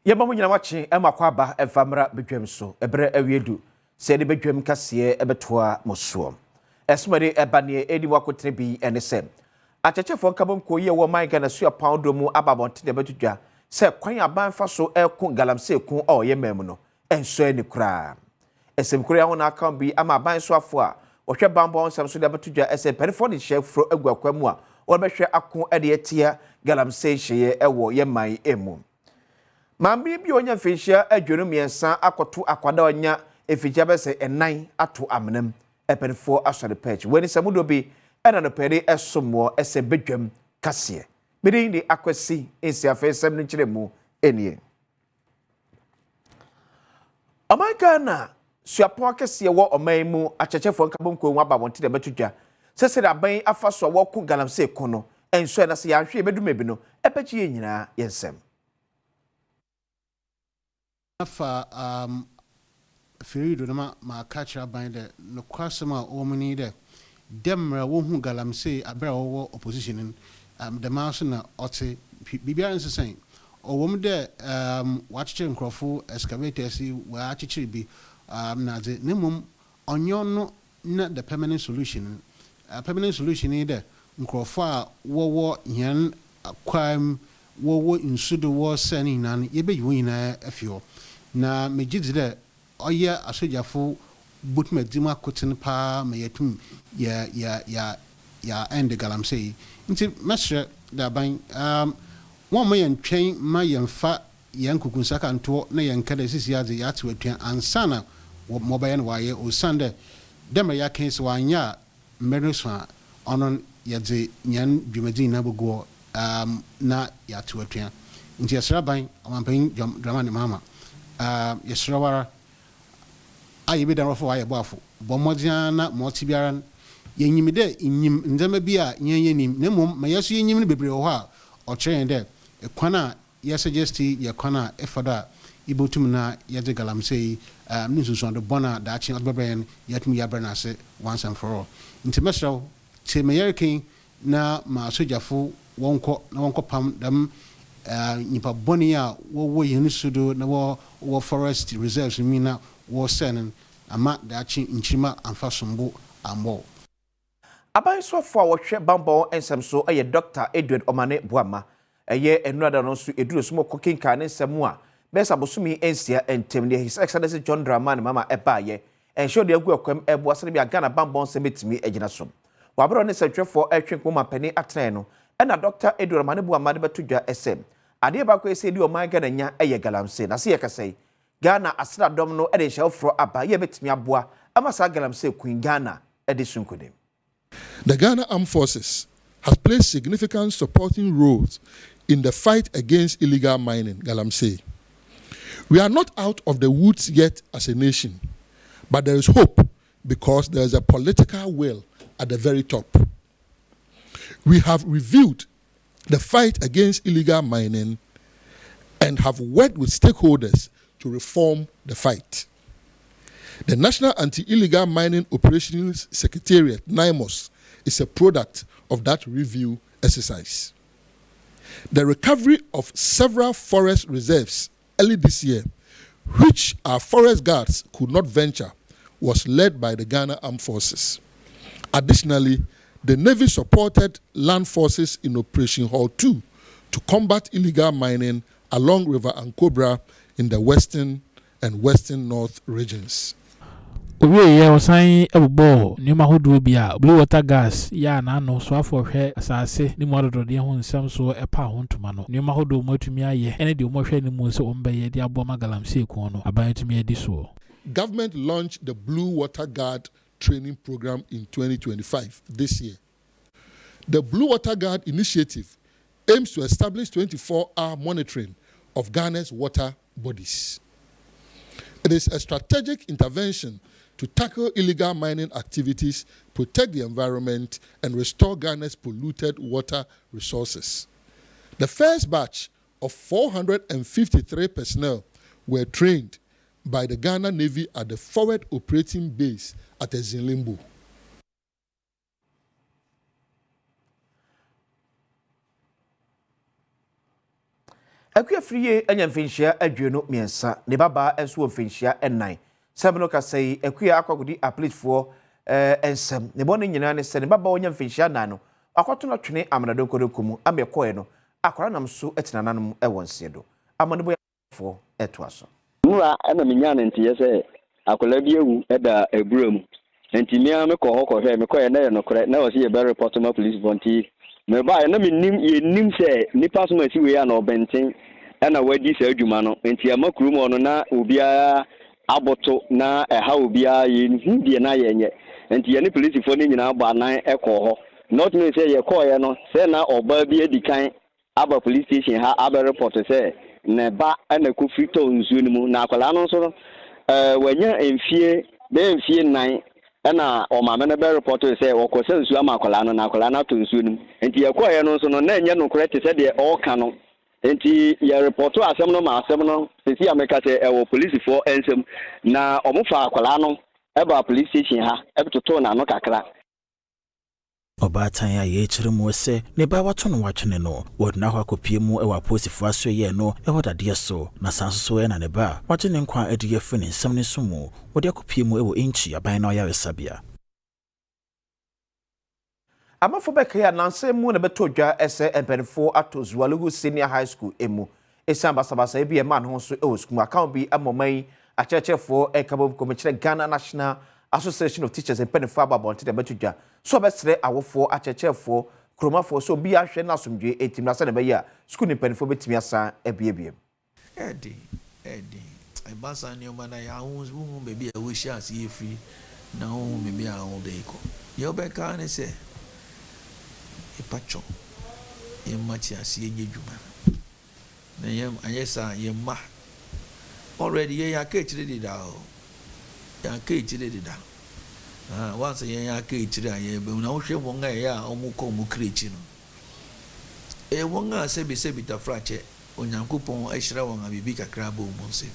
Yɛbɔ nyina wache kwaba efamra bedwam so ebre awiedu se de bedwam kase ebetoa mosoɔ esomade ebane edi wakotre bi ene se achechefo nkabom ko ye wo man Ghana sua poundo mu ababonte de betudwa se kwan aban fa so ekun galamse kun o ye mem no enso ani kura esem kura ho na aka bi ama aban so afo a ohwe bambɔ nsem so de betudwa ese perifo de hye fro agwakwa mu a wo behwe akon ede etia galamse hye ewo ye man emu Mambi bi onya fehia adwenu miensa akoto akwada onya efija bese enan ato amnam epenfo asore patch weni samudo bi ena no pere esomwo ese bedwam kase bidi ni akwasi ensiafe sem no kiremu enie Ghana suapo kase wo oman mu achechefo nkabonko nwa babonte de betudwa sese da ban afaso wo ku galamse kono enso na se ya hwe bedumebi no epechi ye nyina yensem Afa ferido na ma catcher bind no kwasema omuni de demra wo hu galamse abra wo opposition the mouse na ote bibia nsen owom de wachiche nkrofo excavators wa achichiri bi na ze nemum onyo no na the permanent solution de nkrofo a wo yan kwam wo insudo wo sani nan yebe yina afio na mejidi de oye asojafo butma dima kotin pa meyetum ya end galamsey nti mesre da ban won ma yentwen ma yemfa yankukunsaka nto na yenkada sisi ade ya atwatwan ansana mobile no waye osande dem ya kense wanya merusa onon yede nyan dwumadi na bogo na ya atwatwan nti yesra ban amampan drama ne mama yesrawara ayibe dan rofo aye boafo bomodian na motibiaran yenyimide nyim ndema bi a yenyenim nemom mayeso yenyim ne bebre ho a o kyerен de ekwana ye suggest ye kwana efada ibotum na yede galamsey ni susu do bona da achi odbeben yatum ya brana se once and for all intimesraw te meyerkin na ma sojafo wonko pam dam nipa boni a wo yensudo na wo forest reserves mina wo senen ama da achi nchima amfasombo ambo aban so fo wo hwe bambɔ ensem so eye Dr. Edward Omane Boama eye enuada no so eduro so mokokinka ne nsem a besa bosumi ensia entem ne His Excellency John Dramani mama ebaaye ensho de agu akwam ebo asere bia Ghana bambɔ nsem etimi agina so wabro ne setwefo atwenko mapani atren no ena Dr. Edward Omane Boama de betudwa esem ade ba ko ese di oman Ghana nya eye galamse na se yekasai Ghana asra dom no ede shawfro aba ye betimi aboa ama sa galamse Queen Ghana ede sunkodem. The Ghana Armed Forces has played significant supporting roles in the fight against illegal mining, galamsey. We are not out of the woods yet as a nation, but there is hope because there is a political will at the very top. We have reviewed the fight against illegal mining and have worked with stakeholders to reform the fight. The National Anti-Illegal Mining Operations Secretariat, NIMOS, is a product of that review exercise. The recovery of several forest reserves early this year, which our forest guards could not venture, was led by the Ghana Armed Forces. Additionally, the Navy supported land forces in Operation Hall 2 to combat illegal mining along River Ankobra in the western and western north regions. Owe ye osan ebubo nyuma hodo bia blue water gas ya na no so afọ hwe asase ni mododo de ho nsam so epa ho ntoma no nyuma hodo matumi aye ene de mo hwe ni mu so ombaye de abo magalamse ku no aban tumi edi so. Government launched the Blue Water Guard training program in 2025 this year. The Blue Water Guard initiative aims to establish 24-hour monitoring of Ghana's water bodies. It is a strategic intervention to tackle illegal mining activities, protect the environment, and restore Ghana's polluted water resources. The first batch of 453 personnel were trained by the Ghana Navy at the forward operating base at Ezinlimbo. Akua friye anya mfinhia adwenu miensa ne baba enso mfinhia ennan sabno kasai akua akwagudi apolicefoɔ ensem ne bɔ ne nyina ne sɛ ne baba onya mfinhia nan no akɔto no twene amnado kodokumu amekoe no akwara nam so etinananom ɛwɔ nsedo amanebo yafo eto aso mura ana menya ne ntiye sɛ akola bi ewu ɛda eburam ntimia me kɔ hɔ kɔhwɛ me kɔɛ na yɛ nokore na wɔ se yɛ bɛ report ma police bonti me ba na me nim sɛ nipa so ma si we ya na ɔbɛnten ana wadi sɛ adwuma no nti amakuru mu ɔno na obiara aboto na ɛha obiara yɛ hu die na yɛ nyɛ nti yɛ ne police fo ne nyina ba nan ɛkɔ hɔ not me sɛ yɛ kɔɛ no sɛ na ɔba bi adi kan aba police station ha aba report sɛ ne ba ana ko fito nsuo no mu na akwala no so wanya mfie nan ana ọmama na be report say okosa nsu ama akwala no na akwala na to nsu num enti yekoye no so no na enye no correct say de all no enti ye report asem no ma asem no sisi ameka say e wo police for ensem na omofa akwala no e ba police station ha e betoto na no kakra Obatan ya ye kyerɛ mu sɛ ne ba wato no watwene no wɔdena hɔ akɔpie mu ɛwɔ aposifo aso yɛ no ɛwɔ dadeɛ so na san so na ne ba wagye ne nkwa adiyɛ fo ne nsɛm ne so mu wɔde akɔpie mu ɛwɔ inchi aban na ɔyɛ sabia amafo bɛkɛ ananse mu na bɛtɔ dwa ɛsɛ empenfo ato Zualugu Senior High School emu esan basabasa bi e man ho so ɛwɔ school account bi amoman akyerɛkyerɛfo ɛkabom kɔmɛkyerɛ Ghana National Association of Teachers empenfo ababonte de bɛtɔ dwa so bɛsrɛ awofo akyerɛkyerɛfo kromafo so bi ahwɛ na asomdwe etim na sɛ ne bɛyɛ school ni empenfo betimi asa ebiebiem edi ebasa ni oma na ya hu bebi e wo hia ase efri na hu bebi a hu de ko ye obeka ne sɛ ipacho ye machi ase enye dwuma na ye anyesa ye ma already ye ya ka ekyire de da o ya ka ekyire de da once ye ya ka ekyire aye be na wo hwe won a ye a omu ko mu krechi no e won a sebi tafrache onyankopon ahyira won a bibi kakra ba omu nse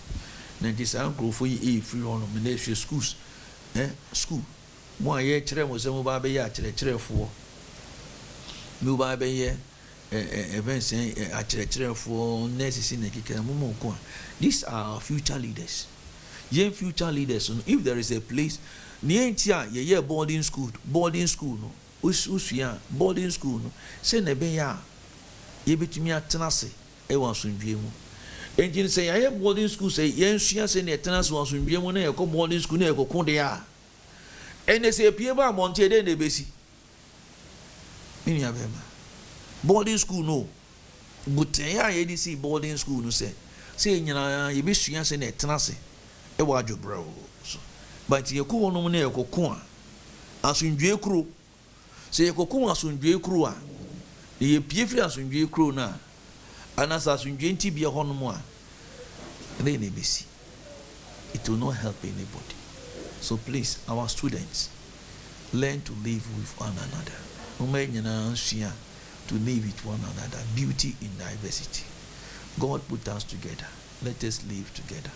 na di san krofo yi free on me na hwe schools school mo a ye kyerɛ mo sɛ mo ba be ya kyerɛkyerɛfo mo ba be ye events akyerɛkyerɛfo nurses na kika mo mo ko these are our future leaders future leaders. If there is a place nientia ye boarding school no usua boarding school no se na be ya ye betumi atenase e wa asundwe mu engine say ye boarding school say ye nsua se na atenase wa asundwe mu na ye ko boarding school na ye ko konde ya ene se pie ba monte de na besi ni ya be ma boarding school no buten ya ye di see boarding school no say nyina ye besua se na atenase e wa adwobro so but ye ko wono na ye kokko a asundwe kuro se ye kokko asundwe kuro a ye pie firi asundwe kuro na anasa asundwe nti bia hono a they ne besi it will not help anybody. So please, our students, learn to live with one another. To live with one another. Beauty in diversity. God put us together. Let us live together.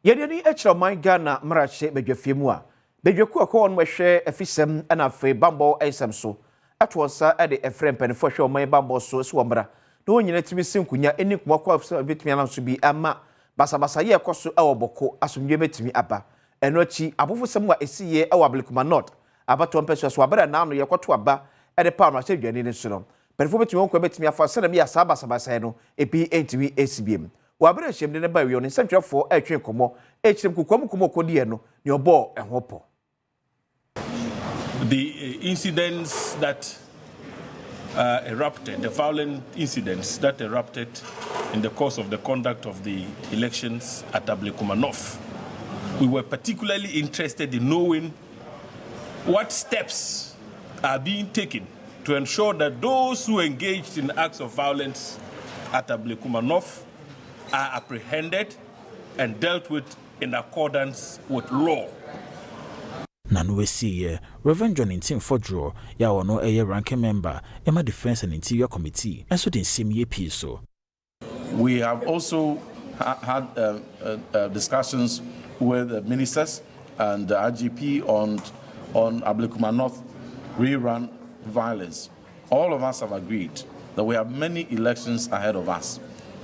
Yedeni echro man Ghana mrache bedwafie a bedwaku akọ on hwe afisem na afi bambo esem so atwosa e de efrem penfo hwe oman bambo so se womra na onyina timi sinkunya eni kuma kwa afisa betimi ananso bi ama basabasa ye ekoso e woboko asomdwe betimi aba eno achi abofo sem a esiye e wablekuma not abato mpeso so abara na ano ye kwoto aba e de pa mrache dwane ne so no penfo betimi wonko betimi afa se na me ya sabasabasa no ebi entimi esibiem wabere hyemde ne ba wi on nsantwefo atwe komo echirem kukwam komo kodie no ne obo ehopo. The incidents that erupted, the violent incidents that erupted in the course of the conduct of the elections at Ablekuma North, we were particularly interested in knowing what steps are being taken to ensure that those who engaged in acts of violence at Ablekuma North are apprehended and dealt with in accordance with law. Nanu see Reverend John Intim Fodro, ya ono ranking member, Emma Defense and Interior Committee, and so the same year piece. We have also had discussions with the ministers and the RGP on Ablekuma North rerun violence. All of us have agreed that we have many elections ahead of us.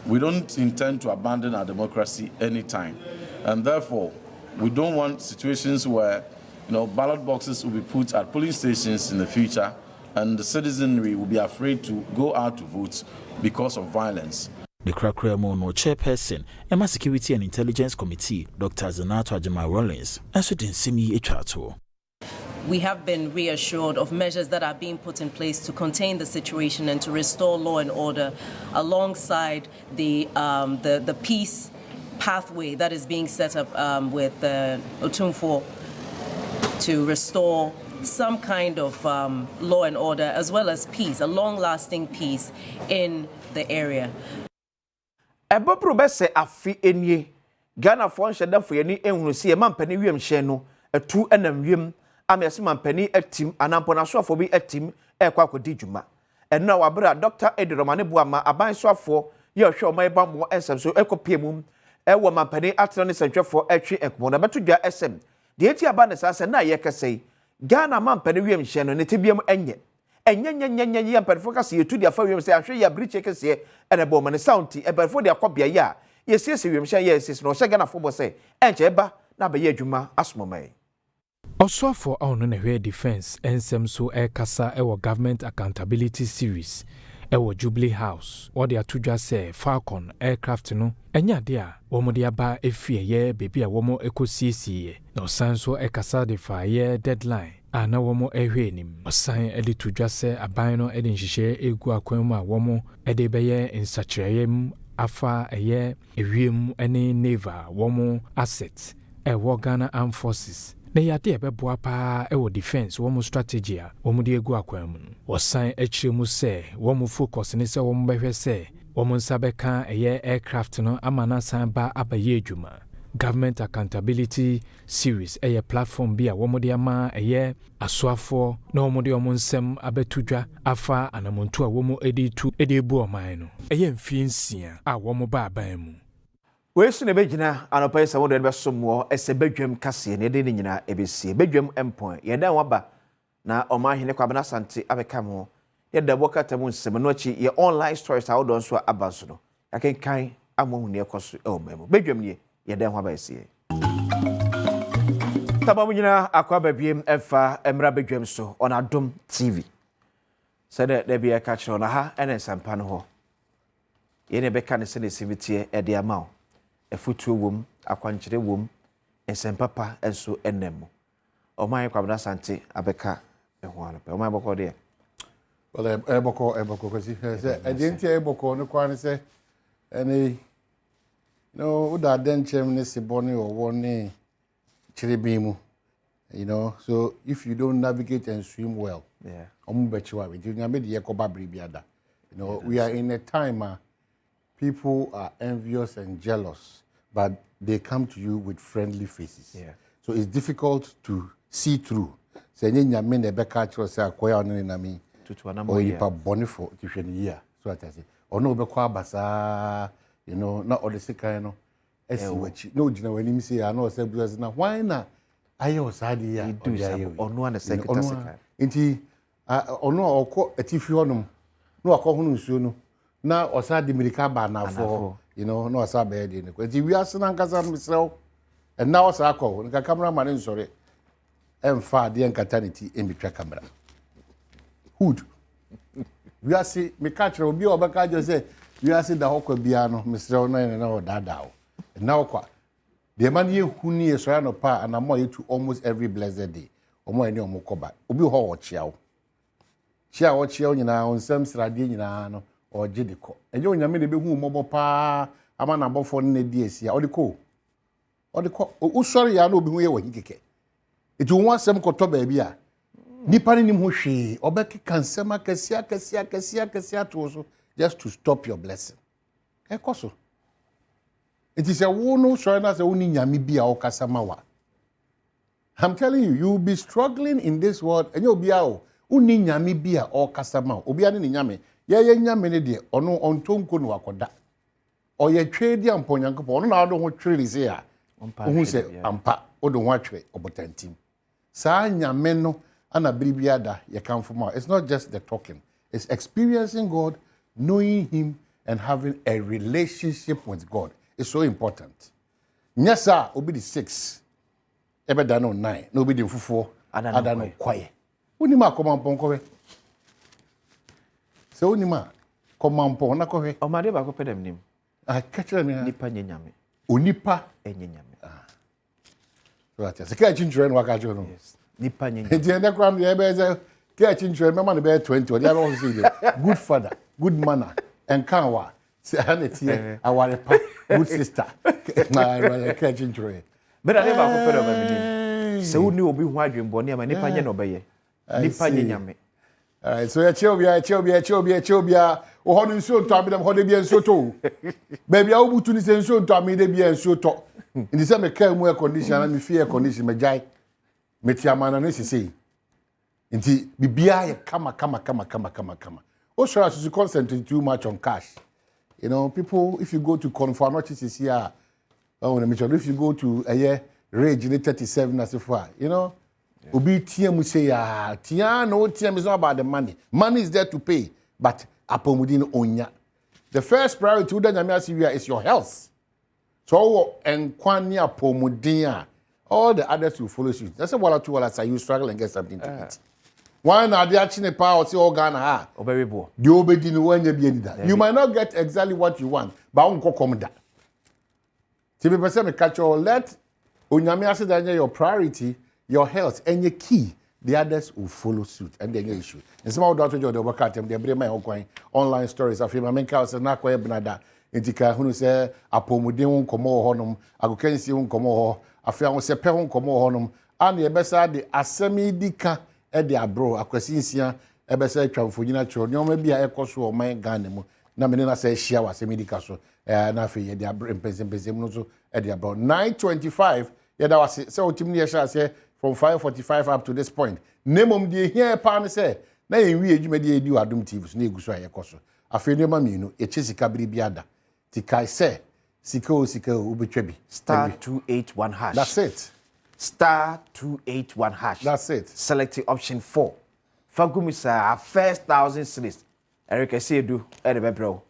We don't intend to abandon our democracy anytime. And therefore, we don't want situations where, ballot boxes will be put at polling stations in the future and the citizenry will be afraid to go out to vote because of violence. The Krakramono chairperson, Emma Security and Intelligence Committee, Dr. Zanato Ajima Rollins, also didn't see me a chato. We have been reassured of measures that are being put in place to contain the situation and to restore law and order alongside the peace pathway that is being set up with Otumfuo to restore some kind of law and order as well as peace, a long-lasting peace in the area. Ebopro bese afi enye Ghana for nhyeda for yani ehunu se mampani wiem hye no etu enam wiem amese mampani atim anampona soafo bi atim ekwa akodi dwuma enna wabra Dr. Adom ne boama aban soafo ye hwe oman bambo ensem so ekopiem ewo mampani atro ne sentwefo atwi ekmo na beto dwa esem de eti aba ne sase na ye kese Ghana mampani wiem hye no ne tebiem enye enye ya perfo ka se yetu dia fa wiem se ahwe ya briche kese ene bo man soundy e perfo dia kwabia ya ye se wiem hye ye se no hye Ghana fo bo se enche eba na be ye adwuma asomomai Oswafo awon na hwe defense ensem so kasa ewo government accountability series ewo Jubilee House or the atudwa se Falcon aircraft no enya de a wo de aba efie ye bebi a wo ekosiesie no sanso kasa de fa ye deadline ana wo ehwe nim osan ede tudwa se aban no ede nhihye egu akwan a wo ede beye insachireyem afa eye ewiem ene neva wo asset ewo Ghana Armed Forces na yade ebeboa pa ewo defense wo strategy a wo de egu akwan mu osan akire mu se wo focus ne se wo behwe se wo nsabeka eye aircraft no amana san ba abaye adwuma Government Accountability Series a platform bi a womode ama eye asoafo na womode nsem abetudwa afa anamontu a womo editu edebu oman no eye mfiensia a womo ba aban mu wesu ne begina anopa yesa wode be somwo ese badwam kase ne de nyina ebesie badwam empon yeda waba na omahene kwabena sante abeka mo yeda bokata mu nsem no chi ye online stories a wodon so abanso no yakenkan amohu ne ekoso e omemu badwam ne yeda ho abasie tabamu nyina akwa babiem efa emra badwam so on Adom TV sede de bia ka chiro na ha ene sampa no ho ye ne beka ne se ne sivitie e de ama efutuo wom akwankyere wom ensempapa enso enemu oman kwabna sante abeka eho ano pe oman boko de well eboko kwesi se agenti eboko no kwan se ene no uda denchem ne siboni owo ne chiribimu so if you don't navigate and swim well omubechiwa we do nyame de yekoba bribiada we are in a time people are envious and jealous, but they come to you with friendly faces. So it's difficult to see through. Say nyame ne beka chro say akoya onu na mi or ipa bonifo tihwe year. So I say ono bekwa abasa na all the kind no esi wachi no gina wani mi say ana say business na why na aye osadi ya ono ana secretary secretary nti ono okọ atifi honum no akọ hunu nsuo no na osa di mirika ba na fo no osa be de ne kwati wi asena nkasa misrew and na osa akọ nka cameraman nsore emfa de nkatanity embitwa camera hood wi ase me ka kire obi obeka jo say wi ase da hokwa bia no misrew na odada na okwa the man ye huni eso ya no pa and am to almost every blessed day omo eni omo koba obi ho wo chiawo nyina onsam srade nyina no oje de ko enye onyame de behu mobo pa ama na bofo ne di esia odiko usori ya no obi hu ye wahi keke eti won asem koto ba bia nipa ni nim ho hwe obekeka nsem akasia to so just to stop your blessing ekoso eti se wo no sori na se woni nyame bia okasama wa. I'm telling you, you'll be struggling in this world enye obi a o uni nyame bia okasama obi a ne nyame ye nyame ne de ono ontonko no akoda oye twedi amponyankopo ono na do ho twere se a ohun se ampa odo ho atwere obotantim sa nyame no ana biribiada ye kamfo ma. It's not just the talking, it's experiencing God, knowing him and having a relationship with God is so important. Yes, sir, obi the 6. Ebe da no 9. No be the fufu. Ada no kwaye. Unima komampon kowe. So unima komampon na kowe. O ma de ba ko pedam nim. Ah, catcher me. Nipa nyanyame. Onipa Enyanyame. So that is. Ka chinchire no waka jo no. Yes. Nipa nyanyame. Di ende kram de ebe ze ka chinchire me man be 20. They are all say good father, good manner, and kanwa. Say aneti aware pa, good sister. Na ka chinchire. But I never ko pedam nim. Se woni obi hu adwembo ne ma nipa nye no beye. Nipa nyanyame. Alright, so Chobia. O hono nso to abedam ho de bia nso to. Baby a obutu ni se nso to amede bia nso to. Ndi se me ka mu air condition na me fie air condition me jai. Me ti amana no sisi. Nti bibia ye kama. O sure as you concentrate too much on cash. You know, people if you go to Confor not this here. Oh, if you go to a year Rage 37 as far, you know. Obi tia mu say ya tia no tia is not about the money. Money is there to pay, but apomudin onya. The first priority uda nyame is your health. So and kwani apomudin all the others will follow suit. That's what you struggle and get something to eat. Why na dey achine power say organ ha oberibo. The obedi no wanya bi anida. You might not get exactly what you want, but unko come da. Ti be person me catch all let onyame ase that your priority. Your health and your key, the others will follow suit and then issue. And some of the doctor work at them, they bring my own online stories. I feel my main house is not quite benada. Intika who say apomudin komo honum, agokensi komo, I feel I say pehon komo honum, and the besa the asemi dika e de abro, akwasinsia e besa twamfonyina chro. No maybe a ekoso o man ganemu. Na me na say share asemi dika so. Na fe de abro empezem no so e de abro. 9:25 yeah, that was it. So Tim Niasha say from 5:45 up to this point. Name the here pan say na yen wi edwuma de edi Adom TV so na eguso ayekoso. Afi ne ma mienu eche sika biri biada. Ti kai say sika o ubetwa bi. Star 281 hash. That's it. Star 281 hash. That's it. Select option 4. Fagumisa first 1,000 series. Eric Esedu edebebro.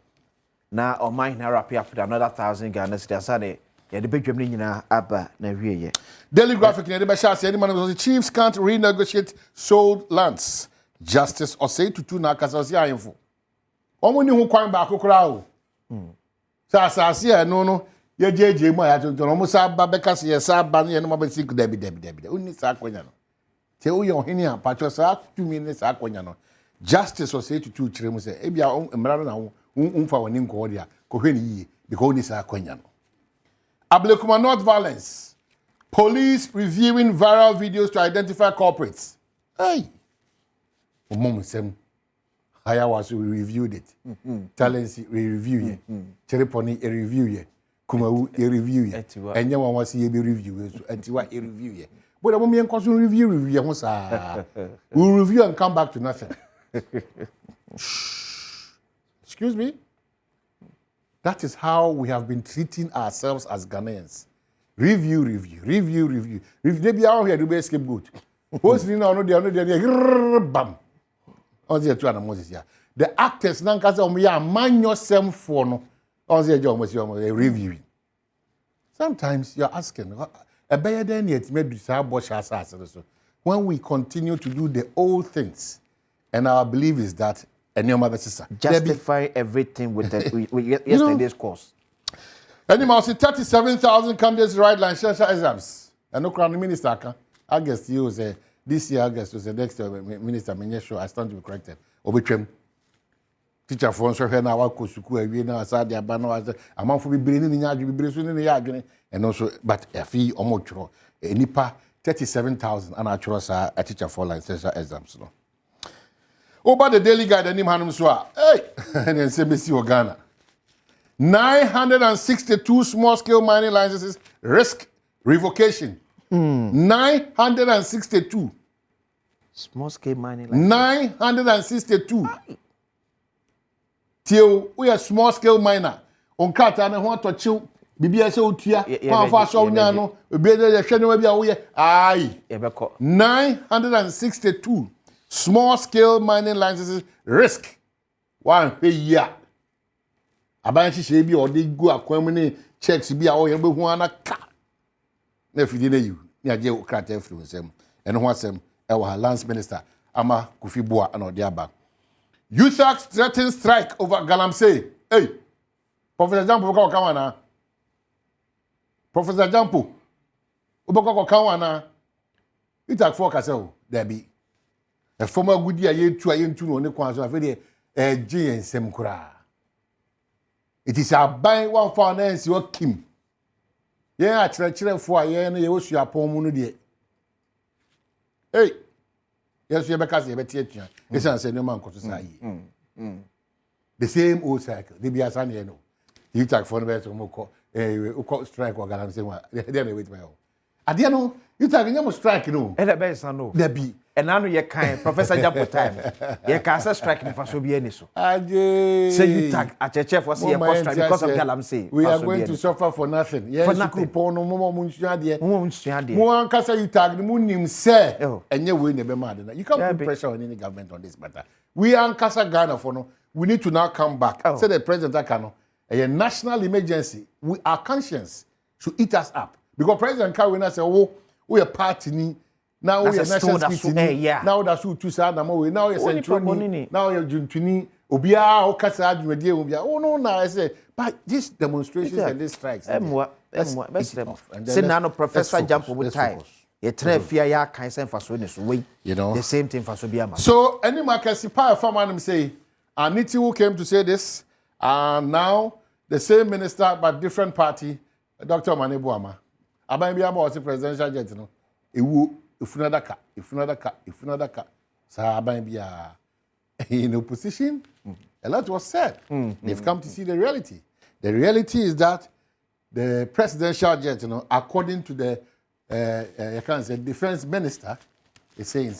Na o mine na wrap up with another 1,000 Ghana cedis. Yeah, the big Germany na aba na wiye. Daily Graphic in the Bashas, any man of the chiefs can't renegotiate sold lands. Justice or say to two Nakasasia info. Omuni who quite back crowd. Sasia, no, ye JJ, my attitude, almost Babecas, yes, Sabani, and Mabel Sick, Debbie, only Saquaniano. Tell your Hinia, Patrosa, 2 minutes Aquaniano. Justice or say to two children, say, Ebia, Emrana, for an incordia, Koheni, because this Aquaniano. Ablekuma not violence. Police reviewing viral videos to identify culprits. Hey. Mom said, I was we reviewed it. Talents we review it. Chereponi a review ye. Kumawu a review ye. And you want to see a review and see what a review ye. But I won't be in review. We'll review and come back to nothing. Excuse me? That is how we have been treating ourselves as Ghanaians. Review. They be out here to be scapegoat. Who's in now? No, bam. The actors now can say, "Man yourself for no." Reviewing. Sometimes you're asking, when we continue to do the old things, and our belief is that. And your mother sister justify everything with yesterday's course. Animals 37,000 candidates write licensure exams. And no crown minister I guess you say this year August was the next minister sure I stand to be corrected. Obitwem teacher for so here now ko suku awie na asade aba na was amamfo bibire ni nya adwe bibire so ni ya adwene and also but afi omotworo enipa 37,000 and atworo sa a teacher for licensure exams no. Over the Daily Guide, and him hey, and then say Messi Ghana. 962 small-scale mining licenses risk revocation. 962 small-scale mining licenses. 962. Till we are small-scale miner. On kata na want to chill. Bibi say otua. Wan fa so nya no. Obi dey hwe no bia wo ye. Ai. 962. Small-scale mining licenses risk 1 year. aban hye bi o dey go akwam ne checks bi a o ye be hu ana ka na fidi na you ni aje krata influence eno ho asem e wa lance minister ama Kofi Boa na odi aba USAC threatened strike over Galamsey. Hey, Professor Jampo ko kan wana. Professor Jampo uboko kan wana. Itak for kase o, there be. A former goodie ayentu no ne kwan so afi de gye ensem kura. It is a buy one finance your Kim. Yeah, chere for aye na ye wosu apon mu no de. Hey. Yes, you because you better teach. It's an say no man ko say. The same old cycle. They be asan here no. You take for the best mo ko strike or Galamsey one. They na wait my own. Ade no, you take nyam strike no. E da be san no. There be. And now you kind Professor Jampo time. You can say strike me for so be any so. Aje. Say you tag a chef for see a strike because of Galamsey. We are going to suffer for nothing. Yes, for nothing. Coupon no more munsua de. Mo munsua de. Mo an kasa you tag the nim say. Enye we ne be mad na. You can't put pressure on any government on this matter. We an kasa Ghana for no. We need to now come back. Say the president akano. A national emergency. Our conscience should eat us up. Because President Kawina say, oh, we are party ni. Now we are national security. Now that's who to say now we now you're central. Now you're Juntuni. Obia o kasa adwumade obia. Oh no na I say but these demonstrations and these strikes. Say now no Professor Jampo with time. You try fear ya kan sen faso ni so we. You know. The same thing faso bia ma. So any market power farmer say Aniti who came to say this and now the same minister but different party Dr. Badwam. Aban bia ba o presidential jet no. Ewu Ifunadaka. Sa aban bia in opposition, a lot was said. They've come to see the reality. The reality is that the presidential jet, according to the defense minister, is saying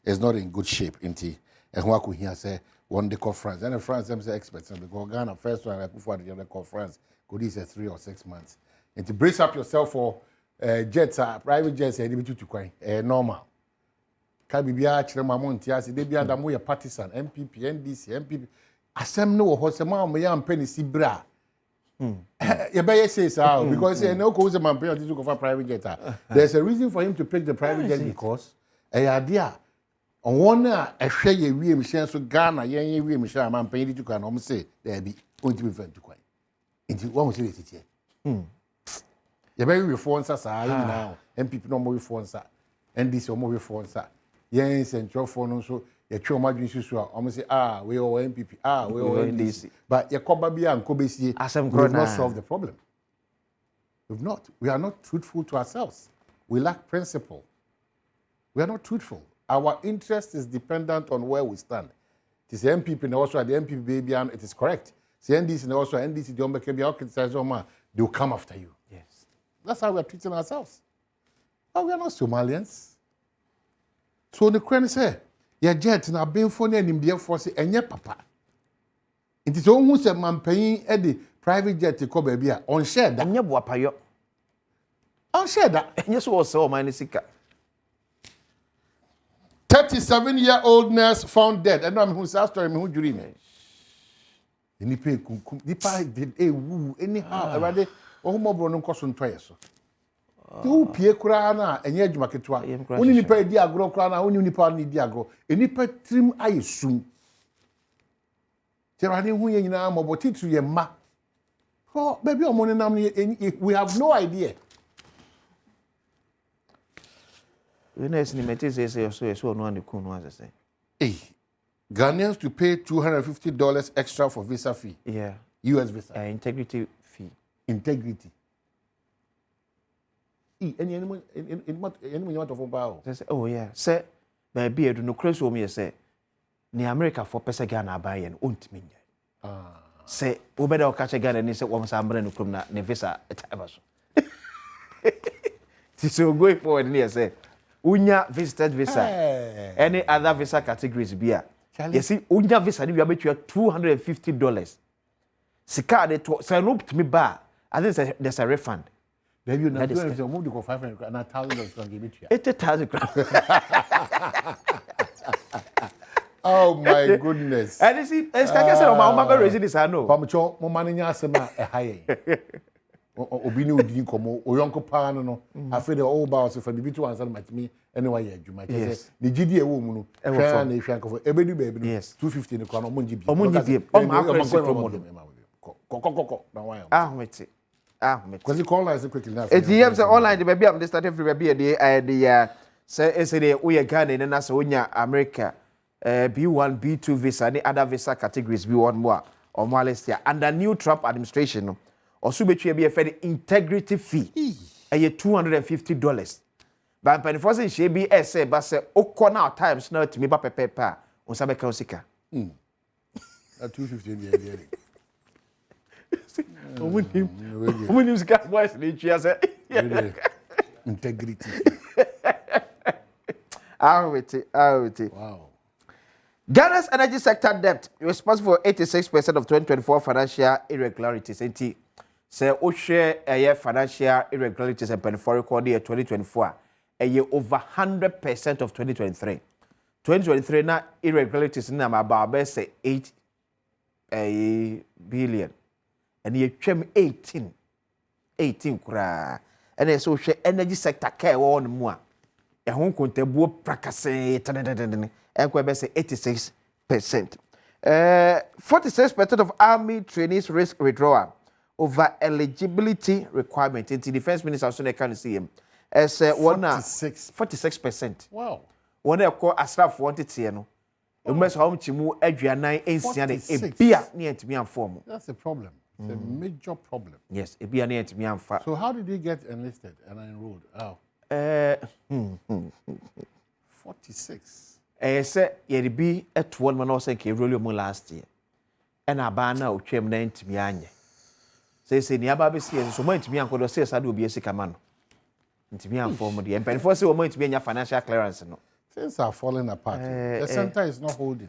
it's not in good shape. Inti, and who could hear say one day conference, and France them say experts because Ghana first one I put for the conference could be 3 or 6 months. And to brace up yourself for jets, private jets, normal. Kabibia Chirema Montias, they be under more partisan, MPP, NDC, MPP. Asem no Hosema, me am penny Sibra. You better say so because no cause a man pay to go for private jet. There's a reason for him to pick the private jet because a idea on one a share ye we machine so Ghana, ye we machine man pay to can say there be going to be friend to quite. Into one was it here. You better reform now. MPP no more reform, NDC no more reform. Yes, and your phone so your trauma issues so almost say we all MPP we all NDC but your Kobabia and Kobesi we have not solved the problem. We've not. We are not truthful to ourselves. We lack principle. We are not truthful. Our interest is dependent on where we stand. It is the MPP and also at the MPP baby and it is correct. The NDC and also NDC don't make a criticize they will come after you. Yes. That's how we are treating ourselves. But we are not Somalians. So the Queen say, your jet na been for him dear force and your papa. It is almost a man paying Eddie private jet to come baby on share that. Anya buapayo. On share that. Yes, was so many sick. 37-year-old nurse found dead. And I'm who's after him who dream. Any pay did a woo anyhow. Already, oh, more brown costume twice. You pie kura na enye adwuma ketwa woni nipa edi agro kura na woni nipa na edi agro enipa trim ayesum terade hu ye nyina moboti tu ye ma oh baby omo nam we have no idea we know estimate say so no and ku no as say Ghanaians to pay $250 extra for visa fee. Yeah. US visa. Integrity fee. Integrity. Any what of power? Oh yeah. Say baby do no crazy o me say. Ni America for pesa Ghana buy and ontimi nya. Say we better catch Ghana ni say wo msa ambre no krom na ne visa etaba so. So going forward ni say unya visited visa. Any other visa categories bia. You see unya visa ni we abetwa $250. Sika de to say rope to me ba. I think there's a refund. Maybe you not doing move to $500 and $1,000 can give it to you. 80,000 crowns. Oh my goodness. And you see, it's like I said, my mama raising this, I know. Pamucho, mo maninya asema e haye. Obi ni odi nkomo, oyonko pa no. Afre the old boss for the bitu answer matimi anyway adwuma. Yes. The GD e wo mu no. Hwa na ehwa nkofo. Ebedu baby no. 250 ni kwa no monji bi. Omonji bi. O ma akwesi promo. Kokokoko na wa. Ahmeti. Because the call line is quickly now. It's the online the baby am start every baby the say we Ghana and na so onya America B1 B2 visa and other visa categories B1 more or more less here under new Trump administration no also betwe be a integrity fee $250 but when for say she be say but say okona times now to me ba pepe on sabe ka osika 250 Omunim sika voice ni twa say integrity. Wow. Ghana's energy sector debt responsible for 86% of 2024 financial irregularities. And say o share a financial irregularities and penny record year 2024 a year over 100% of 2023. 2023 na irregularities na about say 8 billion. And you chem 18 kura. And so share energy sector care on more. A home contabuo prakase and we say 86%. 46% of army trainees risk withdrawal over eligibility requirement. In the defense minister also can see him as 46%. Wow. One they call asraf wanted to know. You must home chimu aduanan ensiane ebia near to me and form. That's the problem. It's a major problem. Yes, ebia near to me and fa. So how did he get enlisted and enrolled? How? 46. Say ye be at one man also ke roll mo last year. And abana o twem na ntimi anye. Say ni aba be see so mo ntimi ankodo say sa do obi esika ma no. Ntimi anform de. And for say o mo ntimi anya financial clearance no. Things are falling apart. The center is not holding.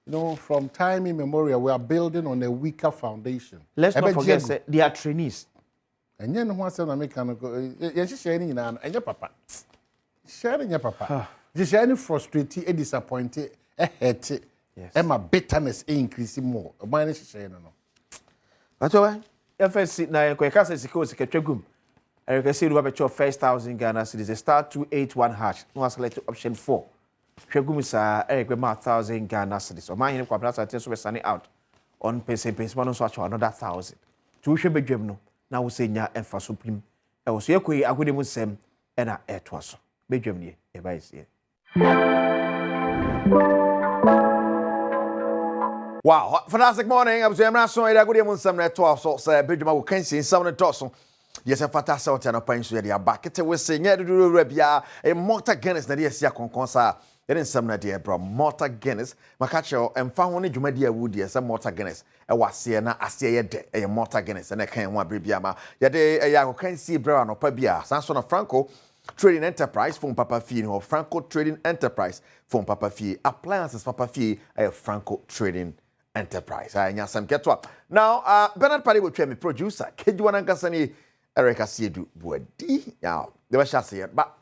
You know, from time immemorial, we are building on a weaker foundation. Let's not forget they are trainees. And you know what's an American? You're sharing in and your papa. Sharing your papa. Just sharing frustrated, disappointed, hate. Yes. And my bitterness increasing more. Mine is sharing no. That's why. If I sit now, I can't say because I can gum. I can see the web your first 1,000 Ghana cedis. *281#. No select option 4. Twegum is Eric 1,000 Ghana cedis. Or my in Kwablas I think we send it out on pace one so another 1,000. Two should be no. Now we say nya emfa supreme. E wo so yekoyi agode mu sem e na eto so. Be dwam nie e ba ise. Wow, fantastic morning. I was so agode mu sem na eto so say be dwam wo kan sin sam na to so. Yes, a fantastic out and open so dia back. It we say nya do rabia e Malta Guinness na dia sia konkonsa. There is some idea, bro. Malta Guinness. Makacho emfa ho ne dwuma dia wudi esa Malta Guinness. E wase na ase ye de e Malta Guinness na kan ho abrebia ma. Ye de e ya kan si bro no pa bia. Sanso na Franco Trading Enterprise from Papa Fee no Franco Trading Enterprise from Papa Fee. Appliances Papa Fee e Franco Trading Enterprise. Anya sam ketwa. Now Bernard Padi will tell me producer Kejuana Nkasani Eric Asiedu Buadi. Now, they were shot here, but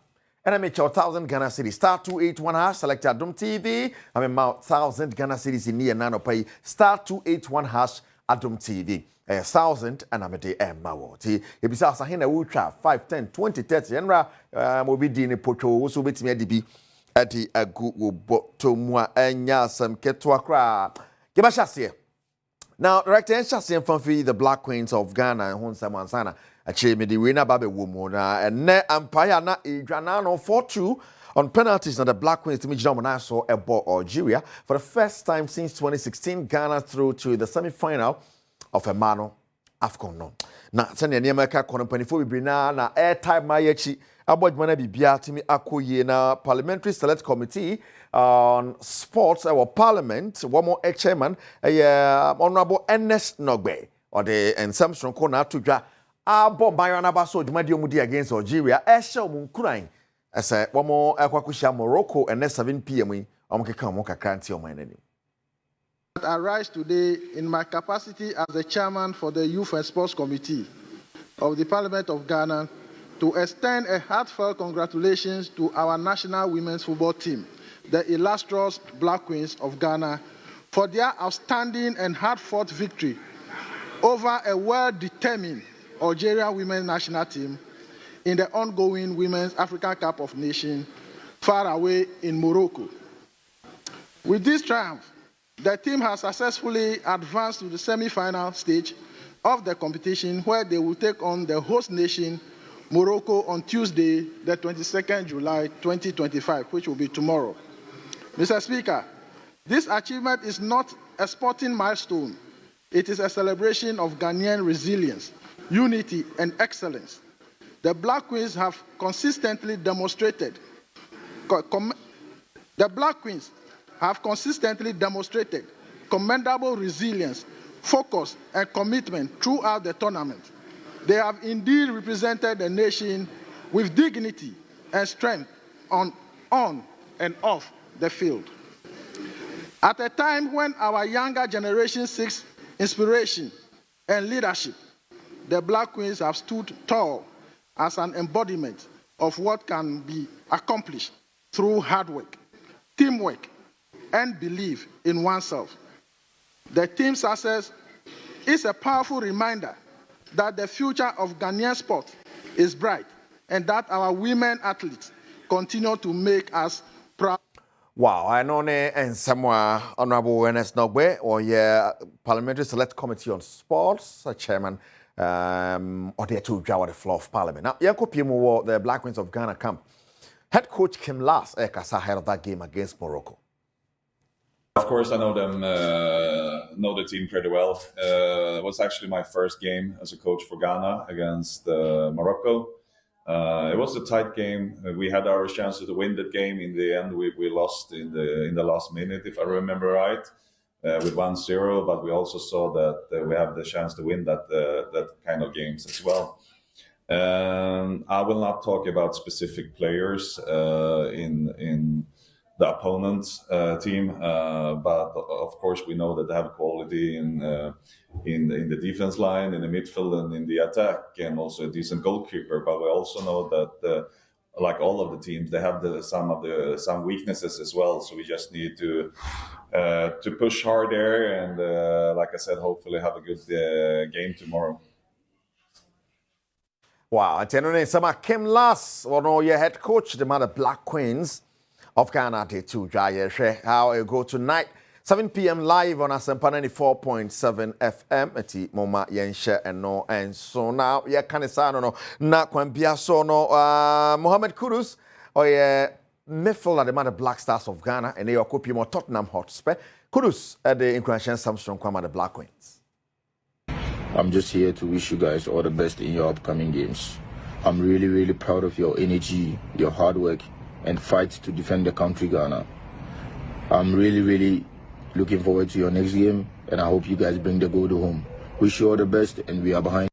and I make 1,000 Ghana cedis. *281# select Adom TV. I mean, 1,000 Ghana cedis in near nano pay. *281# Adom TV. 1,000 and I'm a day Mawo. If you say Sahina Ultra 5, 10, 20, 30, and will be dini poto, also with me DB at the good botomwa and yasam ketwakra. Give a shot here. Now, Director Nshasi from the Black Queens of Ghana and Hunsa Mansana. Achieve me the winner Babe Wumona and ne Empire na Idranano 4-2 on penalties na the Black Queens to Mijamana saw a ball Algeria for the first time since 2016. Ghana through to the semi-final of a Mano AFCON no. Na send your America company for na airtime mayechi about mana bibia timi akoye na Parliamentary Select Committee on Sports our Parliament one more chairman Honorable Ernest Nogbe or the and some strong corner to dwa abo bayana baso dwumadi omudi against Algeria ehye omunkuran ese one more akwakushia Morocco and 7 p.m. omkeka omukakra nti omanani. I rise today in my capacity as the chairman for the Youth and Sports Committee of the Parliament of Ghana to extend a heartfelt congratulations to our national women's football team the illustrious Black Queens of Ghana for their outstanding and hard-fought victory over a well-determined Algerian women's national team in the ongoing Women's African Cup of Nations far away in Morocco. With this triumph, the team has successfully advanced to the semi-final stage of the competition, where they will take on the host nation, Morocco, on Tuesday, the 22nd July 2025, which will be tomorrow. Mr. Speaker, this achievement is not a sporting milestone. It is a celebration of Ghanaian resilience, unity, and excellence. The Black Queens have consistently demonstrated commendable resilience, focus, and commitment throughout the tournament. They have indeed represented the nation with dignity and strength on and off the field. At a time when our younger generation seeks inspiration and leadership, the Black Queens have stood tall as an embodiment of what can be accomplished through hard work, teamwork, and belief in oneself. The team's success is a powerful reminder that the future of Ghanaian sport is bright and that our women athletes continue to make us proud. Wow, I know and somewhere Honorable Ernest Nogbe or Parliamentary Select Committee on Sports, Chairman, or the two draw the floor of Parliament. Now, Yakopimu, the Black Queens of Ghana camp. Head coach came last ahead of that game against Morocco. Of course, I know them, know the team pretty well. It was actually my first game as a coach for Ghana against Morocco. It was a tight game. We had our chances to win that game. In the end, we lost in the last minute, if I remember right, with 1-0. But we also saw that we have the chance to win that kind of games as well. I will not talk about specific players in the opponent's team, but of course we know that they have quality in the defense line, in the midfield, and in the attack, and also a decent goalkeeper. But we also know that, like all of the teams, they have some weaknesses as well. So we just need to push hard there, and like I said, hopefully have a good game tomorrow. Wow, and then some came last. Or your head coach, the mother Black Queens of Ghana, they too. How it go tonight, 7 p.m. live on Asempa 94.7 FM. Eti Moma Yensha and no, and so now no na kwambia so no Mohamed Kudus or midfielder at the mother Black Stars of Ghana, and they are copying more Tottenham Hotspur. Kudus at the Inquisition Samsung Kwama the Black Queens. I'm just here to wish you guys all the best in your upcoming games. I'm really, really proud of your energy, your hard work, and fight to defend the country, Ghana. I'm really, really looking forward to your next game, and I hope you guys bring the gold home. Wish you all the best, and we are behind.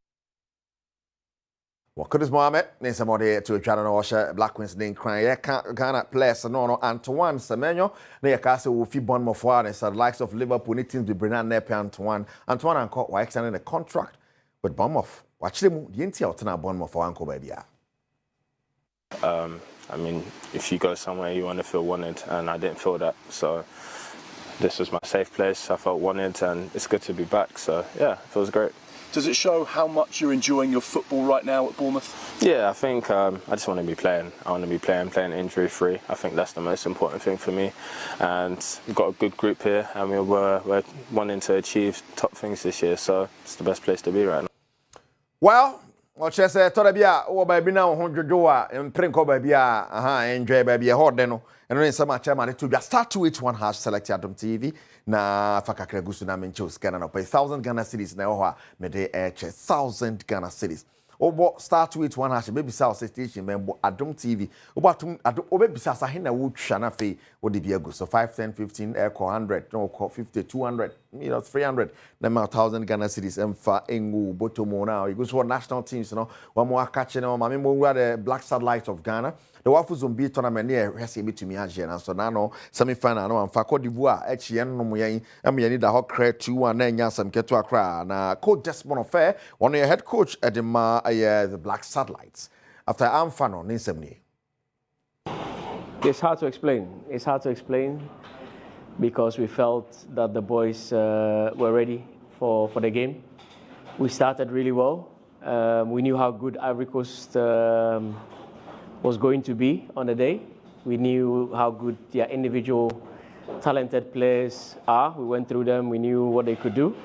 Well, Kudus Mohamed, name somebody to a channel or Black Queens name crying. Ghana players no Antoine Semenyo. They castle will feed Bournemouth forward and the likes of Liverpool teams with Brennan Nepe Antoine and Court were extending a contract with Bournemouth. Watch them the NTL to Bournemouth for Uncle Baby. I mean, if you go somewhere, you want to feel wanted, and I didn't feel that. So this was my safe place. I felt wanted, and it's good to be back. So yeah, it feels great. Does it show how much you're enjoying your football right now at Bournemouth? Yeah, I think I just want to be playing. I want to be playing injury-free. I think that's the most important thing for me. And we've got a good group here, and we're wanting to achieve top things this year. So it's the best place to be right now. Well, she said, "Torabia, oh baby now, 100 doa, and prinko baby, enjoy baby, hordeno." And then some chairman to just start to each one has selected Adom TV. Na fakakre gusu na menchos Ghana no pay 1,000 Ghana cedis na ho me de 1,000 Ghana cedis. Obo start to each one has baby sales station member Adom TV. Obo baby sales ahina wo twa na fe wo de bia go so 5 10 15 100 no 50 200 300 na 1,000 Ghana cedis emfa engu botomo now you go so national teams no one more catch no mama mo the Black Satellite of Ghana. The Wafu Zombi tournament near Hesi between me and so now semi final no and Cote d'Ivoire HN no moyen and me need a hot crate 2-1 and Yansam get to Accra. Na Coach Desmond Affair, one of your head coach at the Black Satellites. After Amfano, Ninsemni. It's hard to explain. It's hard to explain because we felt that the boys were ready for the game. We started really well. We knew how good Ivory Coast was going to be on the day. We knew how good their individual talented players are. We went through them. We knew what they could do.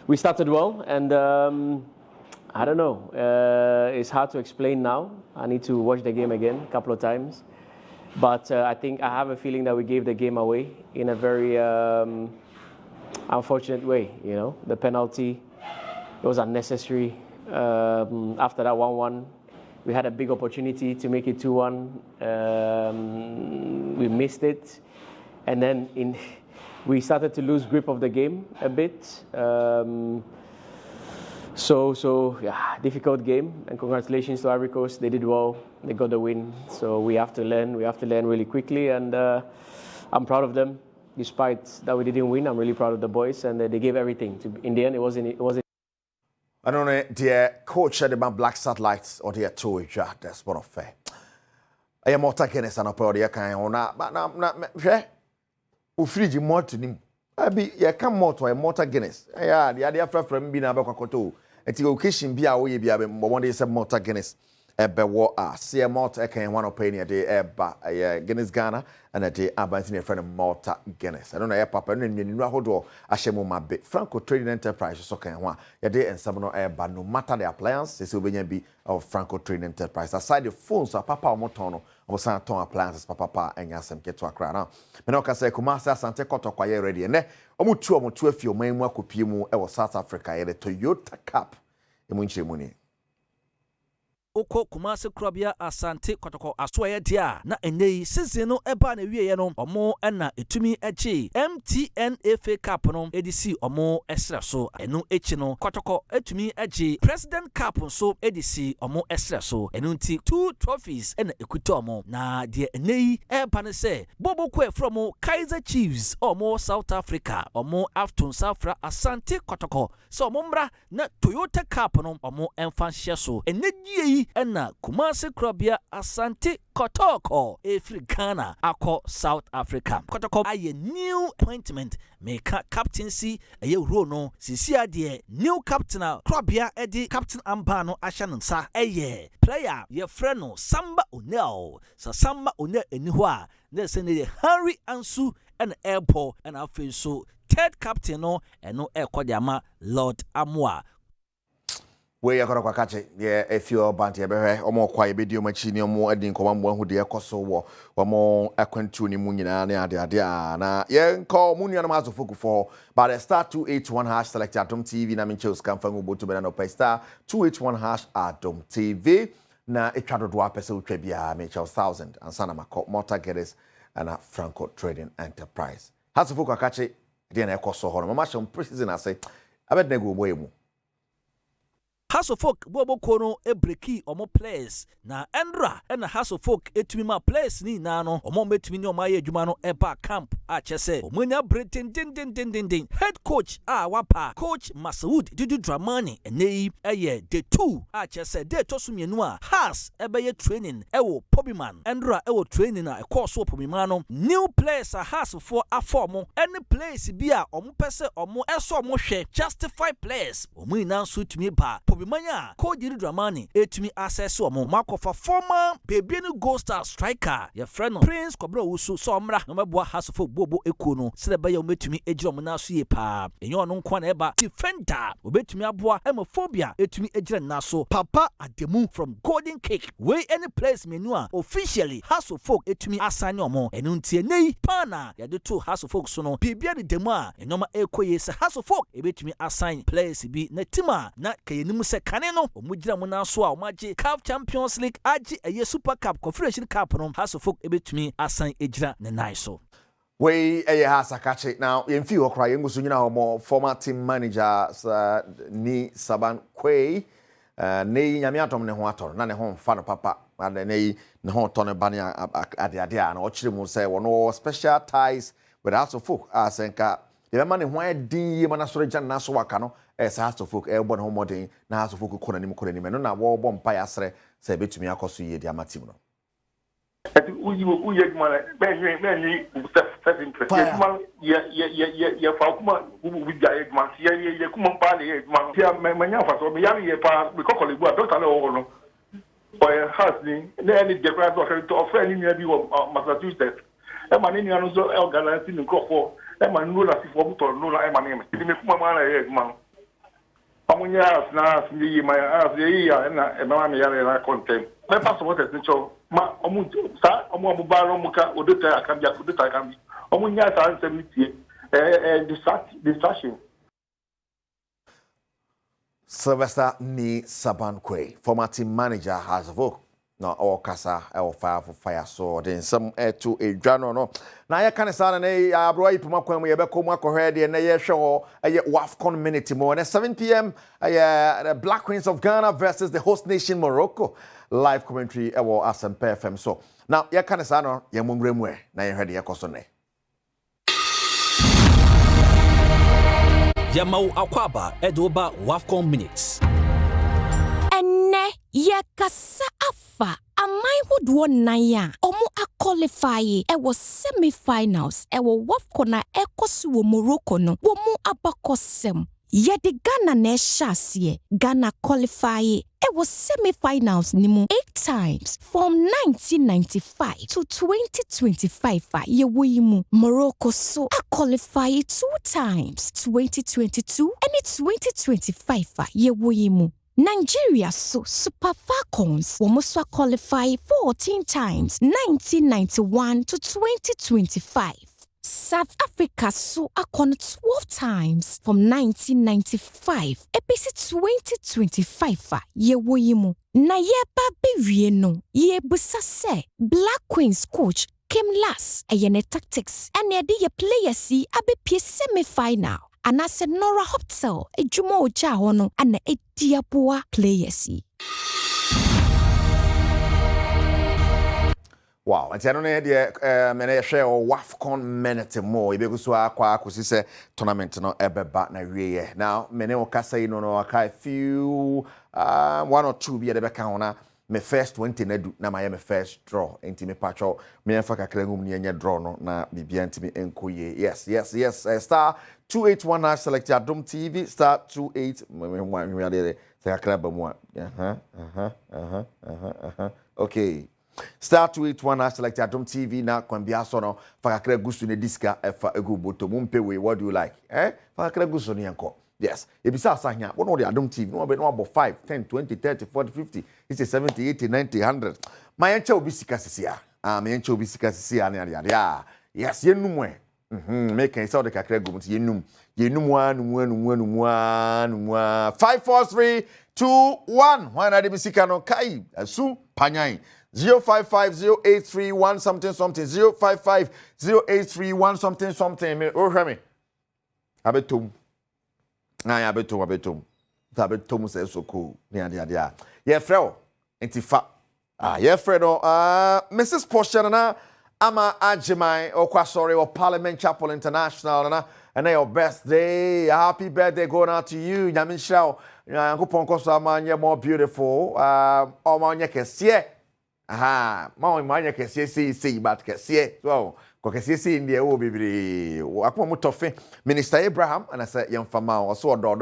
We started well, and I don't know. It's hard to explain now. I need to watch the game again a couple of times. But I think I have a feeling that we gave the game away in a very unfortunate way. You know, the penalty, it was unnecessary. After that 1-1, we had a big opportunity to make it 2-1. We missed it, and then we started to lose grip of the game a bit. So yeah, difficult game, and congratulations to Ivory Coast. They did well. They got the win. So we have to learn. We have to learn really quickly, and I'm proud of them. Despite that we didn't win, I'm really proud of the boys, and they gave everything. In the end, it wasn't. I don't know, dear coach at the Black Satellites or dear Toy Jack, that's what of fair. I am more taking us an apology, kind of not, but now, who free you more to him. I be, ya come more to a motor Guinness. Yeah, the idea from being a bacoto. At the occasion be away, be a one day some motor Guinness. Ebe wo a see Malta can one opinion de eba Guinness Ghana and a day abanting a friend of Malta Guinness. I don't know papa no nwa hodo ahyemo mabe Franco Trading Enterprise so kan ho a ye de ensam no eba no matter the appliance say obenya bi of Franco Trading Enterprise aside the phones papa omoton no obosan ton appliances papa enya asem keto akra na me no ka say Kumasi Asante kotokwa ye ready ne omutu afi oman mu akopie mu e South Africa ye the Toyota Cup emu nchiremuni Oko Kumasi Krabia Asante kotoko asoye dia na enei season no eba na wieye no omo na etumi echi MTN FA Cup no edisi omo esra so enu echi no kotoko etumi echi President Cup so edisi omo esra so enu nti 2 trophies na ekuta omo na de enei eba ne se bobo kwe from Kaizer Chiefs omo South Africa omo Afton Safra Asante kotoko so omo mra na Toyota Cup no omo emfa so enegye Ena Kumasi Krabia Asante Kotoko Efri Ghana ako South Africa. Kotoko aye new appointment make captaincy aye Rono sisi ade new captain Krabia edi captain Ambano Ashanunsa aye player ye freno Samba Onel sa Samba Onel enihwa na sene Harry Ansu and Airport and afi so third captain no eno ekodiama Lord Amwa. We are going to catch it. Yeah, if you're banty, or more quiet video machine, or more adding command one who dear Koso or more aquantuni munina, na call Munian Mazo Fuku for, but a star 281 hash select Adom TV, na minchos come from Ubutu Benano Pay star 281 hash Adom TV. Na a shadow dwa peso trebia, Mitchell 1000 and Sanamako, Morta Geddes and a Franco Trading Enterprise. Has a Fuku catch it, then a Koso Horn. Mamma precision, I say, I bet nego way. House of Folk bobo kono ebreki omo players na Endra and House of Folk etumi ma players ni na no omo metumi ni omo adwuma no eba camp a chese omunya bretin din head coach wapa coach Masoud Dudu Dramani enei eye the 2 a chese de tosumienu a has ebeye training ewo Pobiman Endra ewo training a course wo Pobiman no new players a House for aformo any place bi a omo pese omo eso omo hwe justify players omo ina so tumi ba Manya, Cody Dramani, etumi access omo makofa former baby no goal star striker, your friend Prince Kobro Usu Somra, no mabwa House of Bobo Ekuno, Seleba metumi ejiro na so ye pa. Enyo no nkwa na eba defender, obetumi aboa hemophobia etumi ejira na so. Papa Ademu from Golden Cake, way any place menua officially House of Folk etumi assign omo. Enu ntie nei pana ya de to House of Folk so no. Bibia de demu a enoma ekoye se House of Folk ebetumi assign players bi na tima na kayenim se kaneno omujira mu na so a omaje CAF Champions League agi eye Super Cup Confederation Cup no House of Folk ebetumi asan ejira ne nai so. We has a catch it now. In few crying was more former team manager ni Saban Kwe ne nyamiatom ne ho ator na ne ho fa no papa and ne ho ton bania ade na o chire mu say wono special ties with House of Folk asenka the man who din ye mana soro jan na so waka no House of Folk e bo no modern na House of Folk kona nim no na wo bo mpa ya sere say betumi akoso ye dia matim no. who yet man, many self-interest. Yeah, Falcoma, who died, man, yeah, come on, party, man, yeah, my young for me, yeah, because I don't know. Or husband, any difference to offer any maybe Massachusetts. And my name is also organizing the crop for that man, no, that's for no, my name. If you make my man, how many years now, my ass, and my content. My passport is essential. Ma, Muka, or the time I can be a good time. How many years are 70? Distraction. Sylvester Ni Sabankwe, former team manager, has a vote. No, all Casa, or fire for fire, so then some air to a journal. No, now you can say, I brought you when we have a coma corredi and a show a WAFCON minute more. And 7 p.m., the Black Queens of Ghana versus the host nation Morocco. Live commentary, Asan PFM. So now you can say, no, you mumwe, now you heard the Akosone. Yamau Akwaba Edoba WAFCON minutes. Ene yakasa afa amai would one naya omo a qualify was semi-finals WAFCON na ekosu Morocco no womu abakosem yedi Ghana ne shasye Ghana qualify was semi-finals nimu 8 times from 1995 to 2025 yewimu Morocco so a qualify 2 times 2022 and 2025 yewimu Nigeria so Super Falcons womuswa qualify 14 times 1991 to 2025. South Africa so akon 12 times from 1995 episi 2025 yewoyimu na yeba bewie no yebusa se Black Queens coach came last ayene tactics and ye players si abepie semi-final anase Nora Hoptel ejuma oja hono ana ediaboa players si. Wow, and I don't know the share or WAFCON minute more. Ibe kuswa kwa kusise tournament no ebe back na wiye. Now, mene okasa ino no aka few 1 or 2 be the back on me first 20 na du na my first draw. Enti me patcho me enfa kakra ngum ni enya draw no na bibia enti me enkoye. Yes. Star 281 select Adom TV star 28 me ade kakra ba mu. Okay. Star 281 select Adom TV na kwambia so no fakakra gusu ne diska efa egu boto mumpewe. What do you like? Fakakra gusu ne yanko. Yes. Ebisa asanya wo no the Adom TV no be no abo 5 10 20 30 40 50 it's 70 80 90 100 my encha obi sika sisia my encha obi sika sisia na ya yes yenum e make can say the kakra gu mut yenum 5 4 3 2 1 why na de sika no kai asu panyan 0550831 something 0550831 something me o hwe me abetom na abetom say so cool dia ye frɛ entifa ye frɛ no Mrs. Portia na ama ajimai okwasori o Parliament Chapel International na and your birthday, happy birthday going out to you nyamin shao yankopon koso amanye more beautiful o manye kese manye kese see but kese so kokese see in the wo bibiri akoma mutofe Minister Abraham and I say yemfama o so do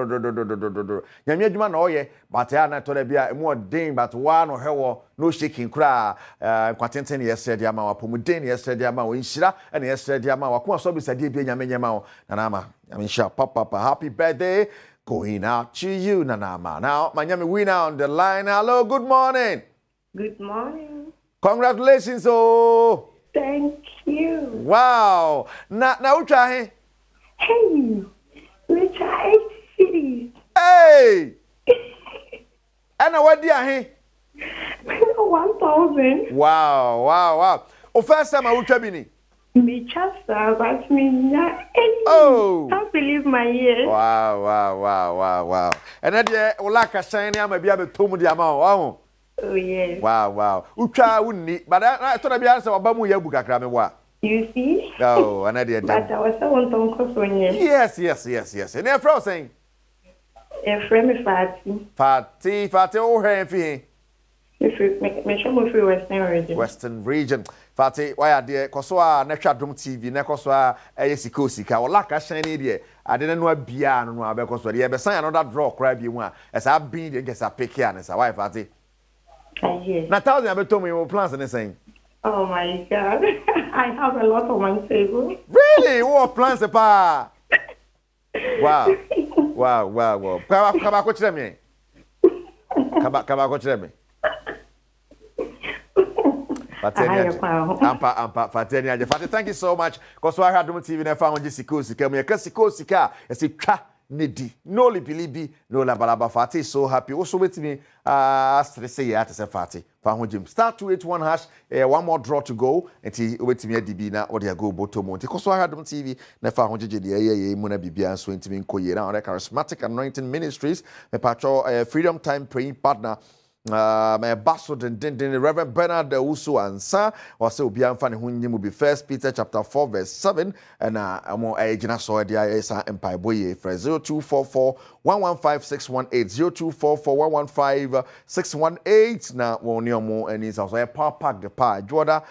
nyame adwuma na oye but ya na to da bia emu odin but one hewo no shaking kra kwatenten yesterday ama wapomuden yesterday ama wo nhira and yesterday ama wakoma so bi sadie bia nyame nyama wo nanama nyame sha papa happy birthday going out to you nanama. Now my nyame winner on the line. Hello, good morning. Good morning. Congratulations. Oh, thank you. Wow. Na ucha he? Hey, Richard 8 cities. Hey. And what dia he? 1,000. Wow. O first time I ucha bini. Me just but me oh, can't believe my ears. Wow. And then the Olaka shine am be able to mu di ama wow. Oh yes. Wow. Ucha wunni, but I thought I be answer obamu ya bu kakra me wa. You see? Oh, and then but I was so on Tonko. Yes. And then from saying a friend Fati oh here fi. Me show Western region. Western region. Fati why there kosoa na twa Adom TV na kosoa sika osika ola ka hyan ni de ade na no abia no abekoso de be san another draw cry bi mu a esa bin de gesa pick here na sa why Fati Yes. na 1000 abeto me plans na saying. Oh my God. I have a lot on my table. Really? What plans pa? Wow. Wow. Kaba ko kire me. Kaba ko kire me. Ampa Fateni aje. Fati, thank you so much. Koso I Adom TV na fa honji sika me sika esi twa nedi. No libi no labalaba. Fati so happy. Also with me stress ya to say Fati. Fa honji star 281 hash one more draw to go. Enti with me DB na odi go bottom. Enti koso I Adom TV na fa honji de mu na bibia so enti me nkoye na on charismatic anointing ministries me patcho freedom time praying partner my basso den Reverend Bernard Uso ansa or say obi amfa ne ho nyim bi 1 Peter chapter 4 verse 7 and amo agina so dia esa empire boye for 0244 115618 0244 115618 na woni omo ani so power pack the pa Jordan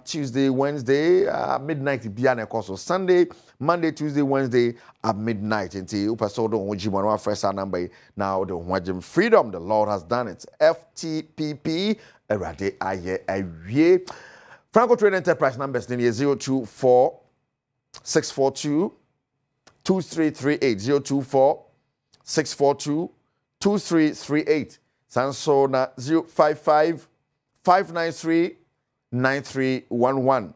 Tuesday Wednesday midnight bia na koso Sunday Monday, Tuesday, Wednesday at midnight. Until Upasodo Ojimano first number now the Wajim Freedom. The Lord has done it. FTPP Erade Aye Aye. Franco Trade Enterprise numbers 024 642 2338 024 642 2338. Sansona 055 593 9311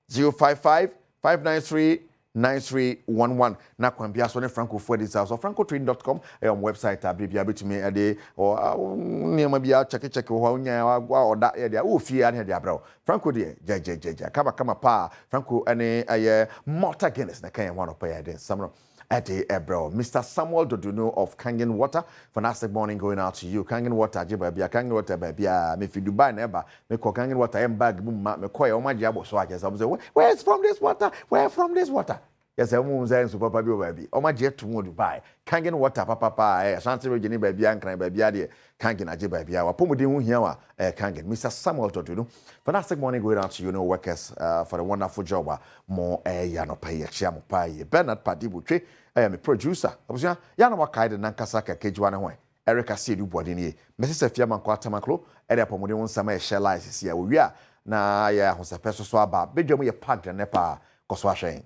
055 593 9311 na kwambia so ne Franco for this house francotrain.com on website abibia betumi ade or niam bia check ho nya wa oda e dia o fie ane dia bra Franco de jejejeje kama pa Franco ane aye Malta Guinness na kan one of ya de samro Ade Ebro, Mr. Samuel Doduno of Kangen Water. Fantastic morning going out to you. Kangen Water, Jibabia, Kangen Water, babia. Me fi Dubai never. Me call Kangen Water, bag boom, me call your jabo. So I just observe. Where's from this water? Where from this water? Yes, I won't say super baby. Oh my jet to Dubai. Kangen Water, papa, Shanti Regini, baby, and cry baby, Kangen Ajibabia. Pomudi here, Kangen. Mr. Samuel Doduno. Fantastic morning going out to you, workers for the wonderful job. More yano pay, chiamo pay, Bernard Padibutre. I am a producer. Obviously, Yana Wakai the Nankasaka Kejuana way. Erica Sidu Bodini. Mrs. Fiaman Quatamaclo, Eda Pomodion Sama shell lies here. We are na ya was a person swaba. Bedroom ya packed and nepa Coswashing.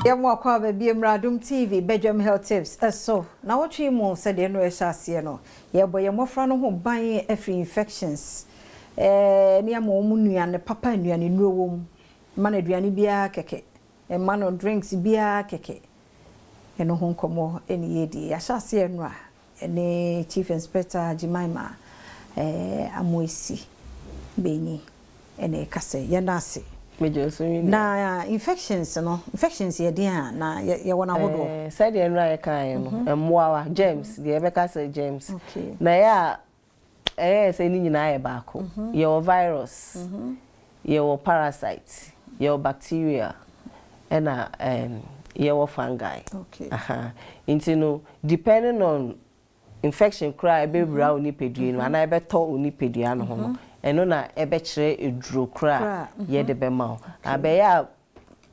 Yamwa kwa baby Adom TV Badwam health tips so now what you mo said no ehia no ye boy ye mofra no ho ban every infections ni amo mu nuane papa nuane nuwo man aduane bia keke e man drinks bia keke eno ho nkomo eni yedi ahia no a ene chief inspector Jimaima amoisi beni ene kase ye nase na infections ye dia na ye wona hodo said ye nra ye kan no emmoa James de ye beka say James na ya say ni nyina ye baako ye o virus ye o parasite ye o bacteria na ye o fungi into no depending on infection cry be bra oni pedue no ana be to oni pedua no ho no eno na ebe kire eduro kra ye de be ma abeya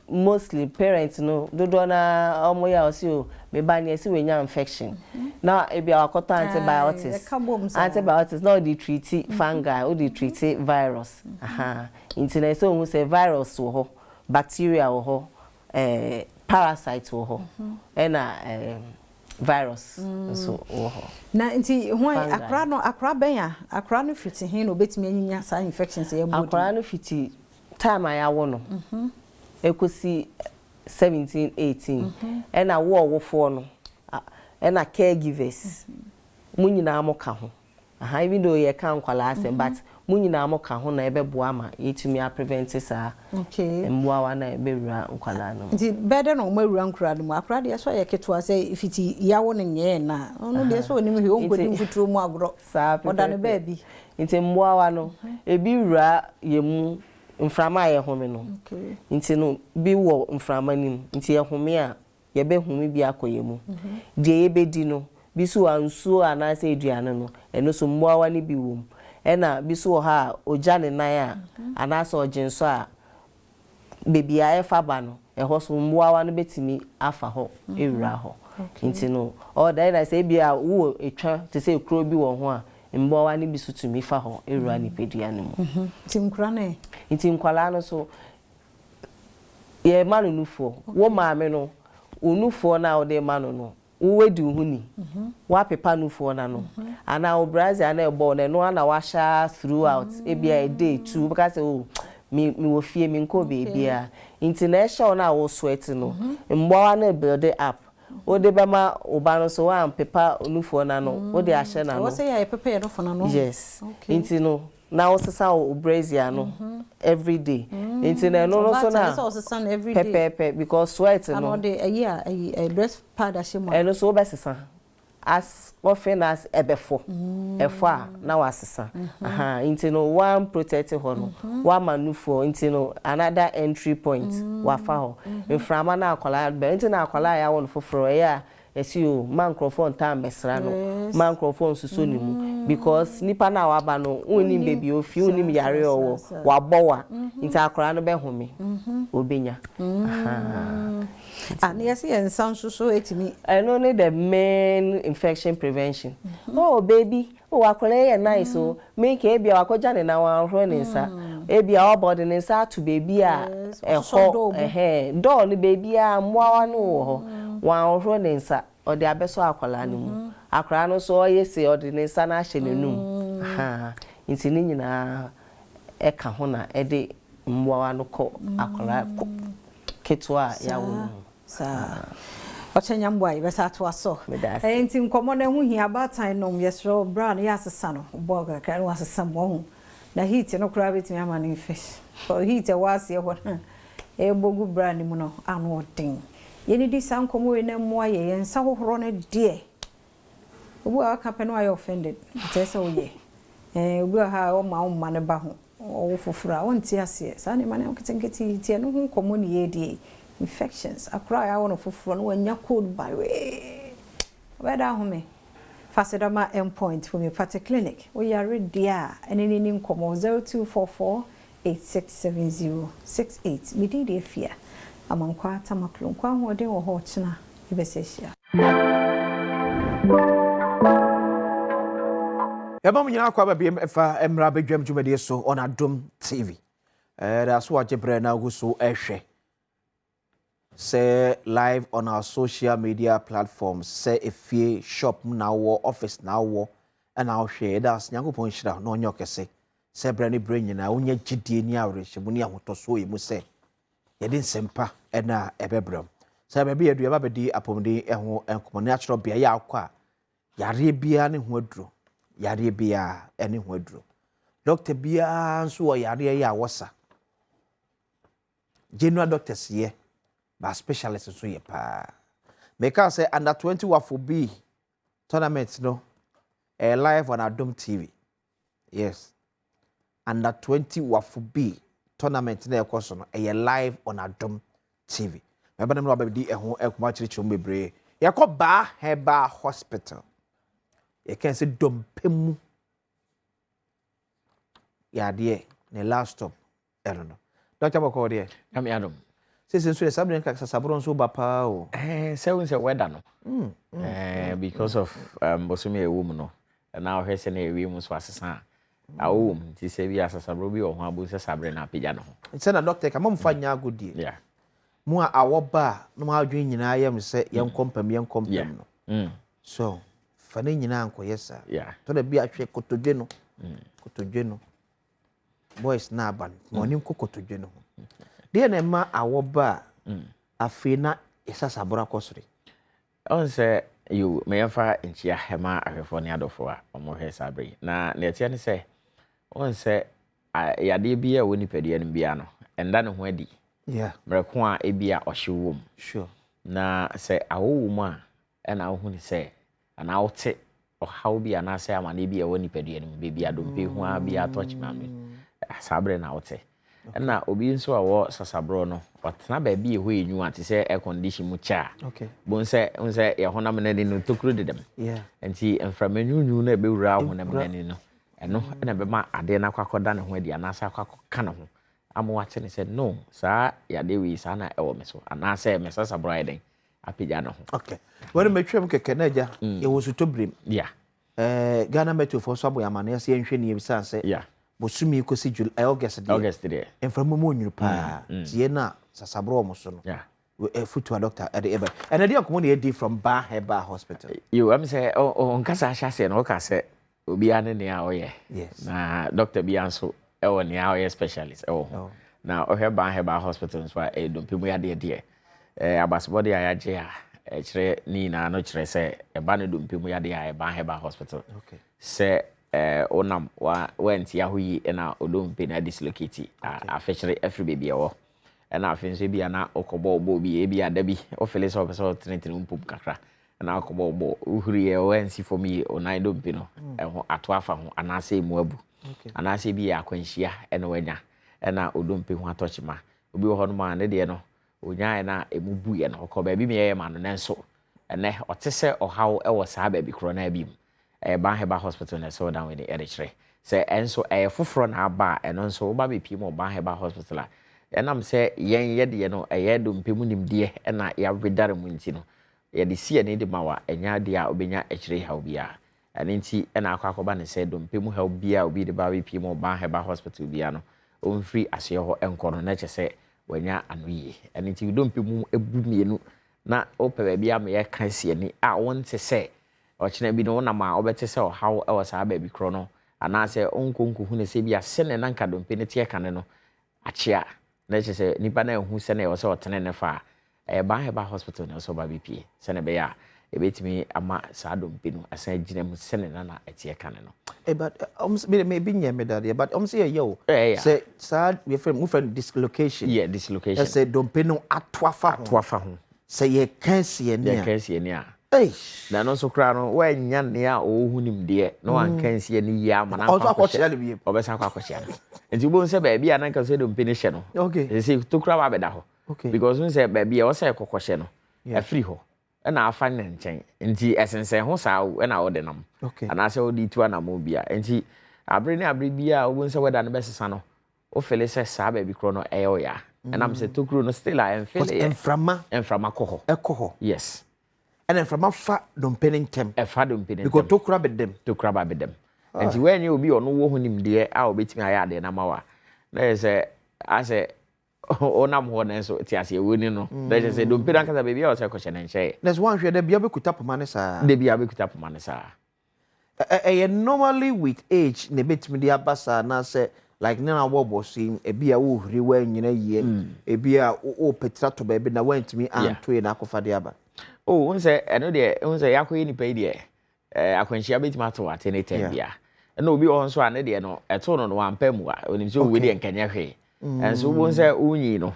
mostly parents no dodo na omo ya osi o me ba na esi wenya infection na ebi akota antibiotics no dey treat fungi o dey treat virus into so we say virus wo ho bacteria wo ho parasite wo ho virus so na nti hwan akra no fiti hin no betimi anyinya sa infections e body akra no fiti time ayawo no ekosi 17 18 na wo fo no na caregivers munyina amoka ho even though ye kan kwala asem but munyina amoka ho na ebeboa ma yetumi a prevent sa emwa wa na ebewura nkwala no nti bede no mawura nkura no akra de so ye keto say fiti yawo no nye na ono de so oni hwe onkodi mfuturo mu agro oda no baby nti mwa wa no ebi wura yemu mframa ye home no nti no bi wo mframa nim nti ye home a ye be home bi akoyemu de ye bedi no bi so ansuo anase aduane no eno so mwa wa ne bi wom ena biso ha oja ne nan a anaso ojenso a baby a efa ba no eho so mboawa no betimi afa ho ewura ho nti no o da na say bia wo etwa te say kro bi wo ho a mboawa ne bi so tumi fa ho ewura ni pedua ne mu tinkura ne nti nkwala no so ye manu nufo wo maame no onufo na o de manu no wo di huni wa pepa nufo na no ana o brazil na ebo na no na wa sha throughout e bia a day two because oh me wo fie me nko baby a international na wo sweat no mboa na build up o de bema oba no so wa pepa nufo na no o de ahye na no wo say ya pepa ye no fo na no yes nti no na wo sesa o brazil no every day nti na no so na pepe because sweat no and the a breast pad ashimo and so be sesa as often as ebefo efo a na wasesa aha nti no one protect ho no one manufo nti no another entry point wafa ho mframa na akwala be nti na akwala ya won foforo ya esi o man microphone time besra no man microphone suso ni mu because nipa na waba no unim baby ofi unim yare owo wabowa nti akwala no be home obenya and yes and sound so etimi I know the main infection prevention oh baby oh akwala ya nice so make e bia wakoja ne na wanhro ne nsa e bia obody ne nsa to baby a eho do ni baby a mwawa no ho wanhro ne nsa ode abeso akwala ne mu akwala no so yesi ode ne nsa na ahye nenum ha nti ni nyina eka ho na ede mwawa no ko akwala ketwa ya wo sa ochenya mbwa ibesa to aso enti nkomo na hu hia batan nom yesro brand ya asesa no boga kan wasesa mo hu na heat no kura betimi ama no fish so heat was ye ho na e bogu brand mu no anu odin yeni di san komo we na mo aye yensa hohoro na de obu aka pe no aye offended tese oye obu ha o ma ne ba ho o fofura wonti ase sa ne ma ne ketenketi tie no hu komo ne ye die infections akra ya wono foforo no wanya cold by way weda home fasedama endpoint for me party clinic we are ready eneni ni nkomo 0244867068 mididi afia amankwa tamaklo kwa hode wo ho china ibesehia Yabam nyina kwa babiem efa emra bedwam dwumade so on Adom TV da so ajebre na guso ehwe say live on our social media platforms say efie shop now office now and our share that's nyankopon hira no nyokese say brani brain na onye gidie ni awrehye mu ni ahotoso emu say yedi nsempa na ebebram say ba bi adua ba bedi apomde eho enkomo na achro bia ya akwa yare bia ne ho aduro yare bia ene ho aduro doctor bia nso wo yare ya wosa general doctors here but specialists so ye pa make us say under 20 wafo B tournament no live on Adom TV yes under 20 wafo B tournament na ekoso no live on Adom TV me banam no abedi eho ekoma chirichiro bebre yakoba Heba Hospital ye can say dompemu ya de ne last stop I don't know Dr. Boko there am Adom Since so sabrin ka sabron so bapa o say we say weather no because of bosumi ewum no na o hese na ewum so asesa awum ti say bi asasabro bi o ho abu se sabrin na apija no say na doctor ka mom fanya agodie yeah mu a awoba no ma adwen nyina yam se yenkompam no so fane nyina anko yesa yeah to da bi ahwe kotodwe no boys na aban mo ni kotodwe no dia na ma awoba afina isasabura kosori on say you may fa enchia hema ahwefo ne adofo a omo hwe sabre na netia ne say on say yade bia woni pedie no bia no enda ne ho adi yeah mreko a ebia ohwewom sure na say awowom a na wo ni say ana wote ohaw bia na say amane bia woni pedie no bia dompe ho a bia touch mame sabre na wote na obi nso a wo sasabro no watena ba bi eho enyu ate se air condition mu cha okay bon se ye honam na ni no tokuro dedem yeah enti enframenyu na be wura honam na ni no eno na be ma ade na kwakoda ne ho ade anasa kwakoka ne ho amwate ne said no saa ya de wi saa na ewo me so anasa me sasa bride apija no ho okay when me twem keke na ja e wo suto brim yeah Ghana meto for so boya mane se enhwe ne bisa se yeah bosumi ko si July August there enframu mo nyuru pa tie na sasa bro mo so no yeah foot to a doctor at the ebe and I dey come dey di from Baheba Hospital you am say on kasa hya no ka say obi ane ne a oye yes na doctor bi anso e won ne a oye specialist e wo na ohwe Baheba Hospital so e do pemu ya de abasbody ayaje a kire ni na no kire say e ba ne do pemu ya de a Baheba Hospital okay say onam wa wenti ahoyi na odompe na dislocate afechere every baby e wo na afense bia na okobo obo bi e bia da bi ofele so person trinity mpum kakra na okobo obo uhuri e wensi for me onai do mpino ho ato afa ho anase mu abu anase bia akwanhia na wanya na odompe ho atochima obi ho no ma ne de no onya na emubu ye na okoba bi me ye ma no nenso ene otese ohaw e wo saa ba bi kro na bi Baheba Hospital na so down with the editore say enso foforo na aba eno nso oba be pie mo Baheba Hospital enam say yen yede no do mpemu nimde na ya wedare mu nti no ye de sie ne de mawa enya de a obenya ekire ha obia ene nti na akwakoba ne say do mpemu ha obia obi de ba be pie mo Baheba Hospital bia no onfiri ase ho enkono na che say wanya anoyi ene nti do mpemu ebu mienu na ope bia me ye kan sie ni a wonte say ochina bi no na ma obete se how e was aba bi kro no ana se onkonku hu ne se bi ase ne nanka dompe ne tie kane no achia na che se nipa na hu se na e so otene ne fa Baheba Hospital na so ba bi pie se ne be ya e betimi ama sa dompe no asa gina mu se ne na atie kane no but maybe nyame that but say yo say sad we friend dislocation dislocation say dompe no atoafa ho say ye kansie ni a na no so kra no wa nya ne a ohu nim de no wan kansie ni ya mana akwakohia le bi obesa akwakohia enti bo nse ba bia na nka so do mpene hye no okay say to kra ba beda ho because nse ba bia o say kokohye no afri ho na afa ne nchen enti esensen ho saa na wo de nam ana se wo di tu na mo bia enti abre bia obo nse weda no besesa no o fele se saa ba bi kro no eyo ya na am se to kro no still I am fele enframa koho yes and then from afa dompeni ntem efa dompeni because to kura bedem enti when you obi ono wo honim de a obetimi aya de na mawa na say ase onam ho na so ti ase woni no na say dompeni akasa be bia o say kwhye na nhye there's one hwe de bia bekuta poma ne sa de bia bekuta poma ne sa normally with age ne betimi de abasa na say like na wo sim e bia wo huri wa nyina yie e bia o petra to be na wantimi anto e na akofa de aba oh unse eno de unse yakoyi ni pay de akwanhia betima to ate ne tem bia na obi o nso ane de no eto no wampa mu a onim se we de nkanya hwe enso bo nse unyi no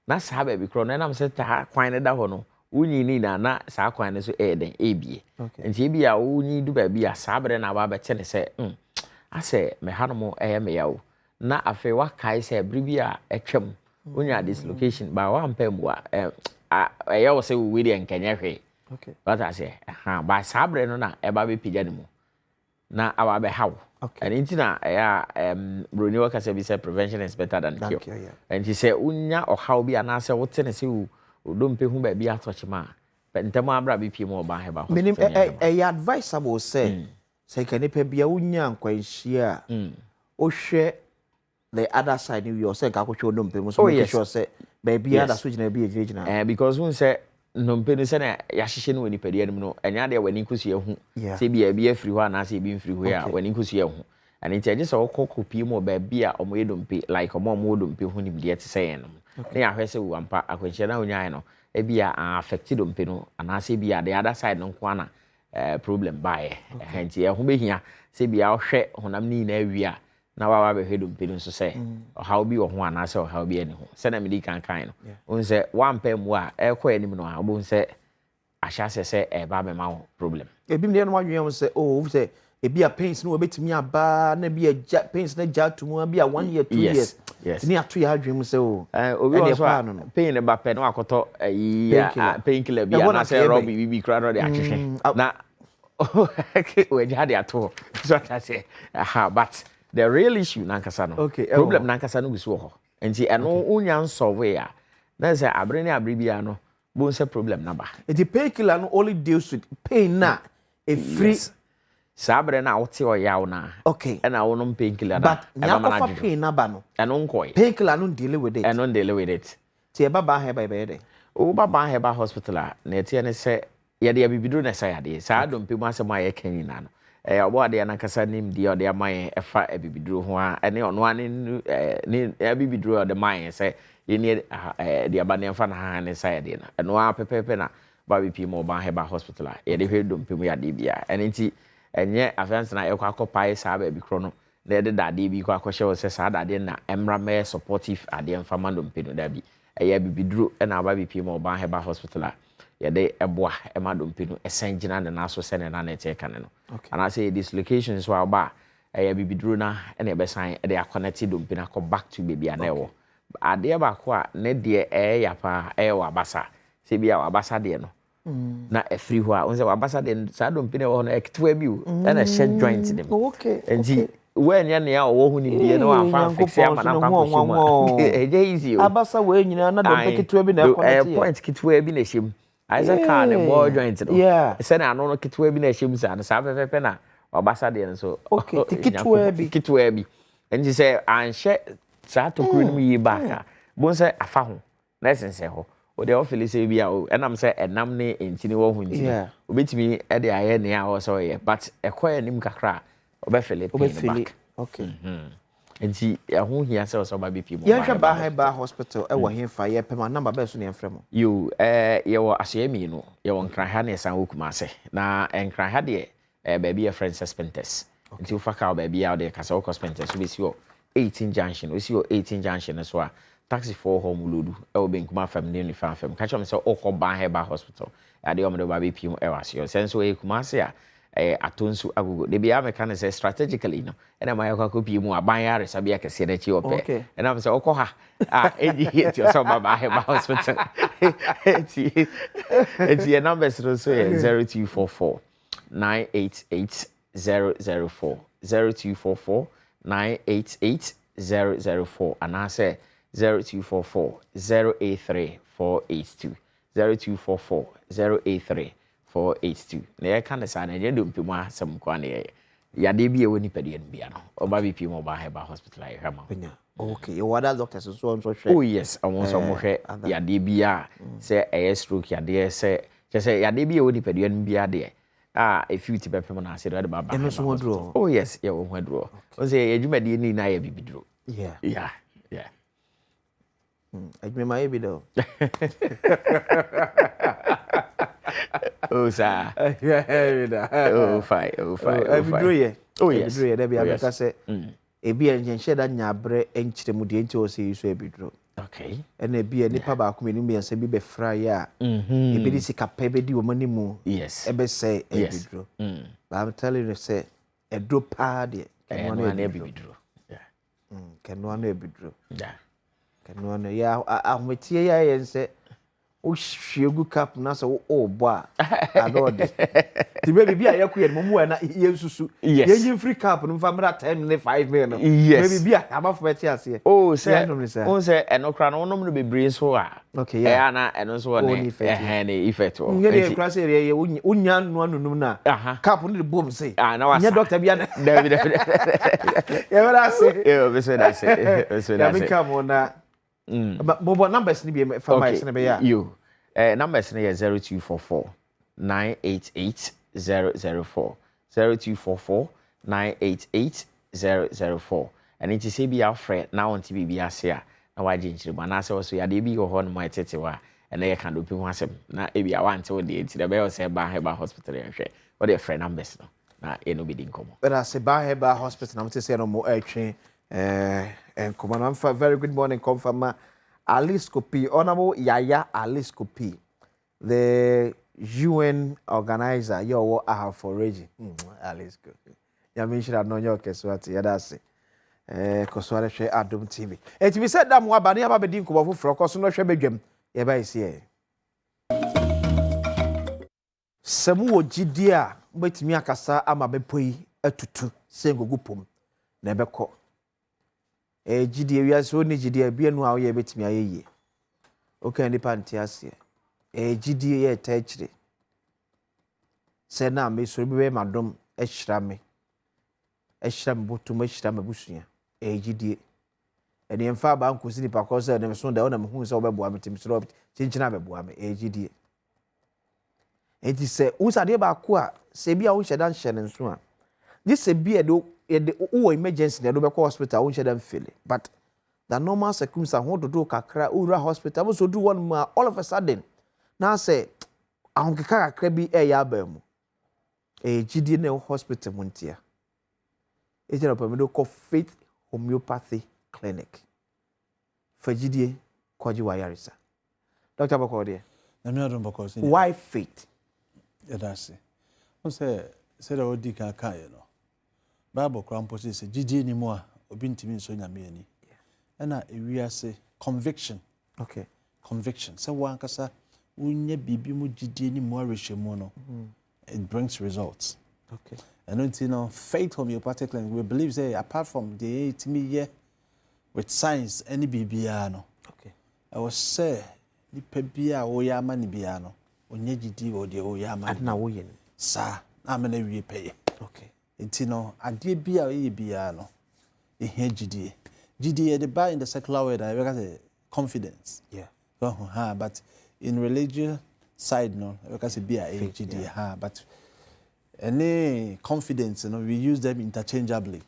na saa ba bi kro no nam se ta kwan ne da ho no unyi ni na saa kwan ne so den ebie enti bia unyi du ba bia saa bre na ba bete ne se ase me hanomo me yawo na afi wa kai se bribia etwam unya dislocation ba wampa mu a yawo se we de nkanya hwe okay but I say ba sabre no na e ba be pija ne mu na aba be hawo and intina broni waka say be say prevention is better than cure and he say unya ohaw bi ana say wote ne say odompe hu ba bi atochima pentama abra bi pie mo ba heba minim advisable say say can pe bia unya nkwanhia o hwe the other side you say ka kwhwe odompe mu so make sure say ba bia da so gina bi ejina because one say no mpenu se na ya hyehye no wani pade anim no enya de wani nkusu ehu se bia bi afiri ho ana se bi mfiri ho ya wani nkusu ehu ani nti agye se okokopie mo ba bia omo yedompe like omo dompe ho nim de tse yen no na ya hwese wampa akwanhye na onyaa no e bia affected dompe no ana se bia the other side no kwa na problem bae nti ehu behia se bia ohwe honam ni na awia na wa be hwedom pelu nso se how bi wo ho ana se how bi ani ho se na medi kan no unse wampa mu a ekọ anim no abo nse ahya se e ba be ma ho problem ebi me no wadwen se se ebi a pains no obetimi aba na bi a pains na ja to mu bi a 1 year 2 years ni ato ya adwen mu se obi wo so pain ne ba pe no akoto pain killer bi ana se rob bibi kra no de ahwehwe na we had at all. So I say, but the real issue nankasa no. Okay. Problem nankasa no bi so ho. Enti eno unyan solve ya. Na say abre ne abre bia no, bon say problem na ba. The painkiller no only deals with pain na a free sabre na wote oyaw na. Okay. And I won't painkiller na. But nyako pain na ba no. Eno nkoi. Painkiller no deal with it. Eno deal with it. Ti e baba heba ebe o baba heba hospital a na etie ne se ye de abibiduro na say ade sa dompe mu asem aye kan na no obo ade na kasa nim de ode amaye efa abibiduro ho a ene ono ane ni abibiduro ode maye se ye ni de abane efa na ha ne say ade na eno a pepepe na ba bi mo ba heba hospital a ye de hwe dompe mu ya de bia ene nti enye afense na ekwa akopai sa ba bi kro no na ye de dade bi kwa akohye wo se sa dade na emra me supportive ade emfa mandompe no da bi eya bibiduro na aba bi mo ba heba hospital a ye de eboa e ma dompe no esenjina ne na so se ne na te kan no and I say dislocations wa ba eya bibiduro na na be san e de connect dompe na go back to baby na ewo ade ba ko a ne de ya pa wa basa se bia wa basa de no na e free ho a on se wa basa de sa dompe ne wo no eketwa bi o na shed joint dem okay when ya ne ya wo hu ni die no afan fix ya ma na kwa kwashim eje easy o abasa we nyina na dompe kitwa bi na connect point kitwa bi na shim Isaac can the ball joint no yeah say I no kitwa bi na shim sa na sa pepe na obasa de so okay kitwa bi and you say an she sa to kuru ni back bon say afa ho na sense ho o de ofili say bia o enam say enam ne entini wo hu ntini obetimi e de aye ne a wo so ye but ekoya nim kakra obefele back okay enti ho hia say so ba bi pi mo ya hwe ba heba hospital e wo hemfa ye pema number be so ne enfrem yo ye wo asemi no ye wo nkran ha ne san wokuma ase na nkran ha de ba bi friend suspenders enti ufa ka ba bi a de kasa wo suspenders we si 18 junction we si 18 junction so a taxi for home lodu e wo benkuma fam ne ni fam ka chom say o ko ba heba hospital ya de o me ba bi pi mo e wa se senso e kuma ase a atonsu agogo de bia me kan say strategically no ena ma yakwa kopi mu aban ya resa bia kese na chi ope ena me say okọ ha eji hit so baba he ba hospital eti numbers so 0244 988 004 0244 988 004 and I say 0244 083 482 0244 083 482 na ye kan sa na je dompe mu asem kwa na ye ya de bi e woni pede en bia no oba bi pi mo ba heba hospital ayi hama okay you wada doctors so on so hwe oh yes awon so mo hwe ya de bia say e stroke ya de say ya de bi e woni pede en bia de if you tip pe mo na say de ba ba so wodro oh yes ya wo wodro o say ye dwumade ni na ya bibidro yeah ajme ma ye bi do oh sir oh fine oh yes there be abeka say ebi enhye da nyabre enkyiremu de enti o say so ebidro okay and ebi nipa ba ko menu miensa bi be fra ya ebi di sika pe be di wo manimu yes ebe say ebidro but I'm telling you say edro pa de kenwa na ebidro kenwa na ebidro kenwa na ya ahmetie ya yense o hwiegu cap na so o bo a adode ti baby bia yakuye mo mu na yensusu yenyin free cap no mfa mra 10 ne 5 million no baby bia amafo beti ase oh say enokra no no no bebre so a okay yeah na eno so ne ne effect o ngene kra se ye unya no anunum na cap no de bom say nya doctor bia na David ya vera say be say that say ya be come na mobile numbers ni be for my sene be ya you numbers ni 0244 988 004 0244 988 004 and it is be our friend now on TV be ase a na waje nchirima na ase so ya de bi ho no my tete wa and they can do people asem na e bi awante wo de enti da be o say ba heba hospital ya hwe what their friend numbers no na e no be din komo but I say ba heba hospital na mte say no mo etwe and command very good morning confirm Alice Kopi, Honorable Yaya Alice Kopi, the UN organizer, your have for Reggie. Alice Kopi. Ya mention no your keswati, ya that's it. Kosware share Adom TV. It be said that Mwabani ababedi nkubo fufro, koso no hwe bedwam. Ye ba isi e. Semu wo gidie a betimi akasa ama bepoi atutu se ngogupom na ebekọ gidie wiase oni gidie bia nu a wo ye betimi ayeye okay ni panti ase gidie ye ta akire se na me so be madom ehira me botum ehira me busua gidie ene emfa ba nkosi ni pakọ se ne so da ona me hu se obeboa me tim so chinchina beboa me gidie enti se usade ba ko a se bia wo hyedan hye ne nso a ni se bia de wo emergency na do be ko hospital wo hyedan fele but the normal circumstances ho dodo kakra ura hospital mo so do one ma all of a sudden na say ahonkeka kakra bi ya ba mu gidi na hospital mo ntia ejira pa me do ko Faith Homeopathy Clinic fa gidi kwaji wa yarisa Dr. Bokode na me adon Bokode why Faith that's it say da odi ka ka ye no Bible krampo say gidi ni mu a obi ntimi nso nyame ani na ewiase conviction okay conviction so one kasa unya bibi mu gidi ni mu arehwemu no it brings results okay and you know Faith Homeopathic Clinic we believe say apart from the 8 year with science any bibia no okay I was say ni pebia wo ya ma ni bia no onye gidi wo de wo ya ma na wo ye sa na me na wie peye okay you know ade bia wo ye bia no ehia gidi gidi the buy in the secular way that we say confidence yeah but in religious side no we say bia gidi but any confidence you know we use them interchangeably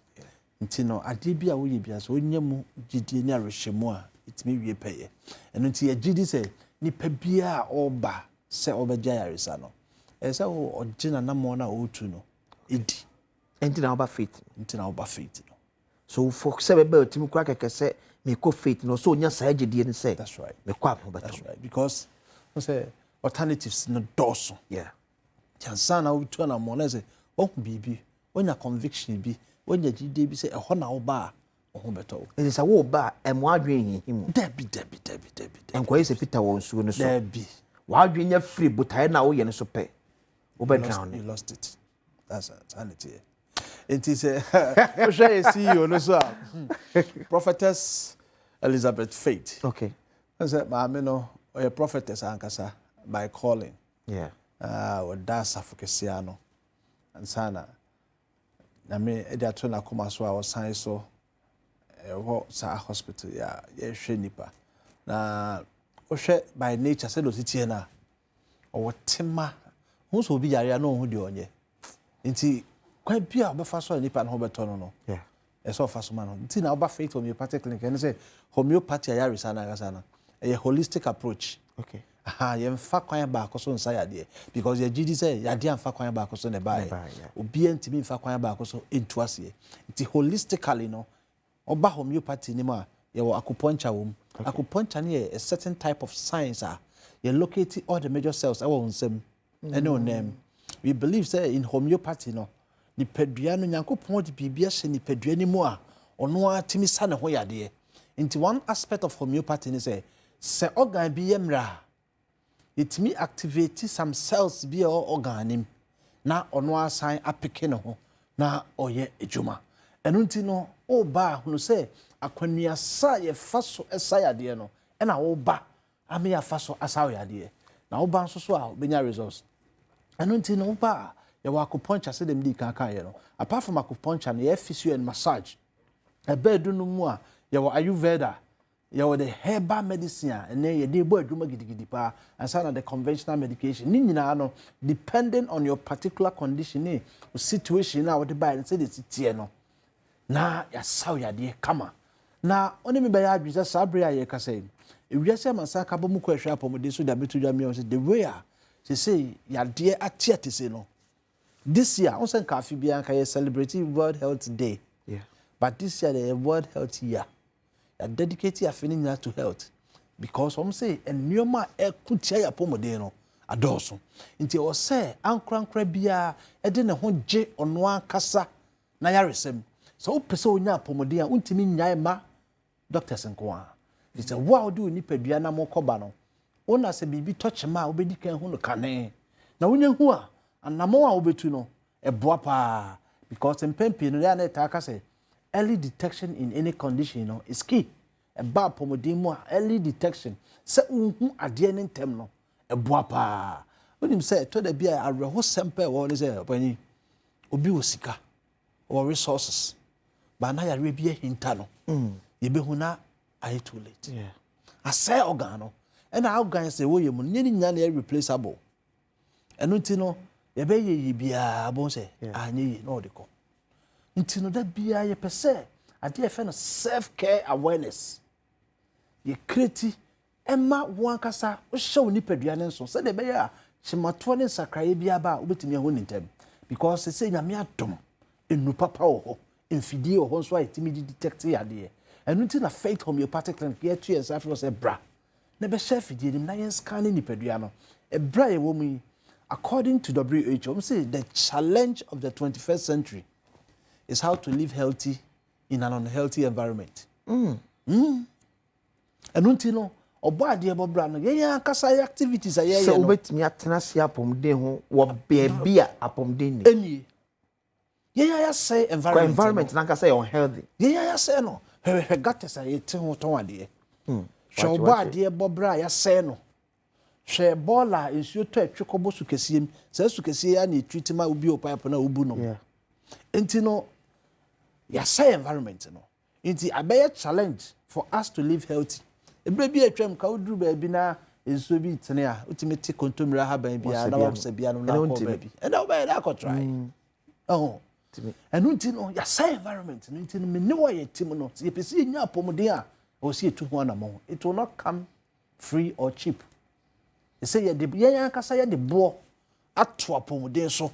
you know ade bia wo ye bia so onyam gidi ni arehwemu a itimi wie peye eno nti ye gidi say ni pebia oba se obeja yarisa no say o ogina na mo na otu no edi enti na oba Faith no so for sebe be otimi kwa kekese me ko Faith no so onya sa gidi ni say that's right me kwa beto that's right because we say alternatives no doso yeah chansa na otu na mo na say o bibi onya conviction bi onya gidi bi say e na oba ho beto it is a wo ba emo adwen himu debi enko yese Peter won su no so debi wa adwen nya free butai na wo ye no so pe wo be down you lost it that's sanity it is a share CEO no so Prophetess Elizabeth Faith okay I said ma me no a prophetess ankasa by calling yeah what das afokisia no ansana na me e da to na koma so a wasan so wo sa hospital ya hwe nipa na wo hwe by nature say do sitie na o tema hu so bi yare na hu de onye nti kwa bia obefa so nipa na ho beto no yeah eso fa so ma no nti na oba Faith Homeopathic Clinic and say homeopathy ayare sana ga sana a holistic approach okay ye mfa kwan ba akoso nsa yade because ye gidi say yade amfa kwan ba akoso ne ba obi antimi mfa kwan ba akoso entu ase nti holistically no oba homeopathy ni ma ye wo acupuncture wom acupuncture ne a certain type of science you locate all the major cells I won nsem any on them we believe say in homeopathy no ni pedua no Nyankopon de bibia hye ni pedua ni mu a ono atimi sa ne ho yade nti one aspect of homeopathy ni say organ bi yemra it me activate some cells bi organ na ono asan apeke ne ho na oye ejuma enu nti no o ba hunu say akwanua sa ye faso esayade no e na wo ba ame ya faso asayade na wo ba nso so a benya results enu nti no ba ye wa acupuncture se dem di kan ye no apart from acupuncture na ye physio and massage e be du no mu a ye wa ayurveda ye wa the herbal medicine and ye dey bo adwuma gidigidi pa and na the conventional medication ni nyina no depending on your particular condition situation na wo dey buy say dey tie no na ya saw yade kama na oni me be ya adwisa sabre aye ka say ewiase masaka bo mu ko ahwa apomode so da betu dwa me say the way say yade atiate say no this year on sen kafi bia ka ye celebrating World Health Day yeah but this year the World Health Year ya dedicate ya feeling to health because say ennioma ekutia ya pomode no adoso nti o say ankrankra bia e de ne ho je ono akasa na yaresem so pese onya pomode a untimi nyae ma doctors nko a it's a wow do ni padua na mokoba no ona se bibi touch ma obedi kan hu no kane na wonye hu a anamo a obetu no eboa pa because mpempe no ya na taka say early detection in any condition no is key eba pomodin mu a early detection se unhu ade ne ntem no eboa pa onim say to da bia areho sempe wo ne say opani obi osika or resources ba na ya bia hinta no ye be hu na are too late yeah asay organ no and organ say wo ye mu nyani nya na replaceable enu ti no ye be ye bia bon say anyi no de ko nti no da bia ye pese ade e fe no self care awareness ye create emma won kasa wo hye ni padua ne nso se de be ya chimato ne sakraye bia ba obetimi ho nintem because say nyame adom enu papa ho mfidie ho nso ayetimi detect yade enu nti na faith homeopathic clinic ye tu yensa fro say bra na be chef fidie nim na yen scan ni padua no e bra ye wo mu according to WHO say the challenge of the 21st century is how to live healthy in an unhealthy environment enu nti no obo ade bobra no ye akasa activities aye so obetimi atena se apomden ho wo baabi a apomden ni eni ye ya say environment na akasa ye unhealthy ye ya say no he gates aye te ho ton ade so obo ade bobra ya say no hwe bola ensuo to atwekobo sukesiem say sukesie ya na treatment obi o pipe na obu no enti no ya say environment no enti abeye challenge for us to live healthy ebere bi atwam ka oduru ba bi na ensuo bi tene a ultimate contomira ha ban bia na wa se bia no na ko ba bi and na ba na ko try enu nti no ya say environment no nti no me ne wo ye tim no ye pesi nya apomden a o si etu ho na mo it will not come free or cheap they say ye de ye akasa ye de bo ato apomden so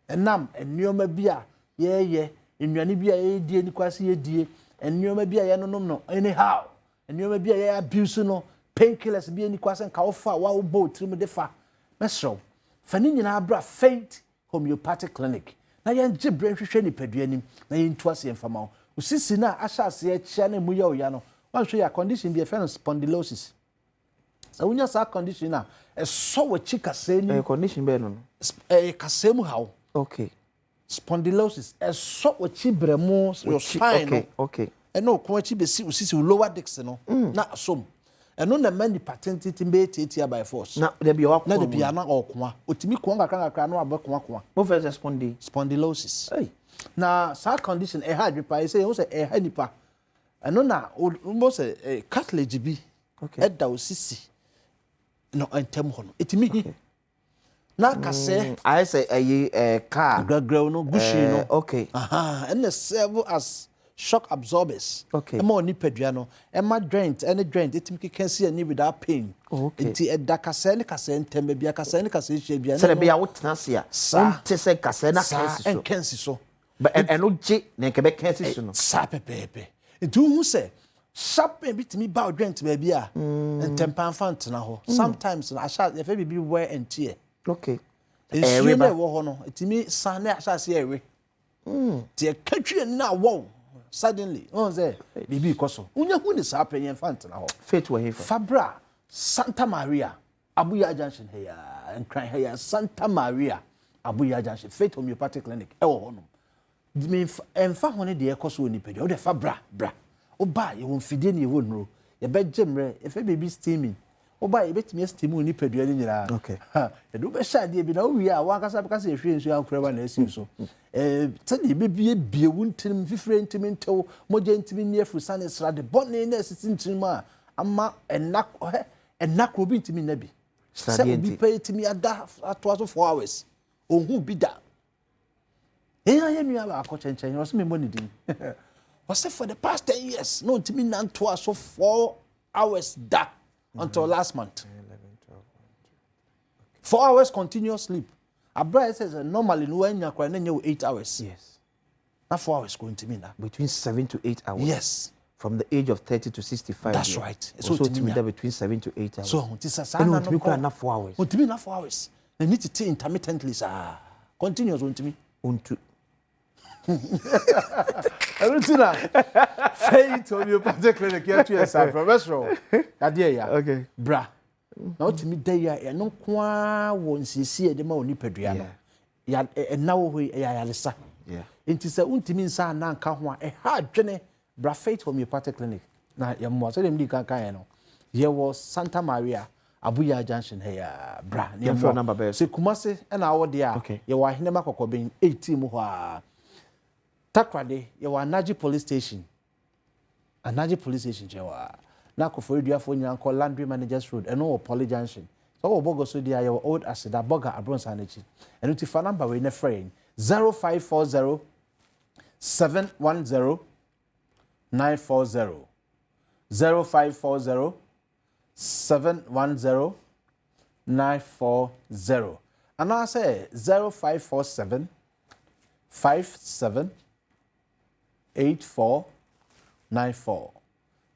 enam ennioma bi a ye ennuane bi a ye die ni kwase ye die ennioma bi a ye nonom no anyhow ennioma bi a ye abuse no painkillers bi ni kwase nka wo fa wa wo bo trim de fa mesro fa ni nyina abra faith homeopathic clinic na ye nje brain hwehwe ni paduanim na ye ntu ase mfama wo usisi na asha ase ye chia na mu ye oya no wan hwe ya condition bi e fe no spondylosis so unya sa condition na e so wo chika se ni condition be no kasemu hawo okay spondylosis e so wo chi bremu your spine okay no ko chi be si usisi lower disc no na asom eno na mani patent be tiatia by force na de bia na de bia na okwa otimi ko ngakanga na abekwa mo first spondylosis na sa condition e ha dripa e say you say e ha nipa eno na mo say cartilage bi e da osisi no entem ho no etimi na kase I say car gragra no gushi no okay and the serve as shock absorbers okay ema oni padua no ema joint any joint etimi keken see any without pain enti eda kase ne kase ntem bia kase ne kase hye bia se bia wotena se a onte se kase na kase so enkensi so but eno je ne ke be kensi so no sa pepepe enti hu se sharp bitimi ba joint ba bia entempa infant na ho sometimes na asha e fe bi wear and tear okay ewe na wo ho no etimi san na asha se ewe tie katwe na wo suddenly on say bibi koso unya hu ni sa penye infant na ho faith we hefa fabra Santa Maria Abuya Junction here and cry here Santa Maria Abuya Junction faith homeopathic clinic e wo ho no me emfa ho ne de ekoso oni pedi o de fabra bra o ba ye won fidie ne wo nro ye be gemre e fe baby steaming o ba ye betimi steam oni pedi ani nyira okay e do be shade bi na o wi a wa kasa e hwe nsu ankura ba na esi so tani bebie biewu ntim fifire ntim ntew moje ntim ni afu sane srade bonne na esiti ntim a ama enak obi ntim na bi se obi pe ntim ada ato so 4 hours ohun bi da ya nua ba akọ chenchen o se me money din was for the past 10 years no ntim na nto so 4 hours da until last month 4 hours continuous sleep Abra says normally no enya kwa na 8 hours. Yes. Na 4 hours going to mean that. Between 7 to 8 hours. Yes. From the age of 30 to 65. That's right. So to me that between 7 to 8 hours. So this is no na 4 hours. To me na 4 hours. They need to take intermittently sir. Continuous to me. Unto Everything faith homeopathic clinic here to yourself professor. Adia ya. Okay. Bra. na otimi da ya no kwa wo nsisi e de ma oni padua no ya na wo ya yalesa nti se untimi nsa na nka ho a ha adwene bra faith homeopathic clinic na ya mo so dem di kan kan no ye was Santa Maria Abuya Junction here bra ne mo number be se Kumase na awo de a ye wa hinema kokobin 18 mu ho a Takrade ye wa Naji police station jewa na ko dua fo nyina ko Landry Managers Road eno wo Poly Junction so wo bogo so dia ye old asida boga abronsa na chi eno ti fa number we ne friend 0540 710 940 0540 710 940 and I say 0547 57 8494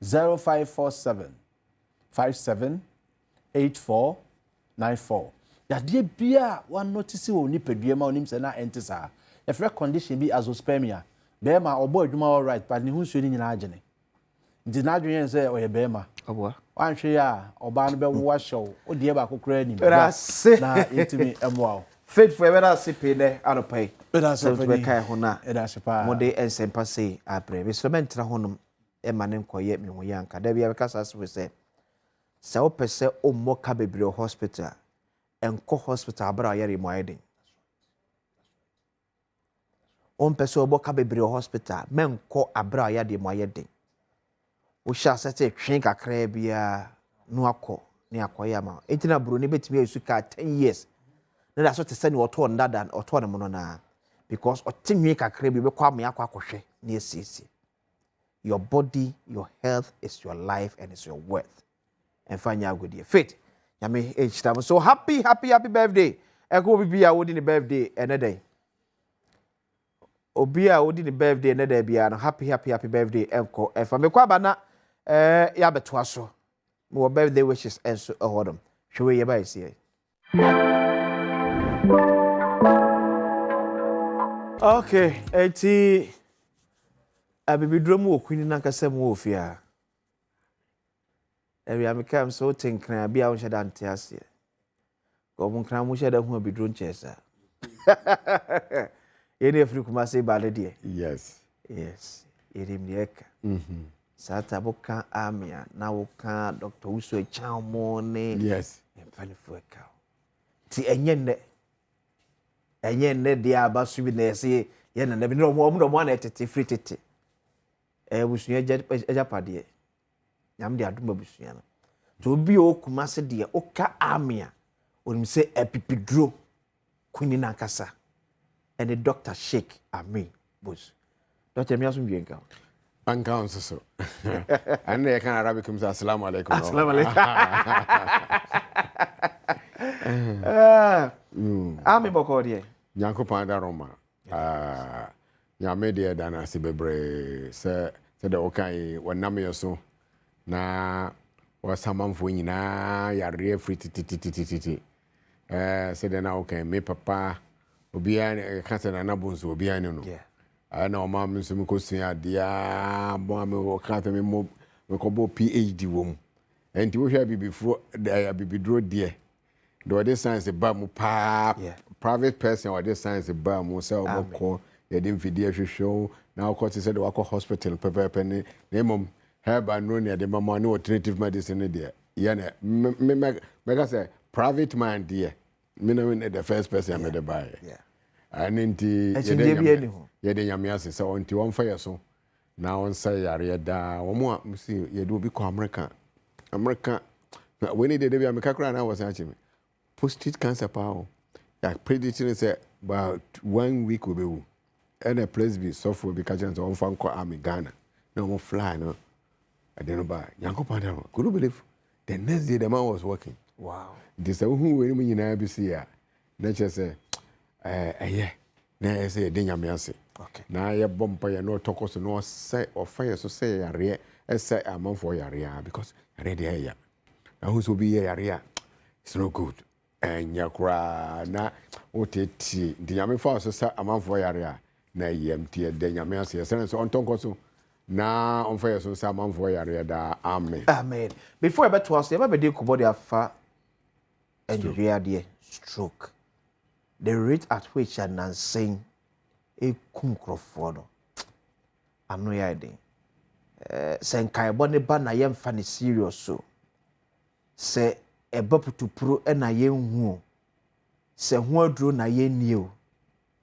0547 57 8494 ya die bia one notice wo ni pedua ma onim se na entisa e free condition bi azoospermia be ma obo adwuma all right but ni hunsuo ni nyina agene ndi na adwen se o ye be ma oboa wanhwe ya oba no be wo ahyew o die ba kokora ni na yetimi emoa faithful ever sipe ne anopai beda so be kai ho na eda sepa mode ensempa sei abre be so mentra honum e ma ne nkoye me ho yanka da bia be kasa so se sa o pese o moka bebre hospital enko hospital abra yare mo ayeden on pese o moka bebre hospital menko abra yade mo ayeden o sha sete twen kakra bia no akọ ne akoya ma entina bro ne betimi asu ka 10 years na da so te se ne oto ndada oto ne mo na because otinwe kakra bi be kwa me akwa ne esisi your body your health is your life and it's your worth and fanya good fit yame echita so happy birthday eko obi a wodi ne birthday enede obi a wodi ne birthday enede bia no happy birthday enko efa me kwa bana ya beto aso mo birthday wishes enso ehodom hwe ye ba isi okay eti abibidrom okuni nankasa mu ofia ebi amikam so tinkran bia wo hyeda ntiase ko mun kran mu hyeda hu abidro nchesa yene afri kuma say bale de yes yerim dieka sata boka amia na woka Dr. Uso Chamone yes emfani fueka ti enye ne dia abasu bi na ese ye na bi no mo na etete free tete busua ejapade nyam de adoma busua no to bi o kuma se de o ka amia onim se epipidro kuni na kasa and the doctor Sheikh Ami bos doctor mi aso bienka anka on so and they can Arabic say assalamu alaikum Ami boko de nyanko panda Roma nyame de dana se bebre se de okai wonam yeso na wasamanfo nyina yare free titi se de na okai me papa obia kanse na nabonso obia ni no na o ma msum ko sua dia bo me o kanse me mo ko bo PhD wom enti wo hwa bibifo da bibidro de the science ba mu pa private person or the science ba mu se oboko ye dem video hwehwe na ko te se de wako hospital pepepe ne mom herba no ne de mama no alternative medicine de ye na me ga say private man de me no the first person me de buy anenti ye de nyame ase se onti won fa yeso na on say yare da wo mu si ye de obi ko America when they dey America kra na was achi me prostate cancer power ya prediction say about 1 week will be and a place be software be catching on fan ko army Ghana no more fly no I don't know by yanko panda could you believe the next day the man was working wow this who we me nyina bi see ya na che say yeah na say de nyame ase okay na ye bompa ye no tokos no say or fire so say yare say amon for yare because yare dey ya na who so be yare it's no good enya kura na oteti ndi nyame fa so sa amanfo yare a na yemtie de nyame ase sen so ontonko so na onfa so sa amanfo yare da amen before I bet to us you ever be kubodi afa and real stroke. The rate at which an insane a kumcrofono. I'm no idea. Sen kai bone ba na yem fa ne serious so. Se e bapu to pro e na yen hu. Se hu aduro na yen nie o.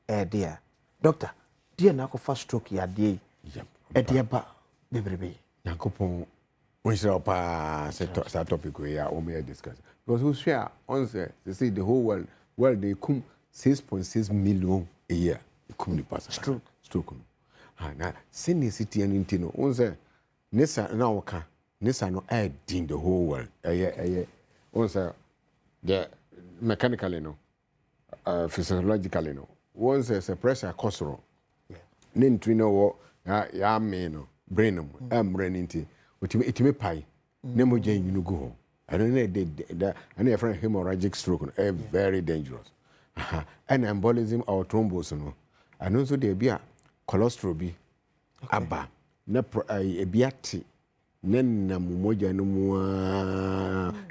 Dia. Doctor, dia na ko fa stroke ya dia. Dia ba bebrebe. Yankopon onshira pa sa topic we ya o me discuss. Because who share on say they the whole world they come 6.6 million a year. Come the pass stroke. Na senior city and intino on say nessa na waka nessa no add in the whole world. On say the mechanically no physiologically no. One says a pressure cosro. Nin twino wo ya me no brain brain inti it me pie nemo jen you no go. I don't know that any friend hemorrhagic stroke very dangerous. And embolism or thrombosis no. And also there be a cholesterol bi aba na ebiati na mumoja no mu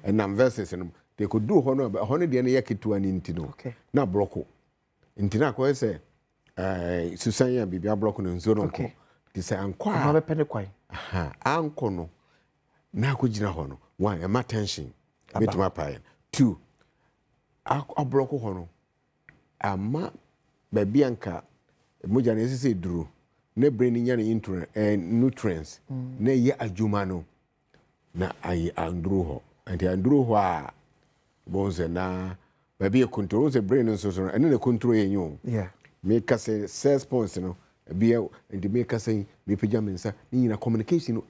and am versus no they could do hono de na yakitu ani ntino na broko ntina ko say susan ya bibia broko no nzo no ko ti say anko ma be pene kwai anko no na ko gina hono one e tension betuma pae two abroko hono ama babianka moja na esisi duru na brain nya na nutrients na ye adwuma no na ayi andro ho anti andro ho a bonze na baby e control the brain so so and na control yenyo make us say 6 points no bia and make us say me pejamensa ni na communication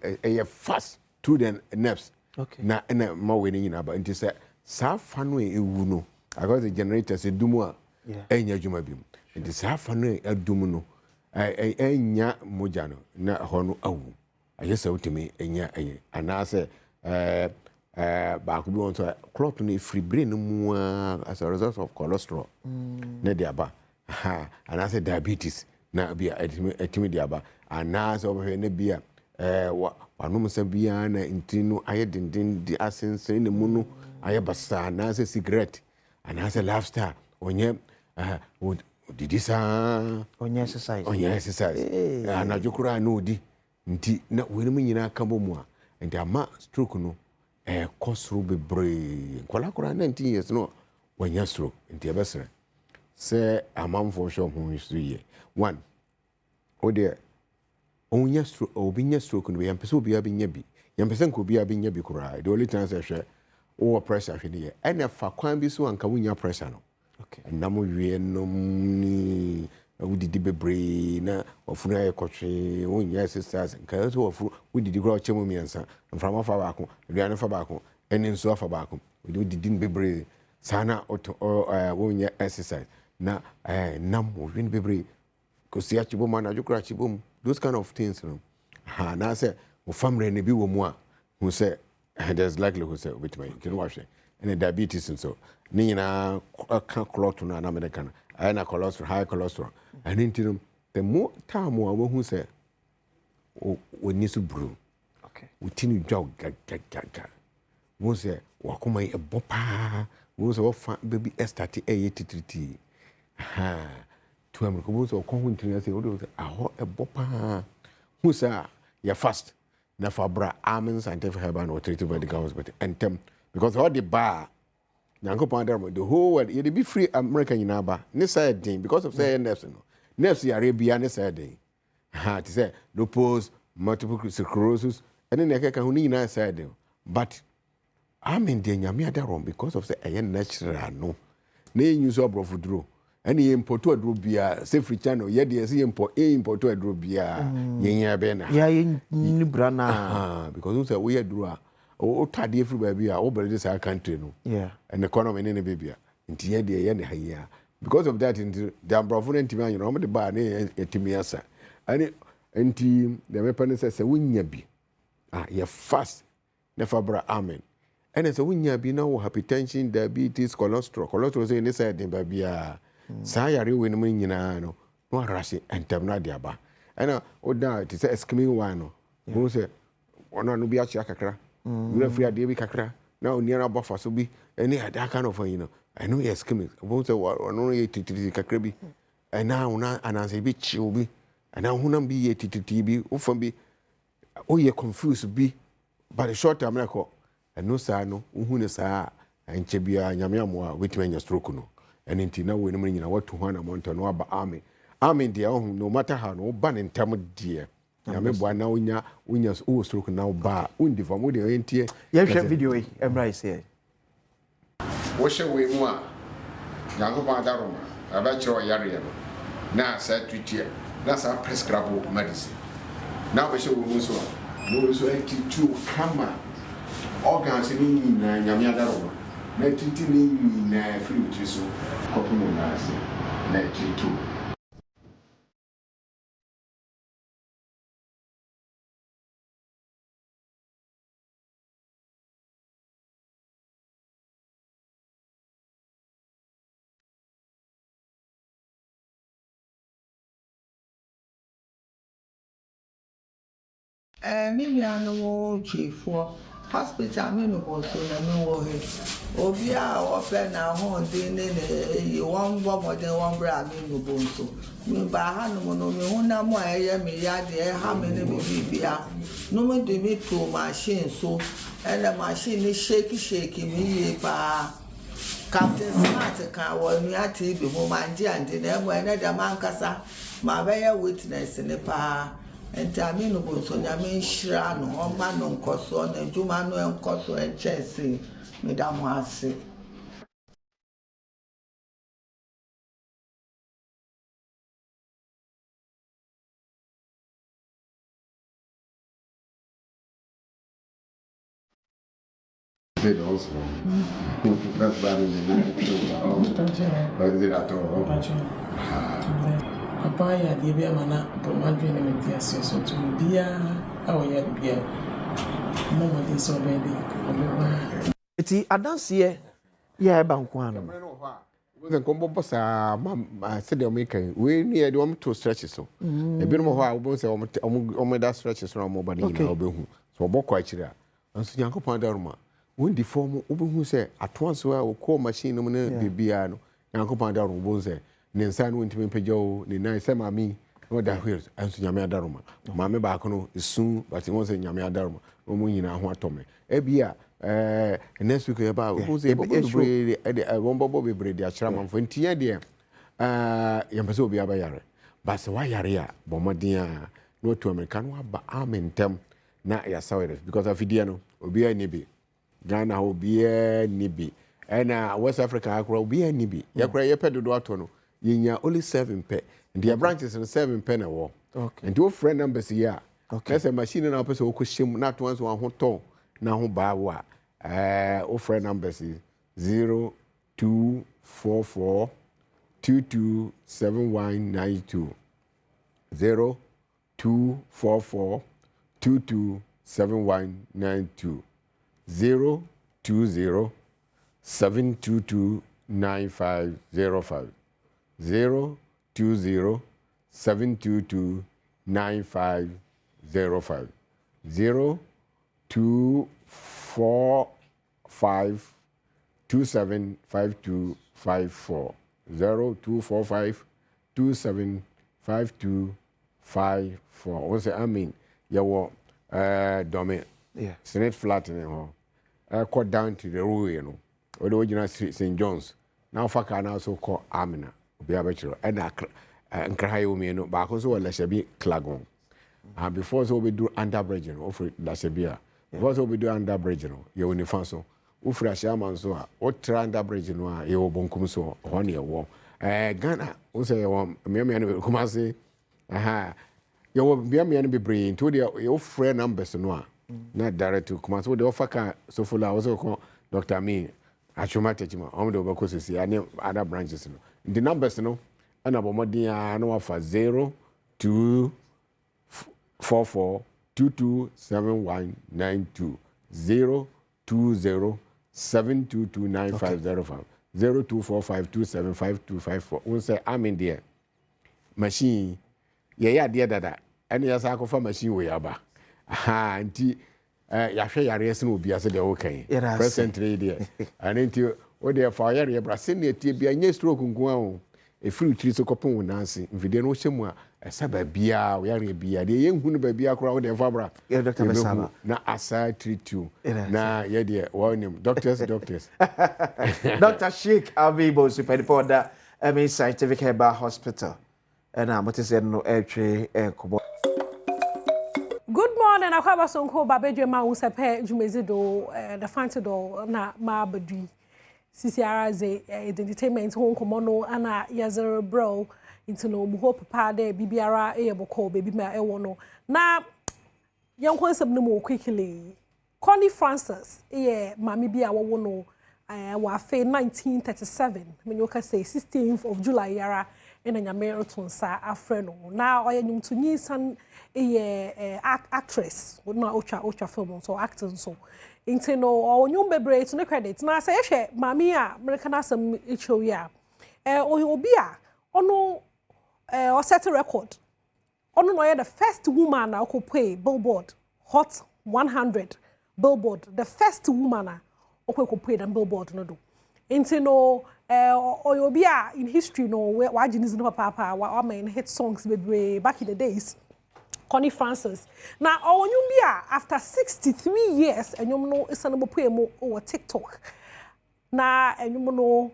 fast through the nerves na ma we ni na ba anti say sa fa no ewu no because the generators edumu a enya adwuma bi anti sa fa no edumu no enya moja no na hono awu ayesa utimi enya anase ba ko bi won so clot no free brain mu as a result of cholesterol na diaba anase diabetes na bia etimi diaba anase obehwe na bia wanum sa bia na intinu aye dindin di asense ne mu no aye basa anase cigarette anase lifestyle onye didi sa onye exercise anajukura no di nti na wenu nyina kambo mu a nti ama stroke no kosro bebre kwala 19 years no wanya stroke nti ebesere se amamfo show ho history ye one ode onya stroke obinya stroke no yampese obi abinya bi yampese nko obi abinya bi kura the only chance hwe o pressure hwe ye ene fa kwan bi so anka wonya pressure no namo wie no ni udidi bebre na ofunu ayekotwe wonya exercise nka so ofuru udidi kura ochemu miensa mframa fa baako aduane fa baako eni nso fa baako udidi bebre sana wonya exercise na nam win bebre ko sia chibom na jukura chibom those kind of things no na say o family ne bi wo mu a who say there's likely who say with my you know what and diabetes and so ni na clot na American na cholesterol high cholesterol and into the more time we who say o ni so bru utini dwa gaga wo say wakoma e bopa wo say ofa baby start titriti to am ko wo say ko huntini say wo say aho e bopa who say ya fast na for bra amen scientific herbal or treated by the government and because all the bar nanko pandem the whole world you be free American in aba ne side thing because of say nerves no nerves Arabia ne side thing to say lupus multiple sclerosis and then they can hu na side thing but amen dey nyame adarom because of say natural no na use obrofo duro and he import to adro bia say free channel ye dey say import to adro bia yenya be na ya ni brana because say we adro a o tade free baby a o bere this country no and the economy ne bibia nti ye dey ye ne haya because of that nti the ambrofo nti man you know the bar ne etimi asa and nti the mepan say wunya bi ye fast never bra amen and say wunya bi na wo hypertension diabetes cholesterol say ne side din babia saa yare we no nyina no no arase entem na dia ba and oda it say eskimi wan no wo say ona no bi a chia kakra you free ade bi kakra now near about for so be any that kind of you know. I know you're skimming. About the war, no titty cacrebi. And now, and as a bit chill be, and now who be a titty be, often be, oh, you're confused be, but a short time like, and no sir, no, who is and Chebia, Yamiamwa, which when you're stroke no, and until now, we're not what to one amount of no army. Army, dear, no matter how, no ban in time, dear. Yamabwa now, when you're all stroke now, bar, undi from what you're in here. You have video, Emra say. Wash away more. Yango Badaroma, a bachelor Yariam. Now, said to tear. That's our prescribable medicine. Now, we show Muso. Muso 82 Kama. Organs in Yamiadaroma. 19 free with you. Copimonasi. 92. Me no chiefo hospital me no go so na me wo he obi a wo pe na ho din ne won bo mo den won bra me no bo so me ba ha no no me hu na mo eye me ya de ha me ne me bibia no me de me to machine so and the machine ni shake me ye pa Captain Smart ka wo mi ati bi mo manje ande na mo na da man kasa ma be ya witness ne pa enti aminu bo so nyame nhira no oma no nkoso na djuma no enkoso enchese medamu ase Also, that's bad in the but is it at all? Apaya de bia mana promadwe ne metiaso so to bia awoya bia momo de so be de obewa eti adanse ye ba nko ano we kombo bossa ma said the make we near the to stretch so e bi no ho a wo say o da stretch so na mo ba ni na obehu so obokọ akire a nso Yankopon daruma when the form obehu say atonso a ko machine no na bibia no Yankopon daruma bo say ne nsa no ntimi pejo ne nan se mami no da wheels anso nyame adaroma mami ba ko no esun but won say nyame adaroma o mu nyina ho atome e bia next week ba o say bobo bebre de achira manfo ntia de yampe obi aba yare ba se wa yare a bomoden a no to america no aba amentem na ya sawere because afidie no obi ani bi Ghana obi ani bi na West Africa akura obi ani bi yakura ye pedodo ato no yenya only 7 pe and their branches and 7 pe na wo and your friend numbers here that's a machine na person ko shim na to one ho ton na ho ba wo o friend numbers is 0244 227192 0244 227192 020 722 9505 020 722 9505 0245 275254 0245 275254 once I mean you domain Senate flat in ho cut down to the road you know or the original St. John's now faka now so called Amina obi abechiro and nkrahayo mi no ba ko so wala shabi klagon and before so we do under bridge no offer da shabia before so we do under bridge no ye woni fa so ofra shaman so a o tra under bridge no a ye wo bonkum so ho ne ye wo Ghana o say ye wo me no kuma say ye wo bia me no bebre into the ye free numbers no a na direct to kuma so the offer ka so full house ko Dr. Me Achuma Techima, on the Obacosi, and other branches. The numbers, no, and Abomodia, no, for 0244 227192 020 7229505 0245 275254. We say, I'm in there. Machine, yeah, dear dada, and yes, I go for machine way aba. Aha, auntie. yahwe yare ese no bia se de wo kan Yes. presently there and into o de fa yare bra se ne tie bia nye stroke nko an e free tiri so kopon wonanse mfide no hyemu a esa ba bia wo yare bia de yenhu no ba bia kora wo de fa bra Dr. Besama na asa treat you na ye de wo nim doctors Dr. Sheikh Abibo superintendent Scientific Herbal Hospital and I'm what is no etwe kobo. Good morning, akwaba sonko babedwe ma usepe jumezido the fancy do na ma badwi CCR ze entertainment hon komono ana yazero bro into no mu hope pa de bibiara eyeboko baby ma ewo no na yan konsem no mo quickly Connie Francis mami bi awo no wa fe 1937 when you can say 16th of July yara in Nyame Otunsa afre no na oyanyum to nyi san actress na ocha film so acting so into no onyum bebre to no credit na say hwe mami a American asem echo ya obi a ono o set a record ono no the first woman na okopay Billboard Hot 100 Billboard the first woman na okopay the Billboard no do into no obi a in history no wa genius no papa wa main hit songs bebre back in the days Connie Francis. Now, after 63 years, and you know, it's an poem over TikTok. Now, and you know,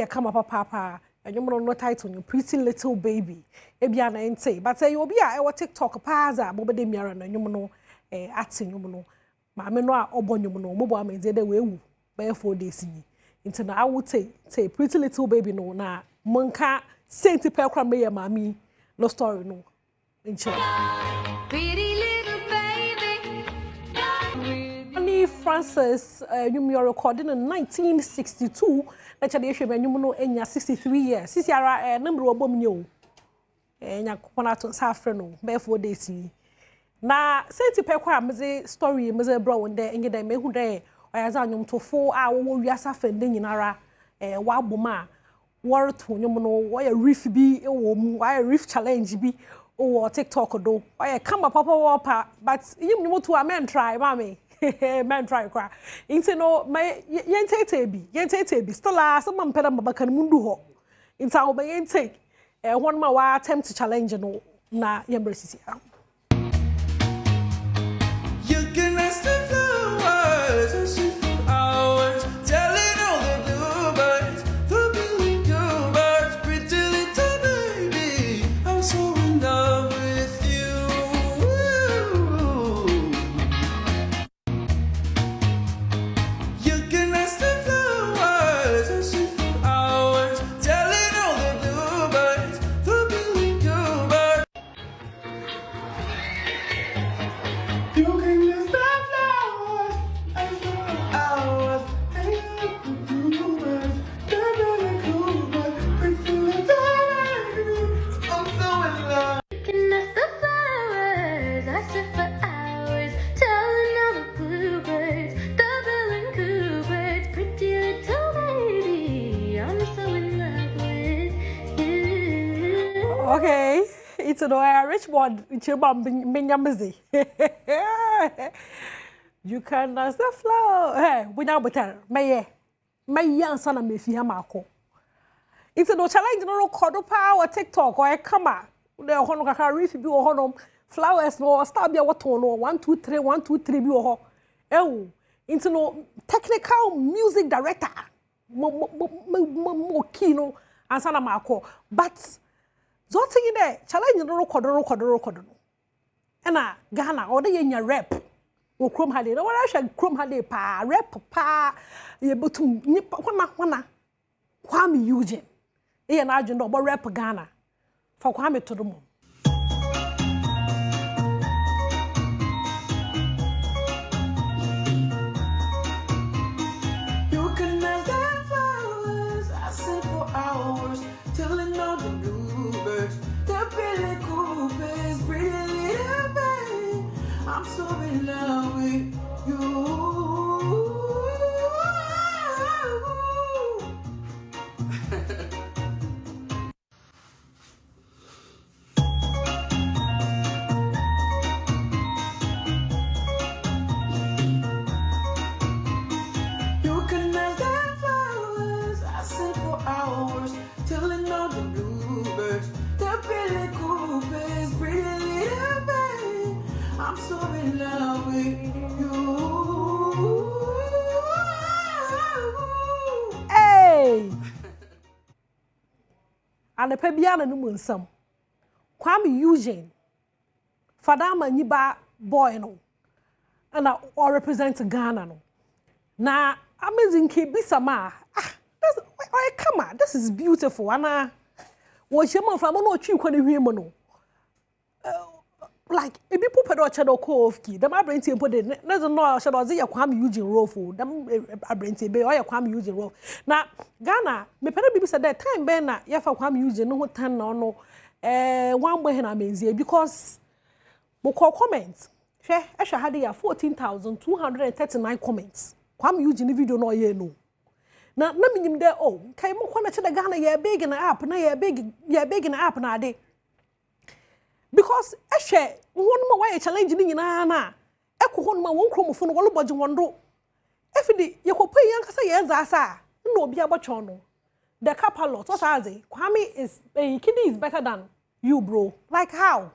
come up papa, and you know, no title, you pretty little baby. Ebiana ain't say, but say you'll be a TikTok, Paza, Boba de Miran, and you know, acting, you know, Mamma no, Obon, you know, mobile means they will bear 4 days. Into now, I would say, pretty little baby, no, na, Monka, Saint Pelcra, Maya, Mammy, no story, no. Pretty little baby. Connie Francis, you are recording in 1962. Let's say you know enya 63 years. Sisi ara number obom nyo. Enya kupona to safre no be 4 days. Na senti pe kwa meze story meze bro wonde enye da mehu de oyaza nyom to fo a wo wiasa fende nyinara wa boma war to nyom no wo ya reef bi wo mu wa reef challenge bi oh TikTok do oh come up papa but you to a men try mommy men try kwa into no my yentete bi still some man peda mabaka mundu ho into how by yente one ma wa attempt to challenge no na yembresi you can ask the flowers and see for hours telling all the bluebirds the billy bluebirds pretty little baby I'm so okay, it's a rich one. It's a bamboo. You can dance the flow. Hey, we now better. My young son and me fear Marco. It's a no challenge no record power TikTok or a camera. The honor can reef be honor flowers no stab your water no 1 2 3 1 2 3 be oh. It's no technical music director. Mo kino and sana Marco. But Zoti in there, challenge no record. And Ghana, or the yenya rap. O Chrome Hade, no one I Chrome Hade pa, rap pa, ye butum, wana. Kwame Eugene. E na agent no rap Ghana. For Kwame to the moon. You can dance the flowers, I sit for hours, telling all the bluebirds, the Billy Coopers, pretty little baby. I'm so in love with you. so in love with you. Hey! And the Pebiana no munsam. Kwame Eugene. Fadama Niba boy no. And I all represent Ghana no. Na amazing Kibisama. That's come on, this is beautiful. And was your mom from no tree when you no. Like if people put out shadow coffee, them I bring to put it. There's no shadow. They Kwame Eugene Rofo. Them I bring to be or Kwame Eugene Rofo. Now Ghana, me pere bibi said that time ben na ya fa Kwame Eugene no tan no one boy na menzie because mo call comments. Hwe ehwe hade ya 14,239 comments. Kwame Eugene video no ye no. Na minyim there oh kai mo kwa na che Ghana ye big na app na ye big na app na ade. Because ehwe won ma why challenge ni nyina na ekwo hon ma won kromofo no wo boje wondo efidi yekopa yankasa ye nzaasa no obi abotwon no the capalot what says Kwame is Kidi is better than you bro like how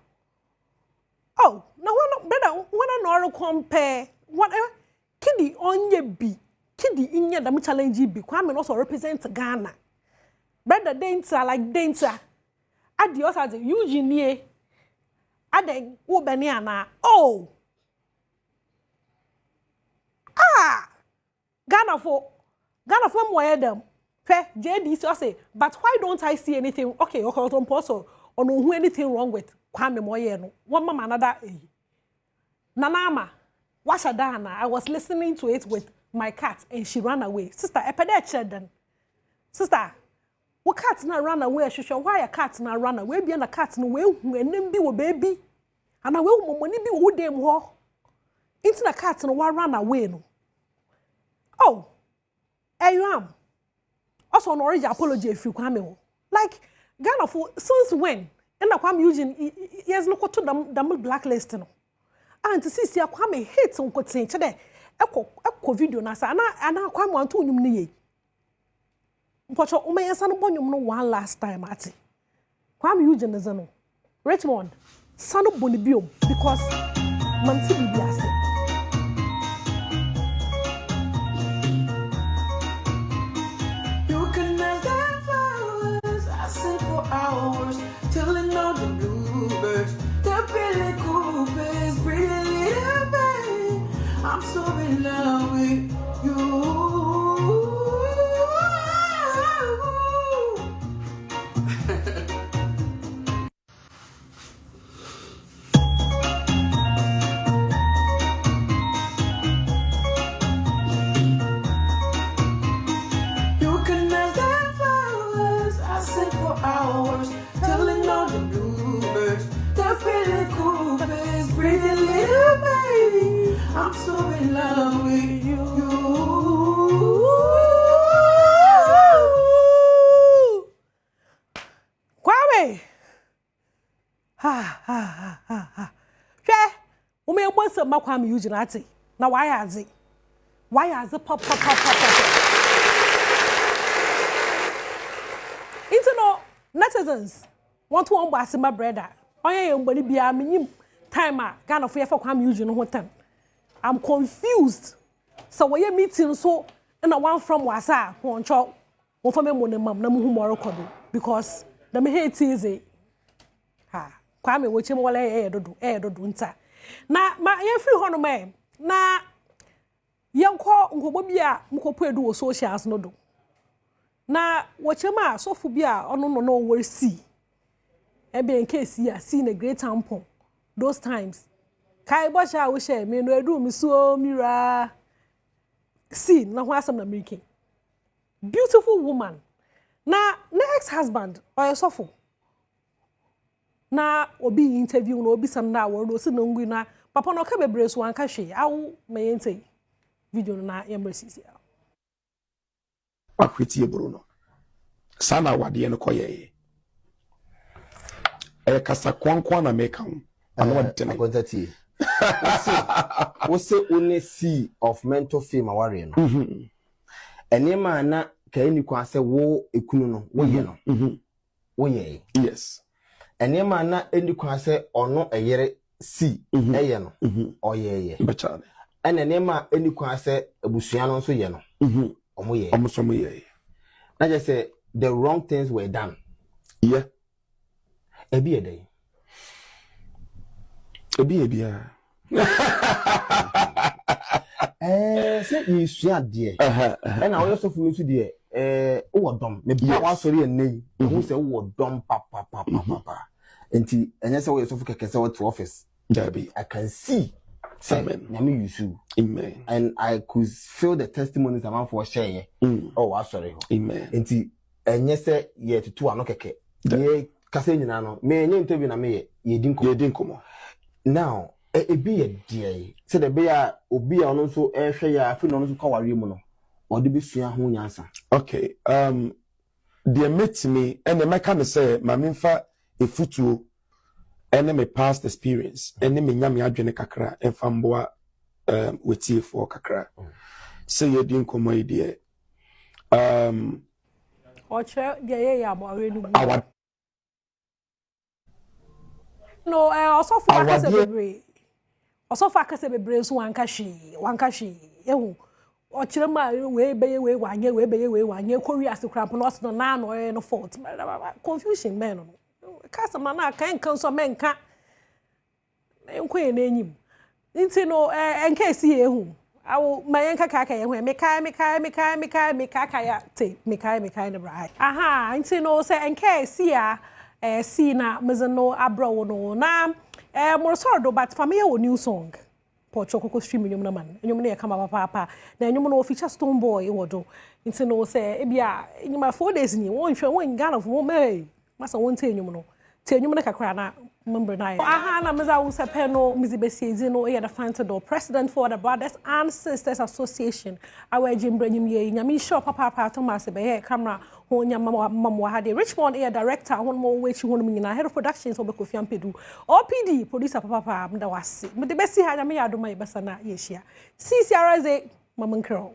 oh now when no compare whatever Kidi onye bi Kidi inya da challenge bi Kwame also represent Ghana better danger like danger adi says Eugene Adeng wo bani ana oh Ghana for mo them fe JD so say but why don't I see anything okay also or no anything wrong with Kwame Moye no one mama another Nanama Washadana I was listening to it with my cat and she ran away sister epede children sister what cat na run away shusho why a cat na run away be na cat no we enim bi wo baby and we money bi wo dem ho into na cat no wa run away no oh you am also an origin apology if you Kwame like Ghana for since when and na Kwame Eugene yes no to them blacklist no and to see Kwame hate on kotin che de ekọ video na sa ana Kwame anto nyum ne ye mpocho o meyensa no bonyum no one last time ati Kwame Eugene is no Richmond sanu boni biom because manti bibi ase hours tilling all the bluebirds, the Billy Coopers, pretty little babe. I'm so in love with you. You can have the flowers I sit for hours. Telling all the bluebirds, the Billy Coopers, pretty little baby. I'm so in love with you. Kwame! Ha. Share! Ume mwansa mwa Kwame Eugene ati. Na wayazi. Wayazi pop. Into netizens want to embassy my brother. Oye mbani bia menyim time a Ghana for yefa Kwame Eugene ho tan. I'm confused. So we meeting so na one from wasa won cho won fa me mo ne mam na mu hu mo record because the me hate easy. Ha Kwame wo chem wala dodo nta. Na ma ye free ho no me na yenko nkobo bia mkopo edu wo socials no do. Na wachema sofu bia ono no wori see ebe in case ya see in a great tampon those times kai bo sha wo share me no edu mi so mira see na ho asem na making beautiful woman na next husband or sofu na obi interview no obi sam na wo si no ngui na papa no ka bebre so anka hwe awu me yente video na yemresisi akwiti Bruno sana wade no koye kasa kwankwa na meka ho ana wade na kontati wose one see of mental fame aware no enema na kaini kwa se wo ekunu no wo ye no wo ye yes enema na eni kwa se ono eyere si ɛyɛ no ɔyɛyɛ ɛna nneɛma ɛni kwan sɛ abusua no nso yɛ no ɔmo yɛ na just say the wrong things were done ebi yɛ dɛ sɛ yɛsua adeɛ ɛna ɔyɛ sɔfo nso deɛ wowɔ dɔm na bia wasɔre ɛnnɛ yi ɛhu sɛ wowɔ dɔm papapapapa nti ɛnyɛ sɛ woyɛ sɔfo kɛkɛ sɛ wɔte office I can see nyame yusu and I could feel the testimonies amanfoɔ hyɛeɛ wasɔre hɔ nti ɛnyɛ sɛ yɛtoto ano kɛkɛ yɛ kasa nyinaa no menyɛ interview na meyɛ yɛdi nkɔmmɔ now ebi yɛ deɛ sɛ de be a obi a ɔno nso ɛhwɛ yɛ afi no nso kɔware mu no ɔde besua ho nyansa okay deɛ metimi ɛna mɛka ne sɛ ma memfa efutuo ɛne me past experience ɛne me nyame adwene kakra ɛmfa mboa wetiefoɔ kakra sɛ yɛdi nkɔmmɔ yi deɛ ɔkyerɛ deɛ yɛyɛ abɔre no bu no ɔsɔfo akasɛ bebree ɔsɔfo akasɛ bebree nso wanka hwee ehu ɔkyerɛ ma we beye we wanye we beye we wanye kɔwi ase krampo no ɔsɛ no na no ɔyɛ no fault confusion man no kasa ma na kan so menka enko ye n'enyim nti no enka esi ehu awo ma yenka ka ye hu meka ka ya te meka ne bra aha nti no se enka esi a si na mezeno abro no na more sordo but family wo new song pocho koko stream nyum na man nyum na ye kama papa na nyum no feature stone boy wodo nti no se ebia nyuma 4 days ni won hwe won Ghana fo me masa won te nyum no te nyum na kakra na member na aha na meza wo se pe no mizibesiezi no ye the founder president for the Brothers and Sisters Association our jimbra nyum ye nyame show papa Thomas be ye camera ho nyama mamwa ha de Richmond air director hon mo wechi hon nyina head of productions obekofi ampedu OPD producer papa mda wase mede besi ha nyame ya adoma yebesa na ye hia CCRZ mamankro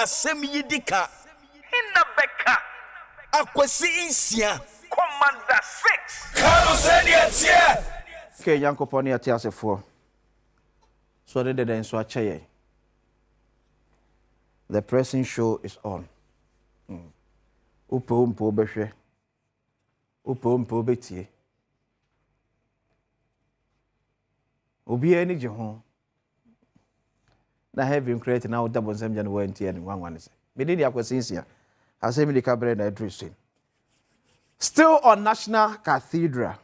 Asem yidika Inna beka Akwesi insia Commander 6 Kano seni atie ke yankoponi atiasefo so de so acheye the pressing show is on upo behwe upo betie obi ani je ho na have been created now double same January 2021 say me dey akwasinsia asem di kabre na addressing still on National Cathedral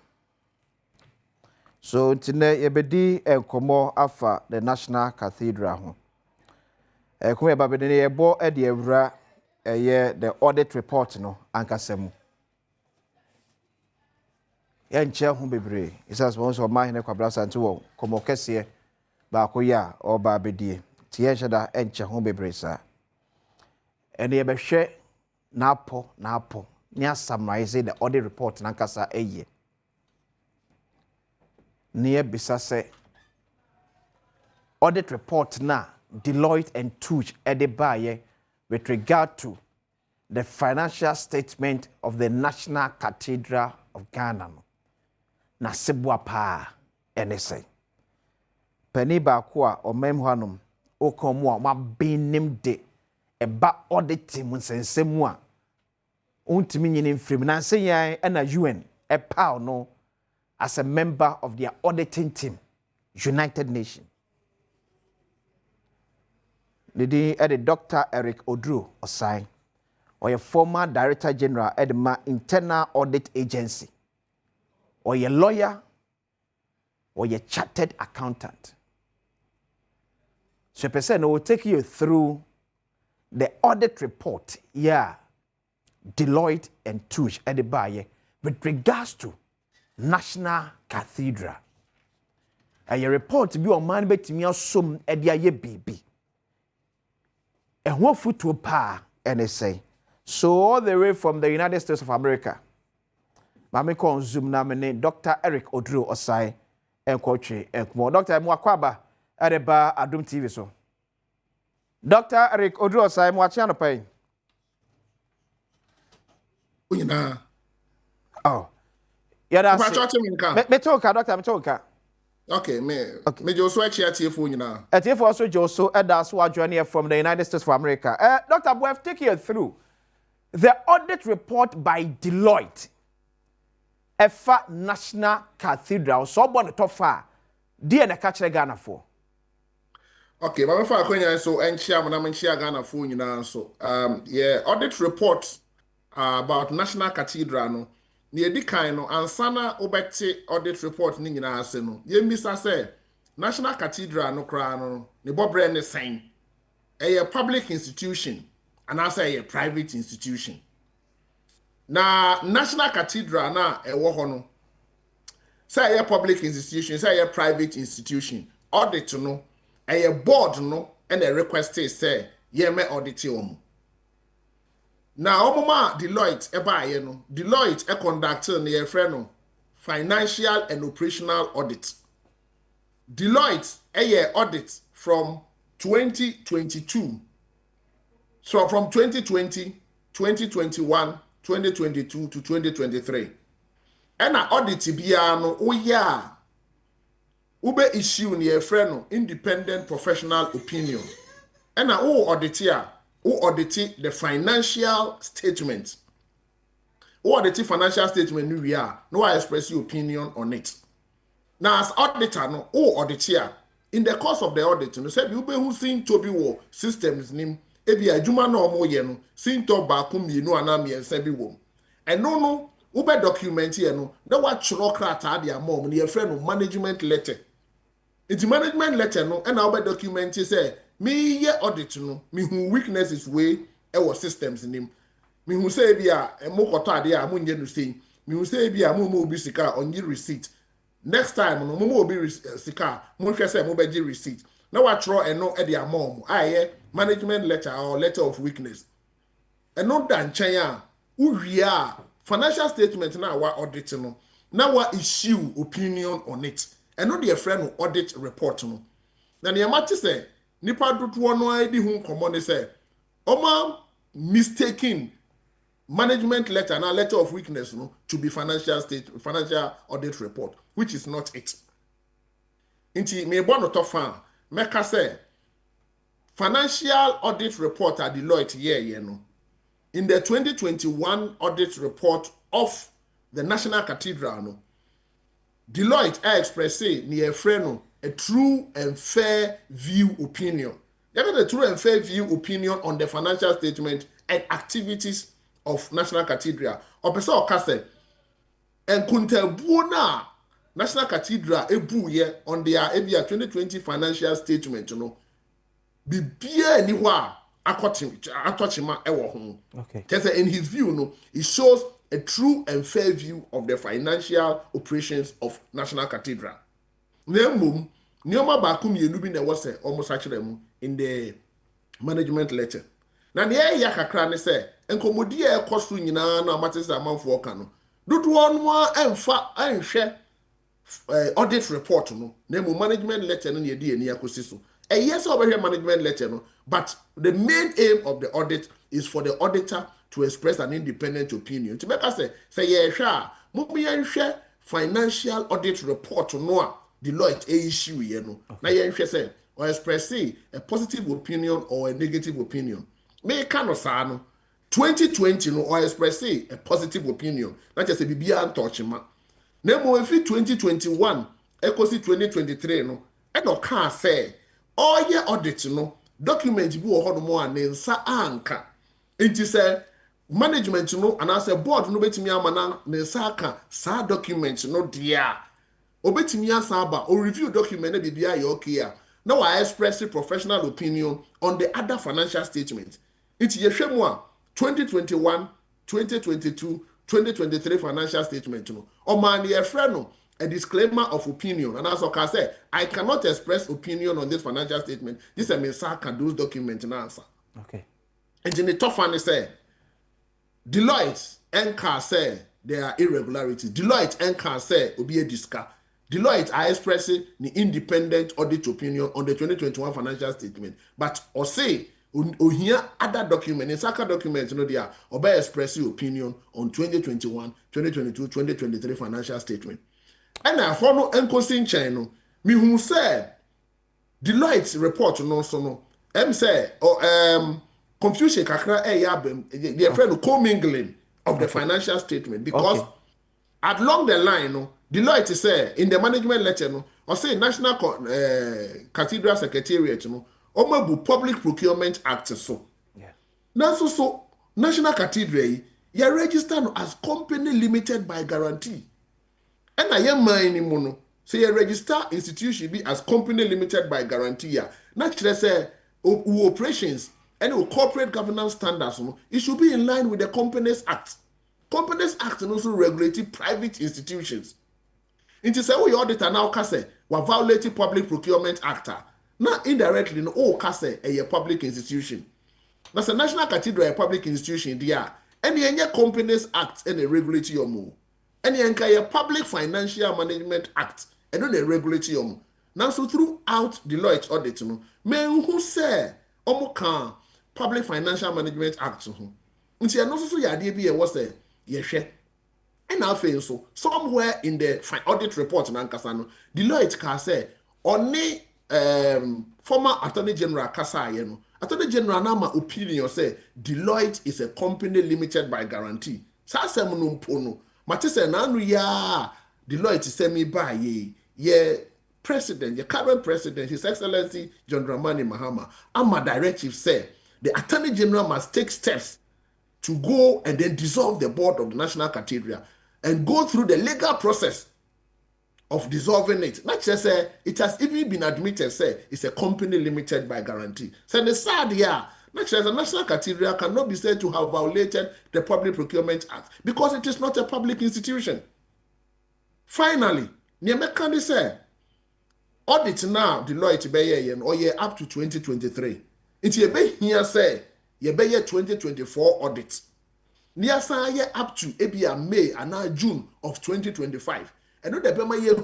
so tine yebedi enkomo afa the National Cathedral ho kuma ba bede ye bo e de awura eye the audit report no ankasemu yɛnkyɛ ho bebree isa sponsor ma hene kwabra sante wɔ kɔmɔ kɛseɛ baako ya ɔba abedie tie yɛnhyɛ da ɛnkyɛ ho bebree saa ɛne yɛbɛhwɛ n'apɔ ne summarize the audit report nankasa ɛyɛ ne yɛbisa sɛ audit report na Deloitte and Touche ɛde with regard to the financial statement of the National Cathedral of Ghana no na sebua pa ɛne sɛ pani baako a ɔmam hɔ anom okɔn mu a mabenim de ɛba auditing mu nsɛnsɛm a ontimi nyine mfrim na sɛ yan ɛna UN ɛpaw no as a member of their auditing team United Nations. The Dr. Eric Oduro Osai, or a former Director General at the Internal Audit Agency, or a lawyer, or a chartered accountant. So, a person will take you through the audit report, Deloitte and Touche at the Baye with regards to National Cathedral. And your report be on man bet me some ediaye baby. And what foot to pa NSA. So all the way from the United States of America. Mami kon zoom na me Dr. Eric Oduro Osai and coach and more Dr. Mwakwaba at the bar Adom TV so. Dr. Eric Oduro Osai mwachiano pay. Oh. Yeah, that's me talk, Doctor, me talk. Okay, me also actually TFO nyina. TFO also Joso that's what journey from the United States of America. Dr. We have taken you through the audit report by Deloitte. Efa National Cathedral. So bon to far. Di na catch Ghana for. Okay, but before I so enchia mo na menchia Ghana for nyina so. Audit report about National Cathedral no. Ni edi kan no ansana obekte audit report ni nyina ase no yemisa se National Cathedral no kra no ne bobre ne sen a public institution and also a private institution na National Cathedral na ewo ho no say a public institution say a private institution audit no a board no and a request say ye me audit omo. Now, Omoma Deloitte eba no Deloitte conducted near friend financial and operational audit. Deloitte audit from 2022. So from 2020, 2021, 2022 to 2023. And an audit biano ube issue near friend independent professional opinion. And a audit here. Who audit the financial statement? Who audit financial statement? We are no I express your opinion on it. Now as auditor, no who audit here in the course of the audit, no say you be who seen to be wo systems name. Ebi ajuma no mo ye no seen to ba kum ye no anami and say be wo. And no who be document here no. Na what chro krata dia mom ne friend no management letter. It's management letter no and now be document say. Me ye audit no me who weaknesses way our systems in him. Me who say bia e mo koto ade a mo nye no say. Me who say bia mo obi sika on your receipt. Next time no mo obi sika mo hwe say mo be gi receipt. Na wa tro e no e de amom. Aye management letter or letter of weakness. E no dan chen a uwie a financial statement na wa audit no. Na wa issue opinion on it. E no de friend no audit report no. Na ne amati say nipa dodoɔ no adi hu nkɔmmɔ ne sɛ ɔma mistaking management letter na letter of weakness no to be financial audit report which is not it. Nti me bɔ no tɔfa mɛka sɛ financial audit report at Deloitte ye no in the 2021 audit report of the National Cathedral no Deloitte express ni efre no a true and fair view opinion. They got a true and fair view opinion on the financial statement and activities of National Cathedral. Opesa okase and kuntebuona National Cathedral ebuye on their 2020 financial statement, you know. Bibia ni wa atochima ewo ho. Okay. In his view, no, it shows a true and fair view of the financial operations of National Cathedral. Nemum, Nioma Bakum Yenubi ne was almost actually in the management letter. Na ne ya kakra ne se enkomodi e koso nyina na matese amanfo kano. Dodo onwa emfa anhwe audit report no. Na mu management letter no ye di ani akosi so. Yes, over here management letter no, but the main aim of the audit is for the auditor to express an independent opinion. To make us say yeah, sure, mummy financial audit report no Deloitte issue you know. Na yeah, say or express a positive opinion or a negative opinion. Me kind of say no 2020 no or express a positive opinion. Not just a bibia antouch ma. Nemo if 2021 ekosi 2023 no, e no can say all year audit no document bi wo hodo mo anensa anka. Enti say management no and as a board no betimi amana nensa aka sa document no dia. Obetimi asaba or review document na bibia ye okay a. Now I express a professional opinion on the other financial statements. Enti ye hwemu a 2021, 2022, 2023 financial statement no. O man ye friend no a disclaimer of opinion, and as I say, I cannot express opinion on this financial statement. This is a mensaka those documents and answer. Okay. And in the top one, they say Deloitte NCAR say there are irregularities. Deloitte NCAR say obi a disca. Deloitte are expressing the independent audit opinion on the 2021 financial statement, but or say or here other document, in Saka documents, you know, they are or by expressing opinion on 2021, 2022, 2023 financial statement. And I follow Encosin channel. Me who said Deloitte's report no so no. Say confusion kakra yabem the friend of commingling of the financial statement because along the line no Deloitte say in the management letter no or say National Cathedral Secretariat no omabu Public Procurement Act so. Yeah. Now so National Cathedral you registered as company limited by guarantee. And I am mine mono. Say a register institution be as company limited by guarantee. Naturally say operations and corporate governance standards. It should be in line with the Companies Act. Companies Act and also regulating private institutions. It is a way auditor now say we violating Public Procurement Act. Not indirectly no all say a public institution. That's a National Cathedral a public institution there. And the Companies Act and a regulatory move. And the entire Public Financial Management Act and not the regulatory now so throughout Deloitte audit no men who say omo Public Financial Management Act so nti no so ya de bi was say ye hwe and now feel so somewhere in the audit report na nkasa no Deloitte can say only former Attorney General kasa ye no Attorney General na ma opinion say Deloitte is a company limited by guarantee sa asem no mpo no Matisse nanu ya Deloitte semi ba ye president, the current president, His Excellency John Dramani Mahama, my directive said the Attorney General must take steps to go and then dissolve the board of the National Cathedral and go through the legal process of dissolving it. Not just say it has even been admitted, say it's a company limited by guarantee. So the sad here. Not just the National Cathedral cannot be said to have violated the Public Procurement Act because it is not a public institution. Finally, Niamekandi said, audit now Deloitte be or year up to 2023. It's ye be here say ye be 2024 audit. Near say year up to ebia May and now June of 2025. And no the be my year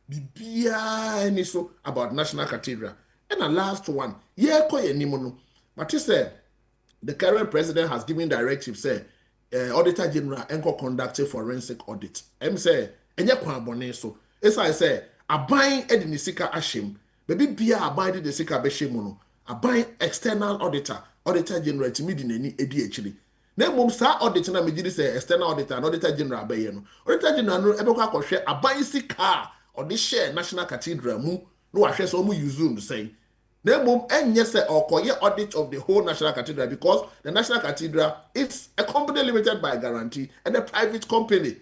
bibia any so about National Cathedral. And the last one, ye ko ye nimono. But he said, the current president has given directive, say, Auditor General enco conduct a forensic audit. Say, enye kwa abone so. As I say, a buying edini sika ashim, baby bia a buying the sika beshemono, a buying external Auditor General to meet in any ADHD. Then mum sa auditor na me say external auditor and Auditor General be no. Auditor General no ebekwa ko hwe a buying sika or this share National Cathedral mu no ahwe so mu use no say. Then mum enye say okoye audit of the whole National Cathedral because the National Cathedral is a company limited by guarantee and a private company.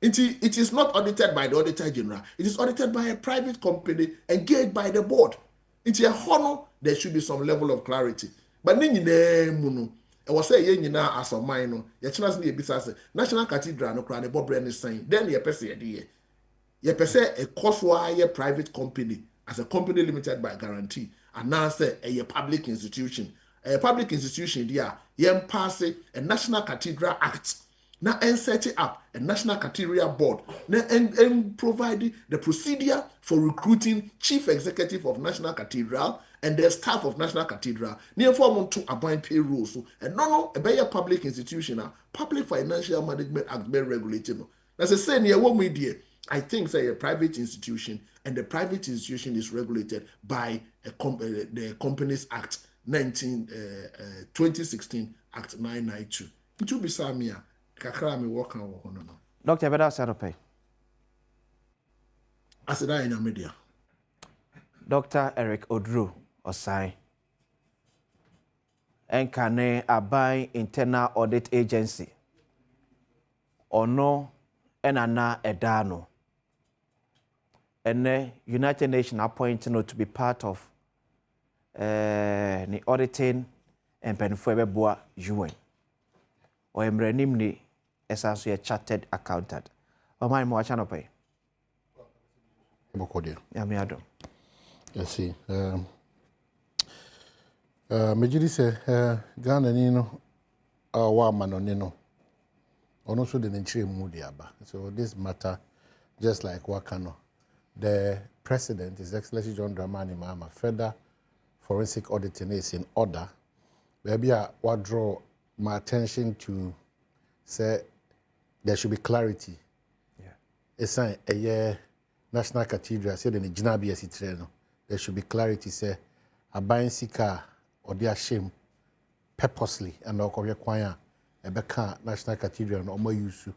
It is not audited by the Auditor General. It is audited by a private company engaged by the board. It's a honor. There should be some level of clarity. But muno was say yen nyina as of mine no ye chena se ebisa se national cathedral no kra ne bobre ne sign then ye pese ye pese a course ye private company as a company limited by guarantee and now say a public institution there ye pass a national cathedral act now and set it up a national cathedral board now and provide the procedure for recruiting chief executive of national cathedral and the staff of national cathedral near form to abide payroll so and no a better public institution public financial management act be regulated no that's a say near what we dear I think say a private institution and the private institution is regulated by the Companies Act 2016 Act 992 it will be samia kakra me work on no Dr. Beda Sarope as that in media Dr. Eric Odru Osai Enkane Abai Internal Audit Agency Ono Enana Edano and United Nations appointing to be part of the auditing and Penfuebeboa UN or Emrenimni as also a chartered accountant. Oh my more channel pay. Adom. Yes, see. Majidi say Ghana nino wa manonino. Ono so the nchire mudi aba. So this matter just like Wakano. The president, His Excellency John Dramani Mahama, further forensic auditing is in order. Maybe I will draw my attention to say there should be clarity. Yeah. It's a year National Cathedral, say the Jinabi Esitreno. There should be clarity, say a buying sika or their shame purposely and or require a beka National Cathedral no more use,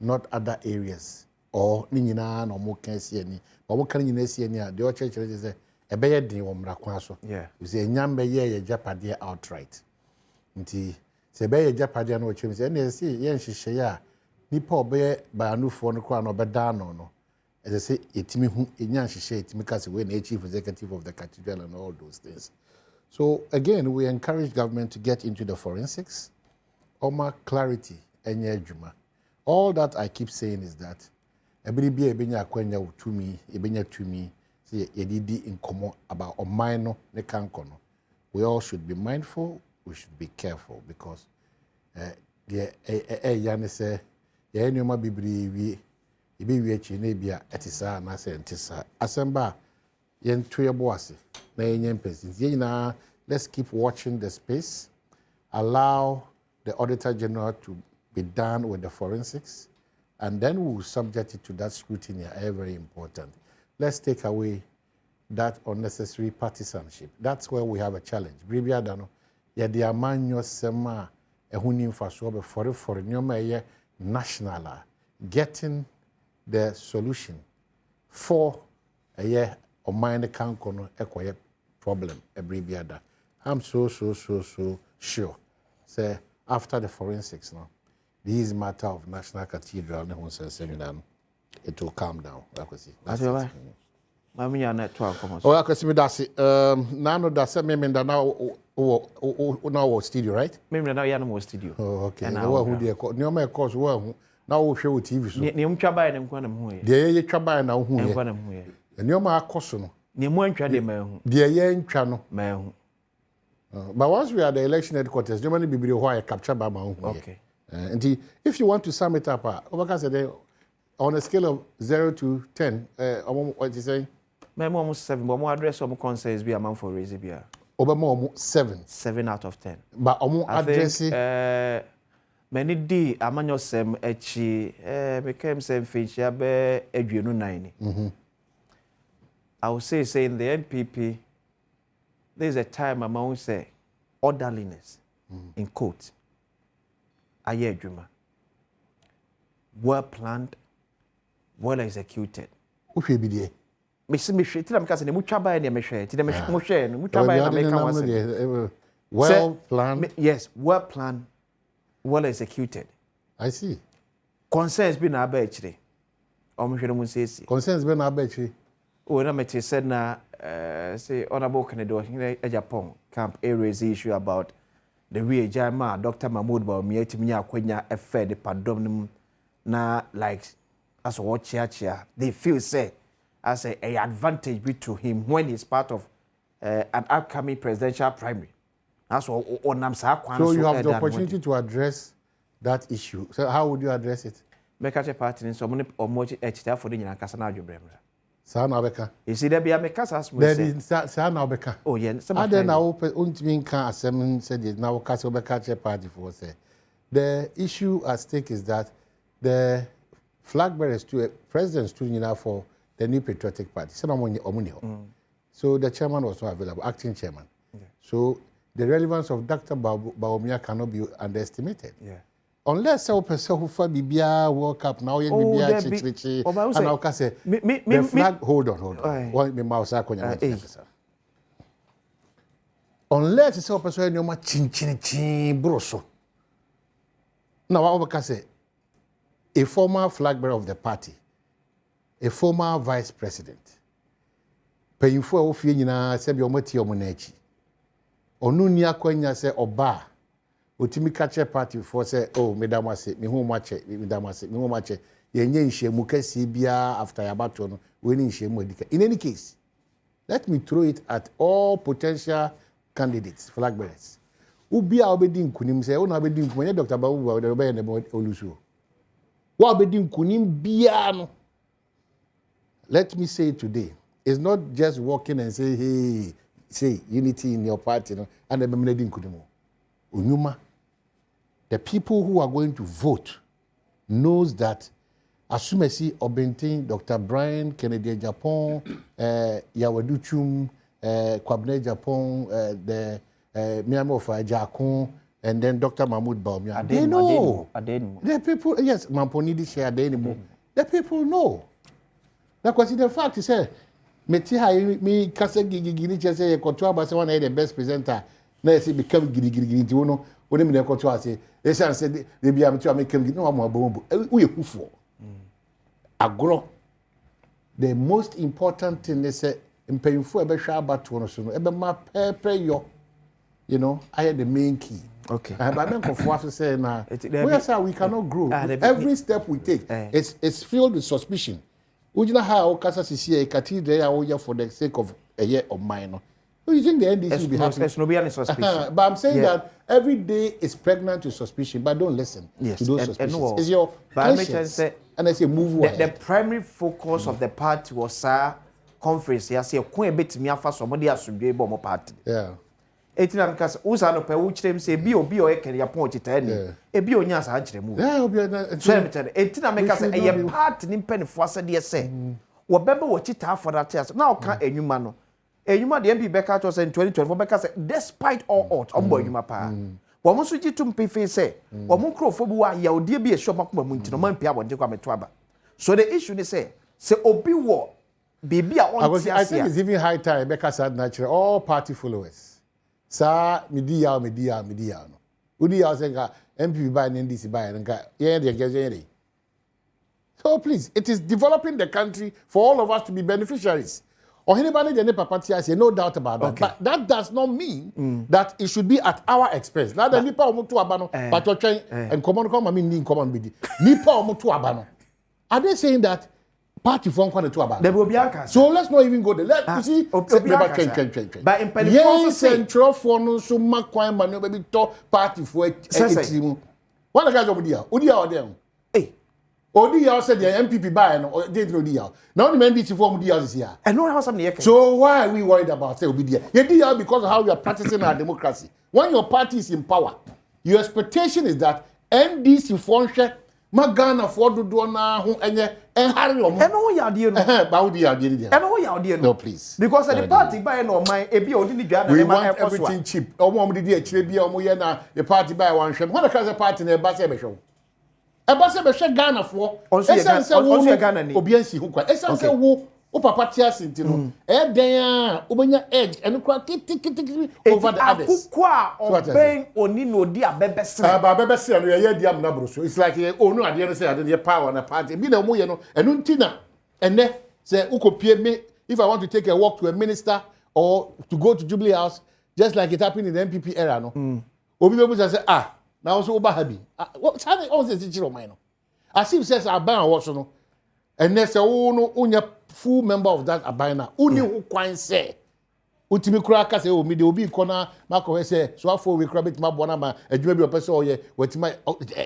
not other areas. Or Nina no more can see any, but what can you see any? The church is a better than one Mrakwaso. Yeah, you say Nyambe ye Japadia outright. Nti se be Japadia no chim say, and see, yen she share Nipo be by a new phone crown or bedano no. As I say, it me who in she share it because when a chief executive of the cathedral and all those things. So again, we encourage government to get into the forensics, Oma clarity, and Juma. All that I keep saying is that everybody ebenya akwanya utumi ebenya tumi say yedidi inkomo about omaino ne kankono. We all should be mindful, we should be careful because the yani say ye nyoma bibiri wi ibe wi achi na bia etisa na say entisa asemba yen toyebo ase na yen person yina. Let's keep watching the space, allow the Auditor General to be done with the forensics, and then we'll subject it to that scrutiny. Very important. Let's take away that unnecessary partisanship. That's where we have a challenge. Bribia dano, ya di amanyo sema ehuni infrastructure for nyoma national getting the solution for a year of mine kankono ekwaye problem a bribia da. I'm so sure. Say after the forensics now. This matter of National Cathedral, it will calm down. That's it. Mami ya network come. Oh, I can see me that's it. Nano that's it. Maybe now our studio, right? Maybe now you no studio. Oh, okay. Now who dey call? New course who now we show TV so. Ni mtwaba ya nkwa na mu ye. Dey ye twaba na hu ye. Nkwa na mu ye. New akoso no. Ni mu antwa de ma hu. Dey ye ntwa no. Ma hu. But once we are the election headquarters, Germany be who I capture by my own. Okay. And if you want to sum it up, on a scale of 0 to 10, what you say? I'm almost 7, but my address or concerns be a man for raise beer. Obama 7. 7 out of 10. But address many D amanyo sem echi became same feature be edwenu 9. I would say in the NPP there's a time I will say orderliness in quotes. Aye Juma. Well planned, well executed. Who should be there? Me share. Tell me because ne mutwaba na me share. Tell me mo share. Mutwaba na me kan wase. Well planned. Yes, well planned, well executed. I see. Concerns be na aba echire. Omo hwere mo sesi. Concerns be na aba echire. O na me te said na say honorable Kennedy Japan camp areas issue about the way Jama Dr. Mahmoud Bawumia etimi akwanya efe de padom nim na like as a watch chia they feel say as a advantage be to him when he's part of an upcoming presidential primary. That's what onam sa kwan so you have the opportunity to address that issue. So how would you address it? Make a party so many or more echita for the Yankasa na adwubremra. Sa na obeka. You see there be a mekasa as we say. Sa na obeka. Oh yeah, some and then now untimi kan asem said it now kasa obeka che party for say. The issue at stake is that the flag bearers to presidents to for the new patriotic party. So the chairman was not available, acting chairman. Yeah. So the relevance of Dr. Bawumia cannot be underestimated. Yeah. Unless a person who for Bibia World Cup now, and I'll say, the flag, hold on. One me mouse unless it's a person who chin broso. Now, I will say, a former flag bearer of the party, a former vice president, paying for a few years, say, your moti or monechi. Onunia kwenya say oba otimi kache party for say oh medama say me hu mache yenye nhemu kesi bia after yabato no we ni nhemu adika. In any case, let me throw it at all potential candidates flag bearers ubia obedi nkunim say una obedi nkunim Dr. Babu obedi ne olusu wa obedi nkunim bia no. Let me say today, it's not just walking and say hey say unity in your party, and the people who are going to vote knows that Asumesi Obentin, Dr. Brian Kennedy Japan, Yawaduchum, Kwabne Japan, the Miami of Jakon, and then Dr. Mahmoud Bawumia. They know. The people, yes, Mamponidi share anymore. The people know. Because the fact is, meti ha mi kasa gigigiri chese ekoto abase one the best presenter na ese become gigigiri ti wono woni me ekoto ase e say they be am to make him no am abombo we ekufo agro. The most important thing is mpayinfo ebe hwa abato no so no ebe ma pepe yo, you know, I had the main key. Okay. But then for say na we cannot grow. Every step we take it's filled with suspicion. Ujina ha o kasa sisi e cathedral for the sake of a year of mine. So you think the NDC will be happy? Suspicion. But I'm saying that every day is pregnant with suspicion, but don't listen to those suspicions. It's your conscience, and I say move the primary focus of the party was conference. Yes, you can't bet me after somebody has to be able to party. Yeah. Etina because usa no pe wuchirem say bi obi o yekere ya pon chita ni e bi onya sa chire mu so etina make say e ye part ni mpanifo asede say wo bebe wo chita afọ that yes na o ka enwuma no enwuma de MP beka to say 2024 beka say despite all odds ombo enwuma pa wo mo so jitum pefe say wo mo krofo bi wa ya odie bi e show makoma mu ntino man pia bonde kwa meto aba. So the issue ni say obi wo bibi a on tia. I think it's even high time beka said natural all party followers. Sa media no udi ya senga MP by NDC by nka ye. So please, it is developing the country for all of us to be beneficiaries. Or anybody the papa tia say no doubt about that. Okay. But that does not mean that it should be at our expense. Na the nipa omo to abano but to twen and common come mean in common bidi. Nipa omo to abano. Are they saying that party phone kwane to about? So let's not even go there. You see, but in Pentecost, central phone so makwan manu baby to party for team. What the guys over there? Odia or them? Hey, Odia said the MPP buy no didn't Odia. Now the NDC form Odia is here. And no how something. So why are we worried about say Odia? Odia because of how we are practicing our democracy. When your party is in power, your expectation is that NDC function Magana for do na ho enye enhare omo. Eno ho yade no. Ba wo di yade dia. Eno ho yade no. No please. Because the party buy no man e bi odi ni dua na ma e everything cheap. Omo di akire bia omo ye na the party buy one hwem. When the party na e ba se be hwem. E ba se be hwe Ghana for. Onso ye Ghana ni. Obi ansi ho kwa. Esanse wo o papa tia sinti no. E den a obenya edge eno kwa kiti over the others. Akukwa oben oni no di abebesere. Ba abebesere no ye di am na bro. It's like oh no ade no say ade power na party. Bi na mo ye no eno ntina ene say ukopie me if I want to take a walk to a minister or to go to Jubilee House just like it happened in the MPP era no. obi be busa say ah na wo so wo ba ha bi what say on say chiro man no as if says aban wo so no and next wo no unya full member of that aban na uni ho kwan say utimi kura ka say o mi de obi kona mako say so afọ we kura bit ma bona ma adwuma bi opese o ye watima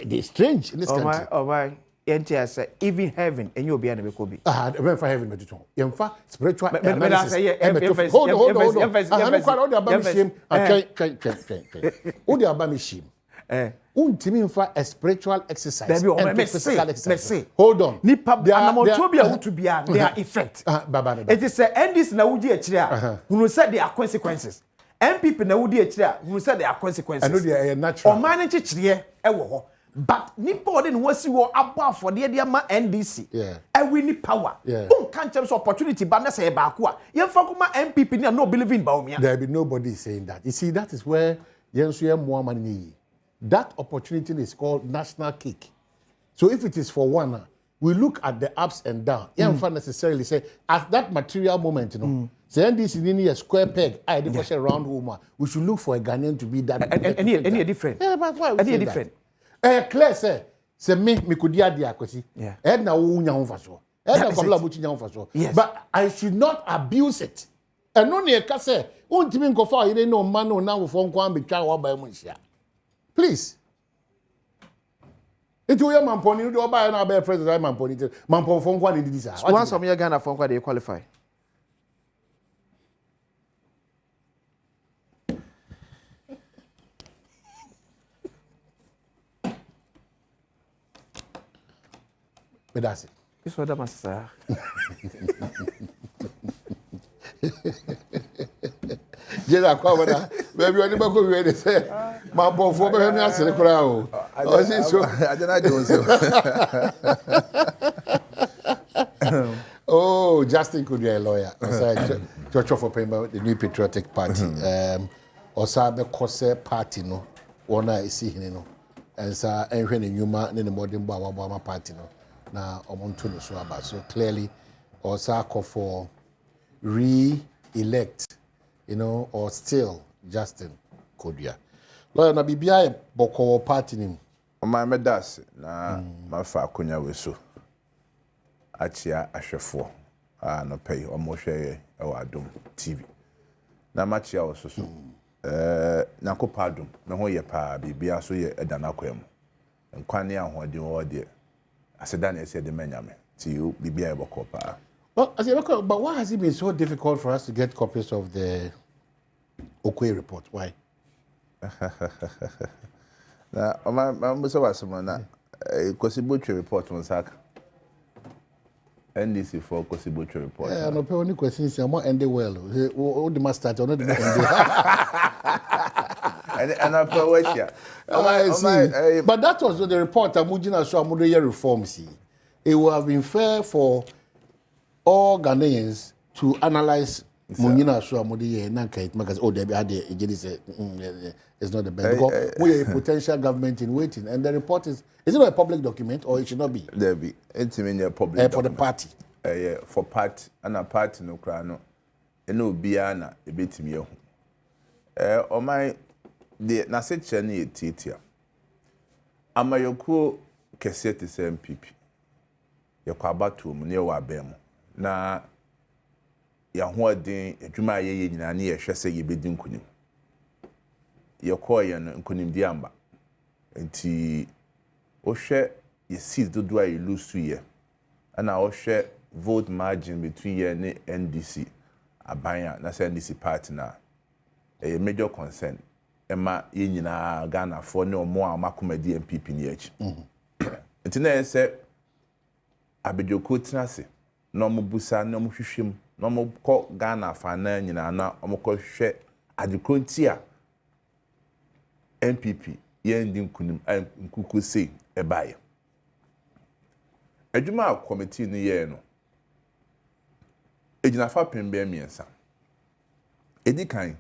they strange in this country oh my yenti say even heaven enye obi na be ko bi even for heaven metuto yemfa spiritual analysis hold on odi abami shim untimi mfa a spiritual exercise and physical exercise hold on nipa anamoto bia wutu bia their effect it is endis na wudi akire a hunu say there are consequences MPP na wudi akire a hunu say there are consequences and no dey natural o man nchikire e wo ho but nipa ode no wasi wo abo afode de ma NDC we need power who can chance opportunity but na say ba ko a yemfa kuma MPP ni no believe in Baumia there be nobody saying that you see that is where yenso ye mo amani that opportunity is called national cake. So if it is for one, we look at the ups and downs. You don't necessarily say at that material moment, you know. Say this is a square peg, I did a round woman. We should look for a Ghanaian to be that. Any different? Yeah, but why? Any different? Claire say me could dia kwesi. Edna wunya honfaso. Edna kwabla buchi nya honfaso. But I should not abuse it. And no ne ka say, untimi nkofa ire no man no na wo fo nkwa betwa wo ba mu hia. Please. It will your mamponi do buy na be president mamponi. Mampon for nkwa dey this. Once some year Ghana for nkwa dey qualify. But that's it. This what that sir. Jela kwa bana baby oni ba ko wi dey say ma bo fo be me asere kura o o si so ajana jones oh Justin could be a lawyer church for payment the New Patriotic Party osa be kose party no wona isi hini no ensa enhwe ne nyuma ne modern bo awabo party no na omonto no so aba so clearly osa call for re-elect, you know, or still Justin Kodua. Lawyer na bibia boko party nim. My medas na mafa akonya weso. Achia ahwefo no pay omo hwe e wa Adom TV. Na machia wososo. Nyakopa Adom me ho ye pa bibia so ye edana kwam. Nkwane ahode wo de. Aseda na ese de manyame. Ti bibia e boko pa. Well, but why has it been so difficult for us to get copies of the Okwe report? Why? Na my so was na Kosibutri report on Saka. NDC for Kosibutri report. Yeah, no pay only questions. I'm not ending well. All the master, I'm not ending. And I put what here. But that was the report. Amujina so amudoye reform. See, it would have been fair for all Ghanaians to analyze Munina Suamudi and Nankate because they had it's not the best. Because we are a potential government in waiting, and the report is it a public document or it should not be? There be it's in a public for the party. Yeah, for party and a party no crano. No biana a bit me. Oh my the Naset Chani Titia. Amayoko Cassette is MPP. Yakwabatu near Wabemo. Na ya hoden adwuma ye nyina ne ye hwese ye bedi nkunim ye koye no nkunim di amba enti o hwe ye seat dodo a ye lose ye ana o hwe vote margin between ye ne NDC abanya na say NDC party na a major concern ema ye nyina Ghana for ne omo a makomadi MPP ni echi enti na ye say abedjoko tinase no mo busa no mo hwehwem no mo ko Ghana fa na nyina na mo ko hwe adekronti a MPP ye ndi nkunim nkuku sei e baye adwuma committee no ye no ejina fa pembe miensa edikan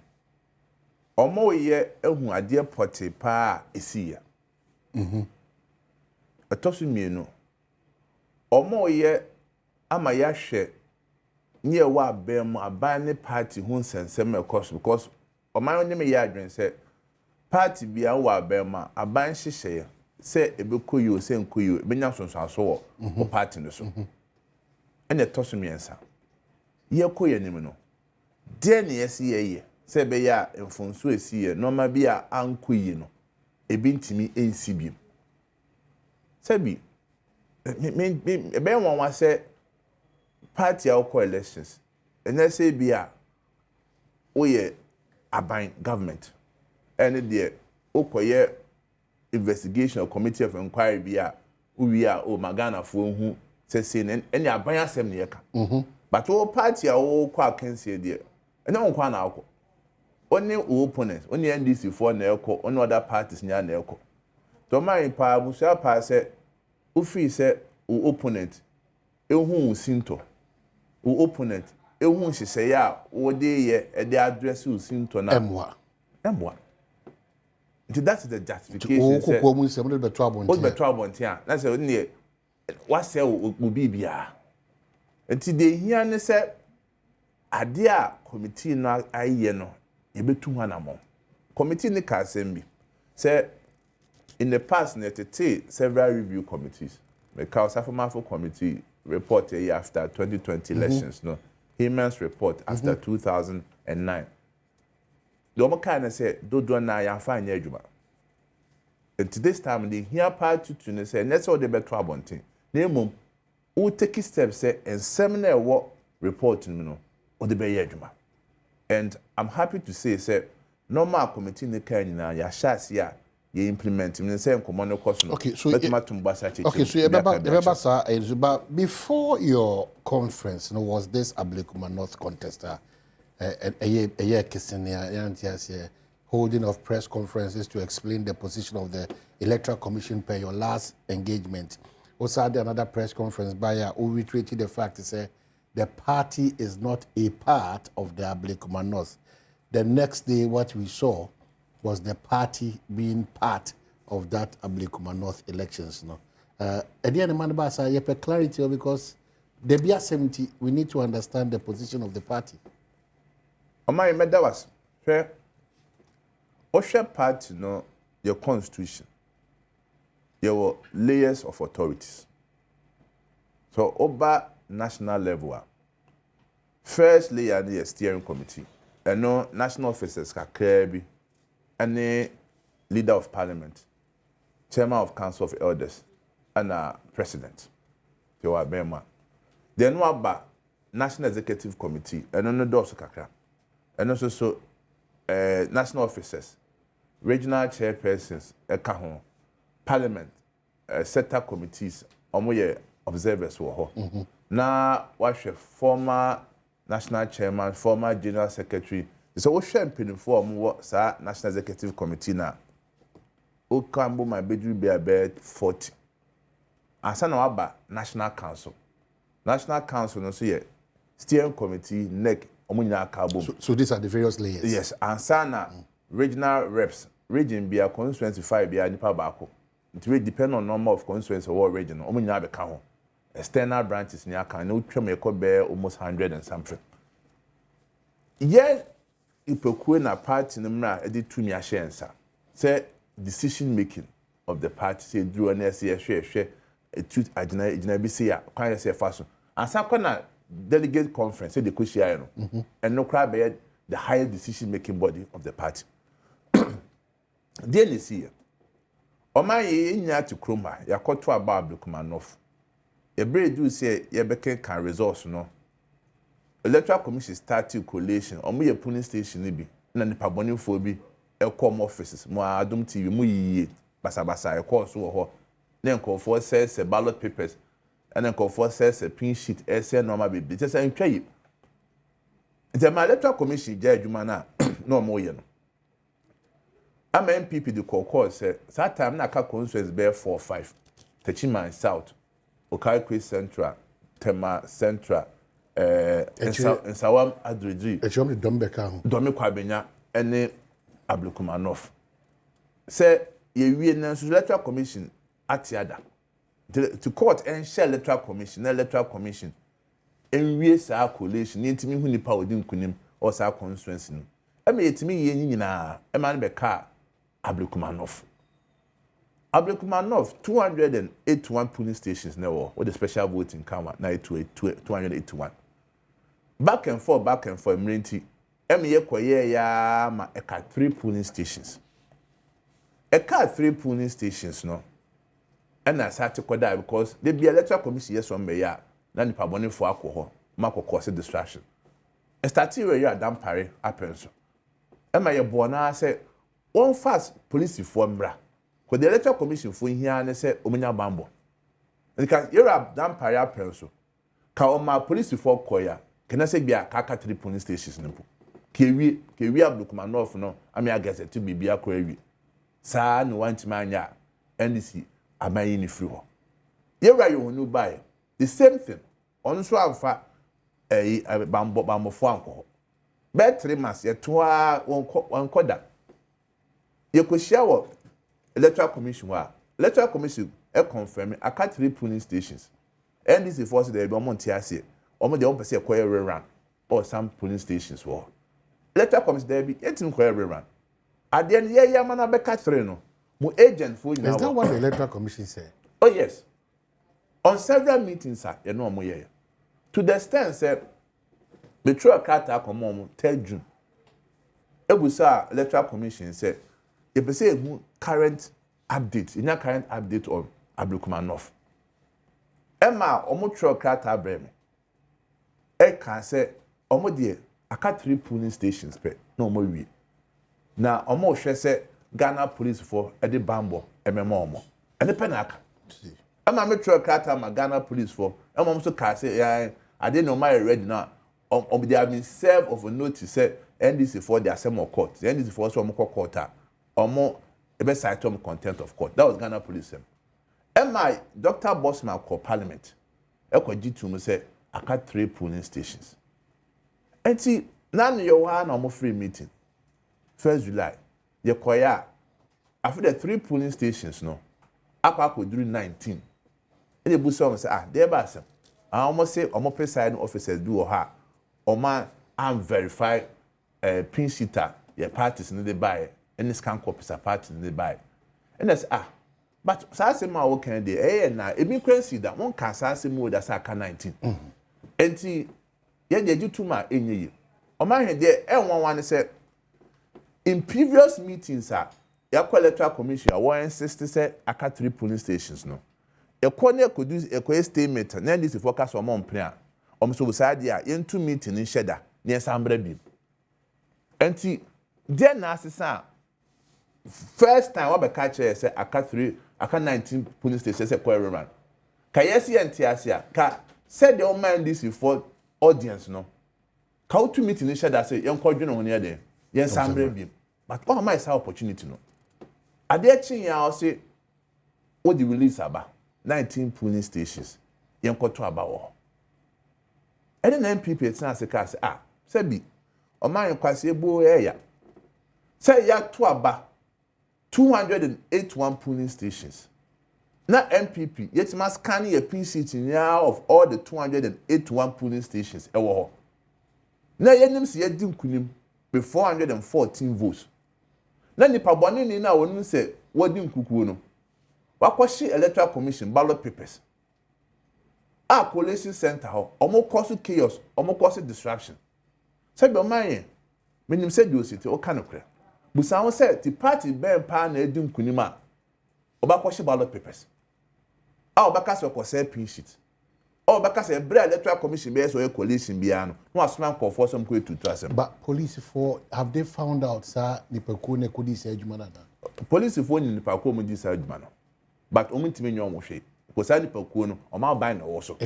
omo ye ehu ade poti pa esiya atosu mienu omo ye ama ya hwe nye wa bem aban ne party hu nsensem ekos because oman onye me ya adwen se party bia wo abema aban hyehye se ebekoyo se nkoyo benya sonsanso wo party no so ene toso miensa ye koye nim no de ne yesi ye se be ya mfonso esi ye normal bia ankoyi no ebi ntimi ensi bi sebi ebe won se party a ko elections ene se bia oye aban government ene de okoye investigation or committee of inquiry bia we are o magana fo hu se ene aban asem ne yeka but o party a o kwa akensie de ene won kwa na akọ only opponents only NDC for na ekọ only other parties nya na ekọ to man pa busia pa se ufi se o opponent ehu sinto o opponent ehu hyehyɛ ya wo de ye e de address o sinto na emwa that is the justification say ko mu nsɛm de beto abonte o beto abonte a na say ne wase o bibia enti de hia ne se ade a committee na aye no yebetu hanamo committee ne ka asem bi say in the past ne tete several review committees the South committee report a year after 2020 elections no Heyman's report after 2009 the omo kind say dodo na ya fa anya adwuma and this time the here part to ne say next all the better abonten na mum who take steps say and seminar what report no or the be adwuma and I'm happy to say normal committee ne kan nyina ya shasi ya ye implement me say nkomo no course no okay so okay so remember sir before your conference was this Ablekuma North contester a year kissing holding of press conferences to explain the position of the Electoral Commission per your last engagement. Also had another press conference by who reiterated the fact to say the party is not a part of the Ablekuma North. The next day what we saw was the party being part of that Ablekuma North elections. No, again, the man basa yepe clarity because the BIA 70 we need to understand the position of the party. Oma imeda was fair. Osha party no your constitution. Your layers of authorities. So over national level, first layer the steering committee, and no national officers kakrebi. Any leader of parliament, chairman of council of elders, and a president. You are Bema. Then what about national executive committee, and on the doors kakra, and also national officers, regional chairpersons, ekaho, parliament, sector committees, omoye observers were Now, what's your former national chairman, former general secretary? So we champagne for what sir National Executive Committee na o kambo my bedroom be about 40. Asa na waba National Council. National Council no so steering committee neck omunya akabo. So these are the various layers. Yes, asa na regional reps, region be a constituency 5 be a nipa baako. It will depend on number of constituencies or region omunya be ka ho. External branches ni aka na utwa me be almost 100 and something. Yes, ipokuwe na party no mra edi tumi ahyensa say decision making of the party say drew an say hwe etut agina bi say kwan say faso asa na delegate conference say the kweshia no and no cry be the highest decision making body of the party dey see o ma ye nya to kroma yakoto aba Ablekuma North e bredu say ye beke kan resource no Electoral Commission started collation. Omo ye polling station ni bi na nipa bonifo bi e come offices mo Adom TV mo yiye basabasa e call so ho na nkonfo says ballot papers and nkonfo says pin sheet e say normal be just say ntwa yi. The Electoral Commission je adwuma na no mo ye no. Am MPP the call say that time na ka constituency be 4-5. Techiman South, Okaikwe Central, Tema Central in Sawam Adridri. Echom Dombeka. Domi Kwabenya ene Ablekuma North. Say ye na Electoral Commission atiada. To court and share Electoral Commission and we sa collation ntimi hu nipa odi nkunim or sa constituency no. E me yetimi ye nyina e man be ka Ablekumanov. Ablekumanov 281 polling stations now with the special voting count now 281. Back and forth, Mrinti. Ya ma eka 3 polling stations. Eka 3 polling stations no. And I started to die because there be electoral commission yes from ya. Na nipa boni for alcohol. Ma cause distraction. E started where you are down pare happens. Emma ye bona say one fast police for mbra. Ko the electoral commission for here na say omunya bambo. Because you are down pare happens. Ka o ma police for koya. Can I say be a kaka 3 polling stations nimpo. Kewi Ablekumanov no ami agese to bibia ko awi. Saa no want manya NDC amayi ni free ho. Yewra yo hunu buy the same thing. On so amfa bambo fo anko. Be 3 months ye to a won koda. Ye ko share wo electoral commission wa. Electoral commission confirm aka 3 polling stations. NDC force there be omo ntiase. Omo de omo pese koye rerun or some polling stations wo. Electoral commission there be etim koye rerun. At the end ye mana be catch 3 no. Mo agent for you. Is that what the electoral commission said? Oh yes. On several meetings sir, you know mo ye. To the extent say the true carta come on 3 June. Ebusa electoral commission said you be say current update, in current update on Ablekumanov. Emma omo true carta breme. E can say omo de aka 3 polling stations pe no omo wi. Na omo hwe say Ghana police for edi bambo emema omo. Ene pe na aka. Emma me true carta ma Ghana police for emma so ka say I didn't know my ready now. They have been served of a notice say NDC for the assembly court. The NDC for some court omo ebe site contempt of court. That was Ghana police. Emma Dr. Bosman called parliament. Eko G2 me say aka 3 polling stations. And see, now you want no free meeting. 1st July. You koya. After the 3 polling stations, no. Aka could do 19. And the busa say, there basem. I almost say omo presiding officers do or her. Oma am verify pin sheeter, your parties in the buy, and this can copy parties in the buy. And that's but Sassi ma working there, and it be crazy that one can Sassi more that's aka 19. And see, yet they do too much in you. On my head, there, one said in previous meetings, sir, your electoral commission, I want insist say aka 3 polling stations, no. A corner could use a statement, and then this focus on one plan. So beside there, into meeting in Shedda, near Sambre. And see, then Nasa, first time I catch say aka 19 police stations a query run. Kayesi and Tiasia, said the old man this before audience, no. How to meet in Shedda say, young Cordon on near there, yes, Sambre. But all my opportunity, no. At the chin, I'll say, what the release about 19 polling stations, young Coto about. And then MPP it's not say say bi o man kwase ebo ya say ya to aba 281 polling stations na MPP yet must scan your PCT now of all the 281 polling stations e wo ho na yenim se yedi nkunim be 414 votes na nipa bone ni na wonu se wodi nkukuo no wakwashi electoral commission ballot papers collation center ho omo cause chaos omo cause disruption say be man menim say do city o kanokre busa won say the party ben pa na edi nkunima obakwashi ballot papers obaka so kwose pin sheet obaka say bre electoral commission be so collation bia no asman call for some to asem. But police for have they found out sir nipaku ne kodi say adwuma na police for nipaku mo di say adwuma no but omintimi nyo mo hwe. It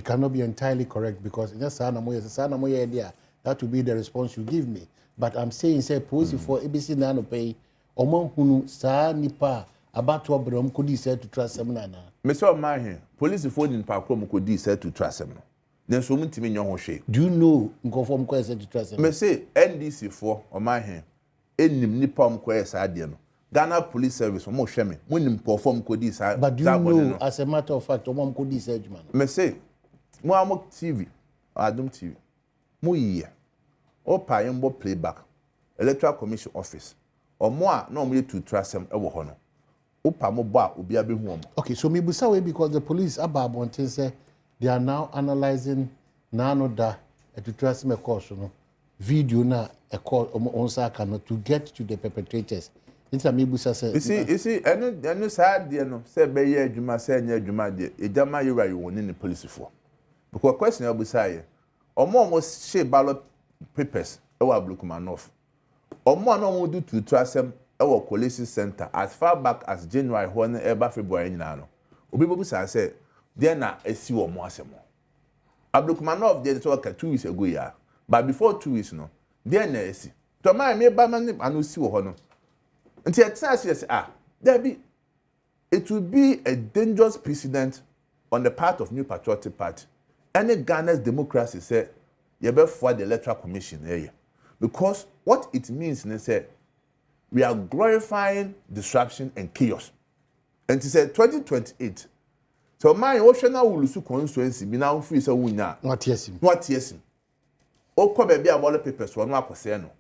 cannot be entirely correct because that will be the response you give me. But I'm saying, say, police for ABC Nano pay, Omon Hunu, Sa Nipa, about to Abram could decide to trust them. Mr. Mahin, police for in Parkom could decide to trust them. Then so many in your shape. Do you know, conform question to trust them? Me say, NDC for, or my hand, any Nipom quest idea. Ghana Police Service or more shame when perform could decide. But do you know, as a matter of fact, one could decide, man. Me say, Adom TV, Adom TV, Muye, or Payambo playback, Electoral Commission Office, omo a na omo ye tu trasem e wo ho no upa mo bo a obi abehu omo. Okay, so maybe say because the police ababontin say they are now analyzing nano da to trasem course no video na a call on Sakano to get to the perpetrators. It's a maybe say you see any sad there no say be ye adwuma say nya adwuma de ejama you right won in police for. Because question you say omo share ballot papers e wa Blukmanov. Omo no do to trasem e wa collation center as far back as January when eba February nyina no. Obi bobu say there na esi omo asemo. Blukmanov dey talk 2 weeks ago ya. But before 2 weeks no there na esi. To my me ba man anu si wo ho no. Until it says there be it will be a dangerous precedent on the part of New Patriotic Party. Any Ghana's democracy say you better for the Electoral Commission area. Because what it means is say we are glorifying disruption and chaos. And to say 2028. So my oceana will lose constituency be now free so winya. Not yes. Not yes. O ko be a ballot papers one wa kwese no.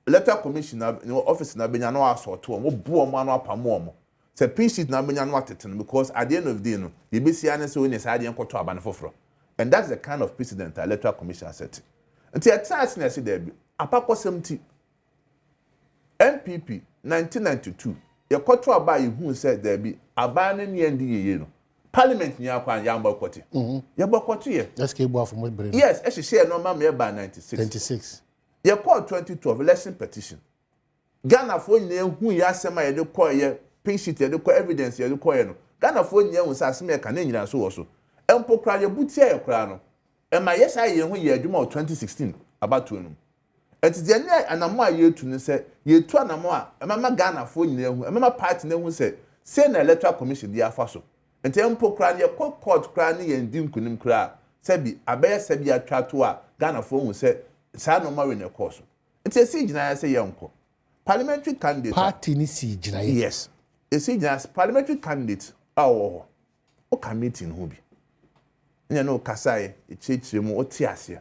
Electoral Commission office na benya no asort wo bu omo anu apamo omo. Say pin sheet na benya no atete because at the end of the day no you be see an say we say ade enkoto aba no foforo. And that's the kind of precedent the Electoral Commission has set. Until at times na say there be apako 70 MPP 1992 ye koto aba ye hu say there be aba ne ne ndi ye no parliament ni akwa ya mbokote. Ye bokote ye. Let's keep go for brain. Yes, e share no ma me ba 96. Ye call 2012 election petition. Ghana for nyina hu ya asema ye de call ye pin sheet ye de call evidence ye de call ye no. Ghana for nyina hu sa asema ye ka na nyina so wo so. Empo kra ye butia ye kra no. E ma yes aye hu ye adwuma 2016 abatu no. Enti de ne anamo aye tu ne se ye tu anamo a e ma Ghana for nyina hu e ma party ne hu se say na electoral commission dia afa so. Enti empo kra ye court kra ne ye ndi nkunim kra sebi abeye sebi atwa to a Ghana for hu se sa no ma we ne course. It's a siege na say yanko. Parliamentary candidate. Party ni siege na. Yes. A siege as parliamentary candidate. O committee no bi. Nya no kasai e chechire mu oti ase.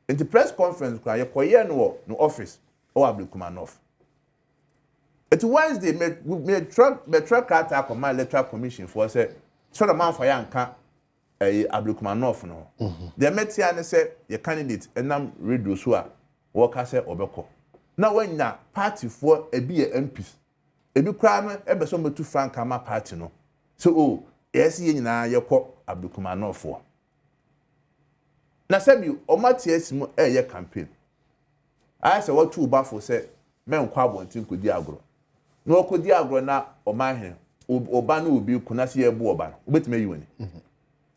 In the press conference kwa ye koye no office o Blukmanov. It Wednesday me track out for my electoral commission for say sort of man for yanka Blukmanov no. The metia ne say your candidate enam radio so a work say obeko. Now when na party for e be MPs. E bi kra no e be so metu frank ama party no. So yes ye nyina ye ko Blukmanov for. Na sabi o mati esimu ye campaign. I say what two ba for say men kwa bontin ko di agro. No ko di agro na o ma he oba na obi kuna se ye bu oba no. Obetime yi woni.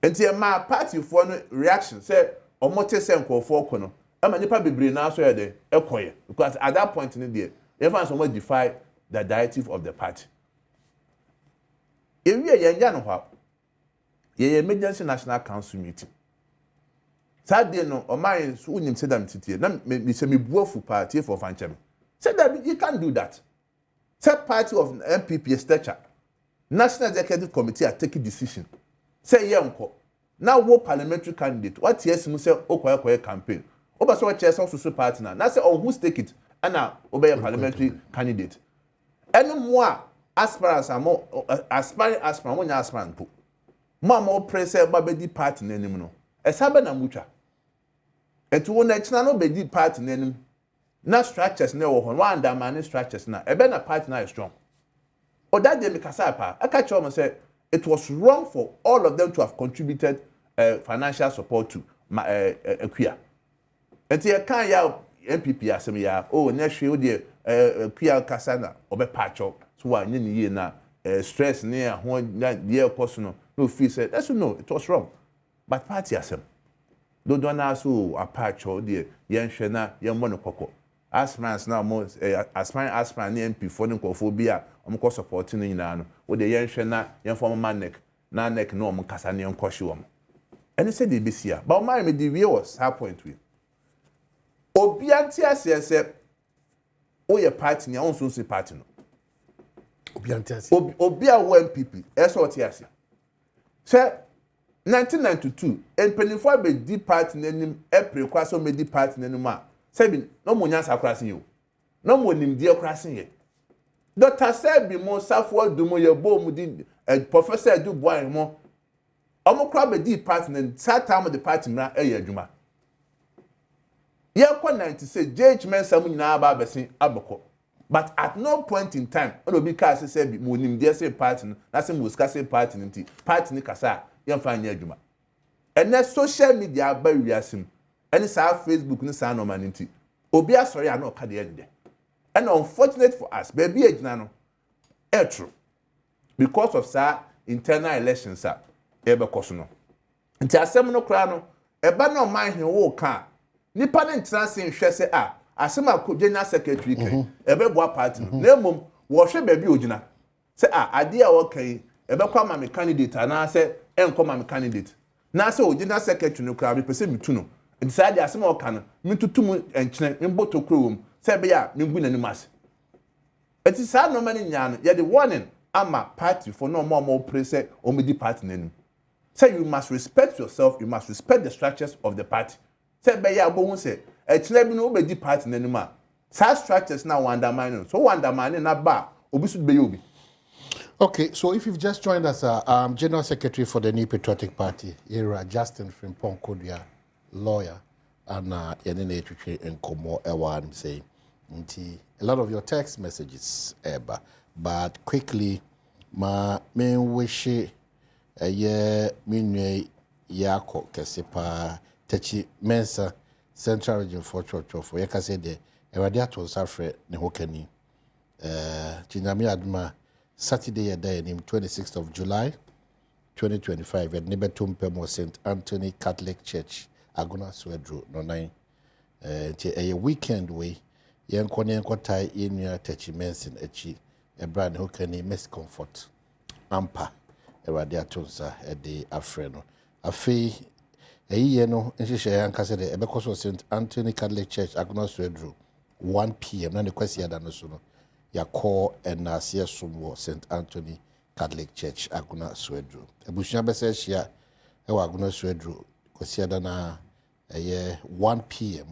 Enti ma party for no reaction say omote se nkofo ko no ama nipa bebre na so ye de ekoye because at that point in there everyone so much defy the directive of the party. Ewi ye nya no ha ye emergency national council meeting Saturday no o my so unim say that titie na me say me buafu party for fanchem say that you can't do that. Say party of MPP stature National Executive Committee are taking decision say yenko now wo parliamentary candidate what yes mu say okoye campaign oba so chair so party na say on who stake it and obey a parliamentary candidate any more aspirants amo aspiring aspirant mo nya aspirant po mo press e babedi party na enim no esabe na mutwa etu won na china no bedi party na enim na structures na wo ho one undermine structures na ebe na party na is strong o that dey make asapa aka cho mo say it was wrong for all of them to have contributed financial support to Akuya. And you can ya MPP asem ya na hwe de Akuya kasana obe patcho so wa nyini ye na stress ne ho de cost no feel said that's no it was wrong but party asem do na so a patcho de yen hwe na yen mo no kokko aspirants na mo aspirant ne MP for nkofo bi a omko support no nyina no wo de yen hwe na yen form manek na nek no om kasa ne nkwohwe wo. And he said the BCA. But my the view was her point with. Obianti say, oh, your party, your own social party. Obianti Obia MPP, that's what he has. Say, 1992, and Pennyford be deep party name, April, Quasso made deep party name. Seven, no more Nasa crossing you. No more name dear crossing ye. Dr. said be more Southward do more your bomb and Professor do boy more. Omo crab a deep partner and sad time of the party na juma. Yeah, 90 say JH men some na babasi aboko. But at no point in time, ono be cast say be mo nim dey say party na say mo ska say party nti party ni kasa yan fa nya juma. And na social media ba wiasem. Any sa Facebook ni sa no man nti. Obi asori ana oka de ende. And unfortunate for us, baby ejina no. True. Because of sa internal elections sa ebe koso no. Nti asem no kra no, eba no man hin wo ka. Nipa ne ntra se nhwe se asem akogenya secretary kan. Ebe boa party no. Na mom wo hwe baby ojina. Se ade a wo kan ebe kwa ma me candidate na se enko ma me candidate. Na se ojina secretary no kra me pese mitu no. Nti sa ade asem o ka no, mitutum enkyene mboto kro wom. Se be ya me ngu nanim ase. Eti sa no mani nya ye the warning ama party for no more press o me di party nanim. Say you must respect yourself, you must respect the structures of the party. Say be ya bo hu say e kire bi no be di party nanim a sa structures na undermine so undermine na ba obi su be obi. Okay, so if you've just joined us, General Secretary for the New Patriotic Party, Era Justin Frimpong Kodia, lawyer, and Yenene and Komo Ewan saying, a lot of your text messages, but quickly, my main wish, a year, minwe yako kesepa techi mensa Central Region for Church for Yakase de Eradiato Safre Nehokeni, Chinami Adma. Saturday a day named 26th of July 2025 at Nebetum Pemo St. Anthony Catholic Church, Aguna Swedru, no 9. A weekend way, young Kotai in your techi mensin echi, a brand who can miss comfort. Ampa, a radiatonsa at the Afreno. A fee, a year no, and she share and Cassade, a Becoso St. Anthony Catholic Church, Aguna Swedru, 1 p.m. None the question than no ya call and Nasia Sumwo St. Anthony Catholic Church Aguna Swedru. Ebushia bese shia ewa Aguna Swedru kosia dana 1 p.m.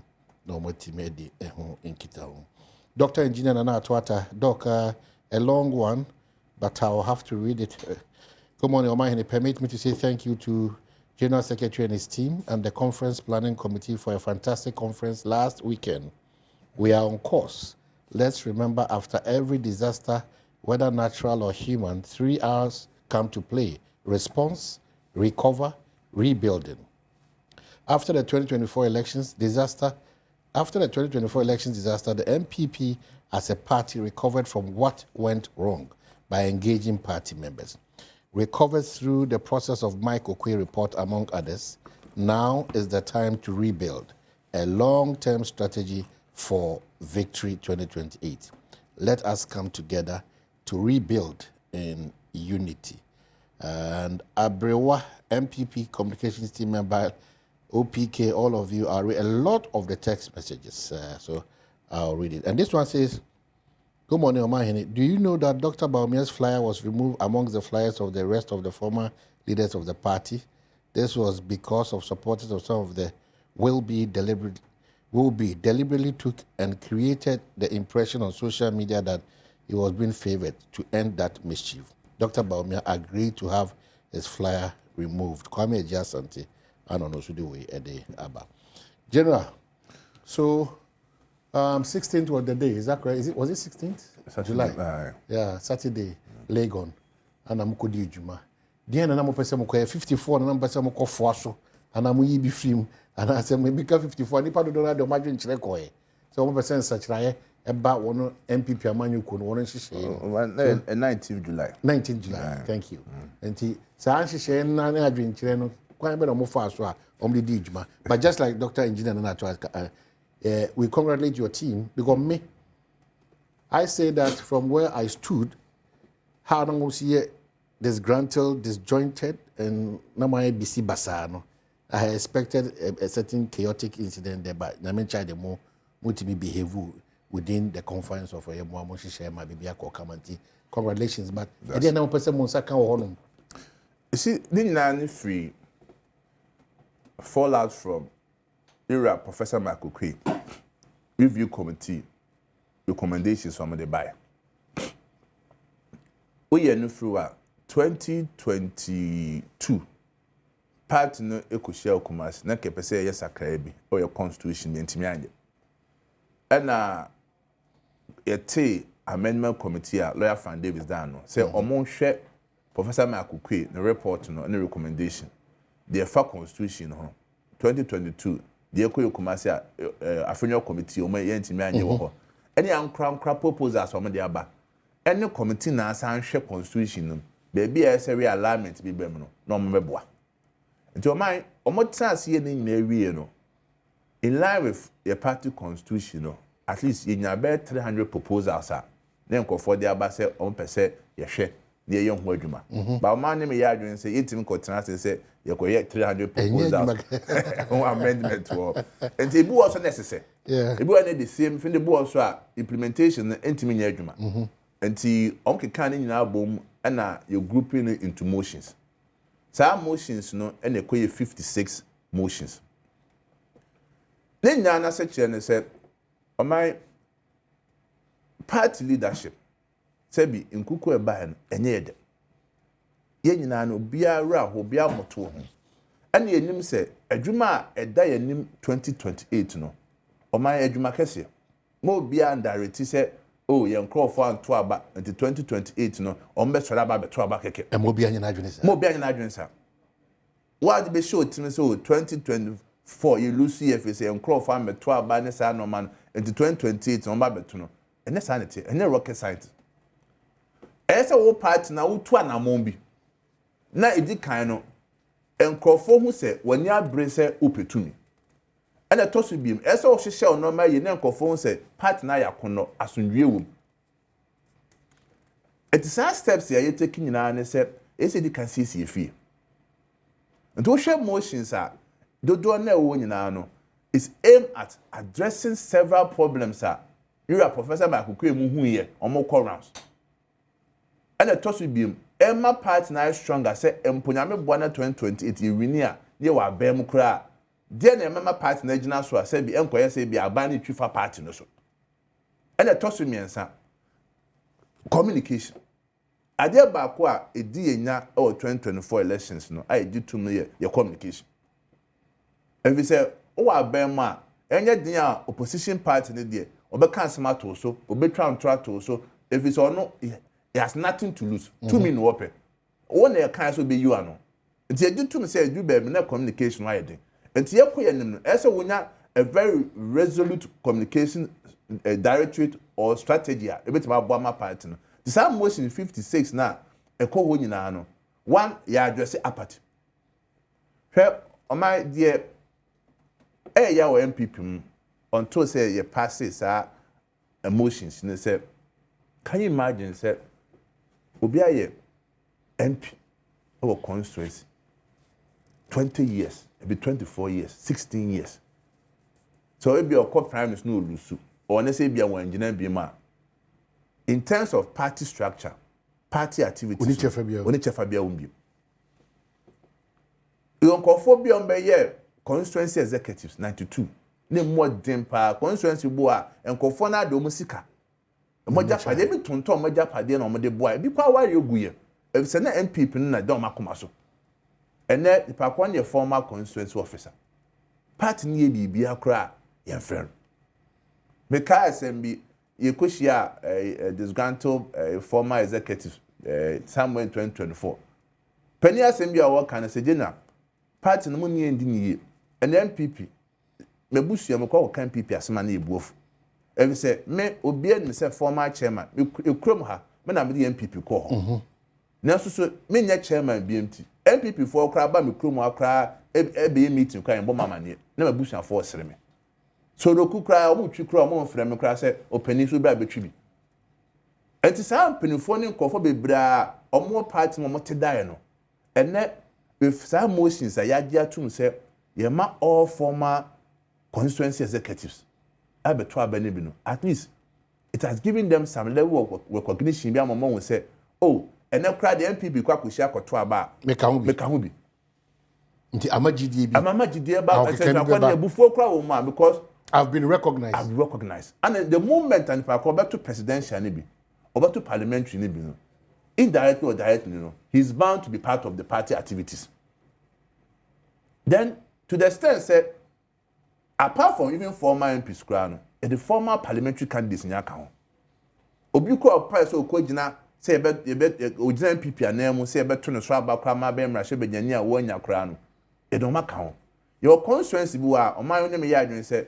no motimedi eho inkitahu. Dr. Engineer Nana Atwata, Doc, a long one, but I'll have to read it. Good morning, Omahini. Permit me to say thank you to General Secretary and his team and the Conference Planning Committee for a fantastic conference last weekend. We are on course. Let's remember, after every disaster, whether natural or human, 3 hours come to play: response, recover, rebuilding. After the 2024 elections disaster, the MPP as a party recovered from what went wrong by engaging party members. Recovered through the process of Mike Okwe report, among others. Now is the time to rebuild. A long-term strategy for Victory 2028. Let us come together to rebuild in unity. And Abrewa, MPP Communications Team member, OPK, all of you are a lot of the text messages. So I'll read it. And this one says, good morning, Omahini. Do you know that Dr. Baumia's flyer was removed amongst the flyers of the rest of the former leaders of the party? This was because of supporters of some of the will be deliberately took and created the impression on social media that he was being favored to end that mischief. Dr. Baumia agreed to have his flyer removed. Kwame Ejasante, I don't know, should do we a day about. General, so 16th was the day, is that correct? Was it 16th? Saturday. July. Yeah, Saturday, Legon, and I'm Kodi Juma. The end, I'm 54, and I'm 4, and I'm be film. And I said, maybe 54, nipa do not imagine Chrekoe. So 1% such like about one MPP Amanu could one 19th July. 19th July, thank you. And he Sanchi Shen and Adrian Chireno, quite a bit more fast, only Dijma. But just like Dr. Engineer Nana, we congratulate your team because me, I say that from where I stood, how long was he disgruntled, disjointed, and Namai BC Basano. I expected a certain chaotic incident there, but I mentioned the more multi behave within the confines of a more share my baby community. Congratulations, but I didn't know person Monsaka or Honum. You see, didn't free fallout from era Professor Michael Quay review committee recommendations from the buy. we are no through 2022 part no ekoshia okumas na kepese yes akra bi o your constitution ntimi anye na yete amendment committee a lawyer Fan Davis dan no say omon hwe Professor Makukwe the report no and recommendation the fa constitution no 2022 the ekoye kumasi afenyo committee o ma yentimi anye wo ho any ankra proposals o ma de aba any committee na asan hwe constitution no baby e say realignment bi bem no na o mebeboa nti o man o mo tsase ye ni na ewie no in line with your party constitution no at least you nya be 300 proposals are then ko for the aba say on pese ye hwe na ye ho adwuma ba o man ne me ya adwen say yetim ko tena say ye ko ye 300 proposals on amendment to and e bu also necessary e bu na the same fin the bu also implementation na intimi nya adwuma and on keka ne nyina bom na you grouping it into motions some motions no and e koye 56 motions then na say say on my party leadership sebi nkuku eba no enye yede ye nyina no biara ho bia moto ho ene yenim se adwuma eda yenim 2028 no on my adwuma kese mo bia ndareti se oh ye nkrofo anto aba until 2028 no on be sora aba beto aba keke e mo bia nyina adwene sa mo bia nyina adwene sa what be show timi so 2024 you lose CFS and nkrofo am beto aba ne sa no man until 2028 on ba beto no ene sanity ene rocket science ese wo party na wo tu anamon bi na edi kan no nkrofo hu se wani abre se opetumi ene tosu biem ese wo hyehyɛ o normal ye na nkrofo hu se party na yakono asundwe wom it is our steps ya taking nyina ne se ese di kan sisi efie nto hwe motions a dodo na wo nyina no is aimed at addressing several problems you are Professor Makukwe mu hu ye omo rounds and the toss will be Emma party na stronger say emponyame boa na 2028 wini a ye wa bem kra de na Emma party na gina so say bi enkoye say bi abani twifa party no so and the toss me ensa communication ade ba ko a edi enya o 2024 elections no I di tum ye communication every say o wa bem a enye din a opposition party ne de obeka nsema to so obetwa ntwa to so if it's or no he has nothing to lose 2 min wope one e kan so be you ano nti edu to say edu be na communication why dey nti yekoye nim no ese wonya a very resolute communication directorate or strategy a ebetima abo ama party no the same motion 56 na ekọ ho nyina no one ya address apathy hwe o my dear ya wo MPP mu until say you passes emotions and say can you imagine say obi aye MP our constituency 20 years maybe 24 years 16 years so if your corporate prime is no lusu or na say be one engineer be ma in terms of party structure party activities oni chefa bia wumbi yon kofobia on be constituency executives 92 ne mo dempa constituency bo a enkofo na de o musika mo japade bi tonton mo japade na mo de bo a bi kwa ware oguye e se na MPP na de o makoma so ene ipa kwa ne former constituency officer party ni bibi akra ya friend because SMB ye koshia disgruntled former executive somewhere in 2024 penny SMB a work kan se jena party no mo ni ndi ni ene MPP mebusu am kwa kan PP asema na ebuofu ebi se me obi an se former chairman ekrom ha me na me de MPP ko ho na so me nya chairman BMT MPP for kra ba me krom akra ebe meeting kwa mbo mama ne na mebusu afọ sere me so roku kra o mu twi kra o mu frem me kra se opani so bra betwi bi enti sa penifo ne nkofo bebra o mu party mo tedai no ene if some motions ya tum se yema all former constituency executives abeto abani bi no at least it has given them some level of recognition bi amamo won say oh ene kra the MPP kwa kushia koto aba meka hu bi nti amagidie bi amagidie ba say na kwa ne bufuo kra wo ma because I've been recognized and the moment and if I come back to presidential ni bi or back to parliamentary ni bi no indirectly or directly, he's bound to be part of the party activities. Then, to the extent that, apart from even former MPs, the former parliamentary candidates in Yakao, Obuko price or Kojina, say about Ojina MPP and name, say about Tuna Swaba, Krama, Bem, Rashebenia, Wanya Crown. It don't matter. Your constituency, or my own name, and say,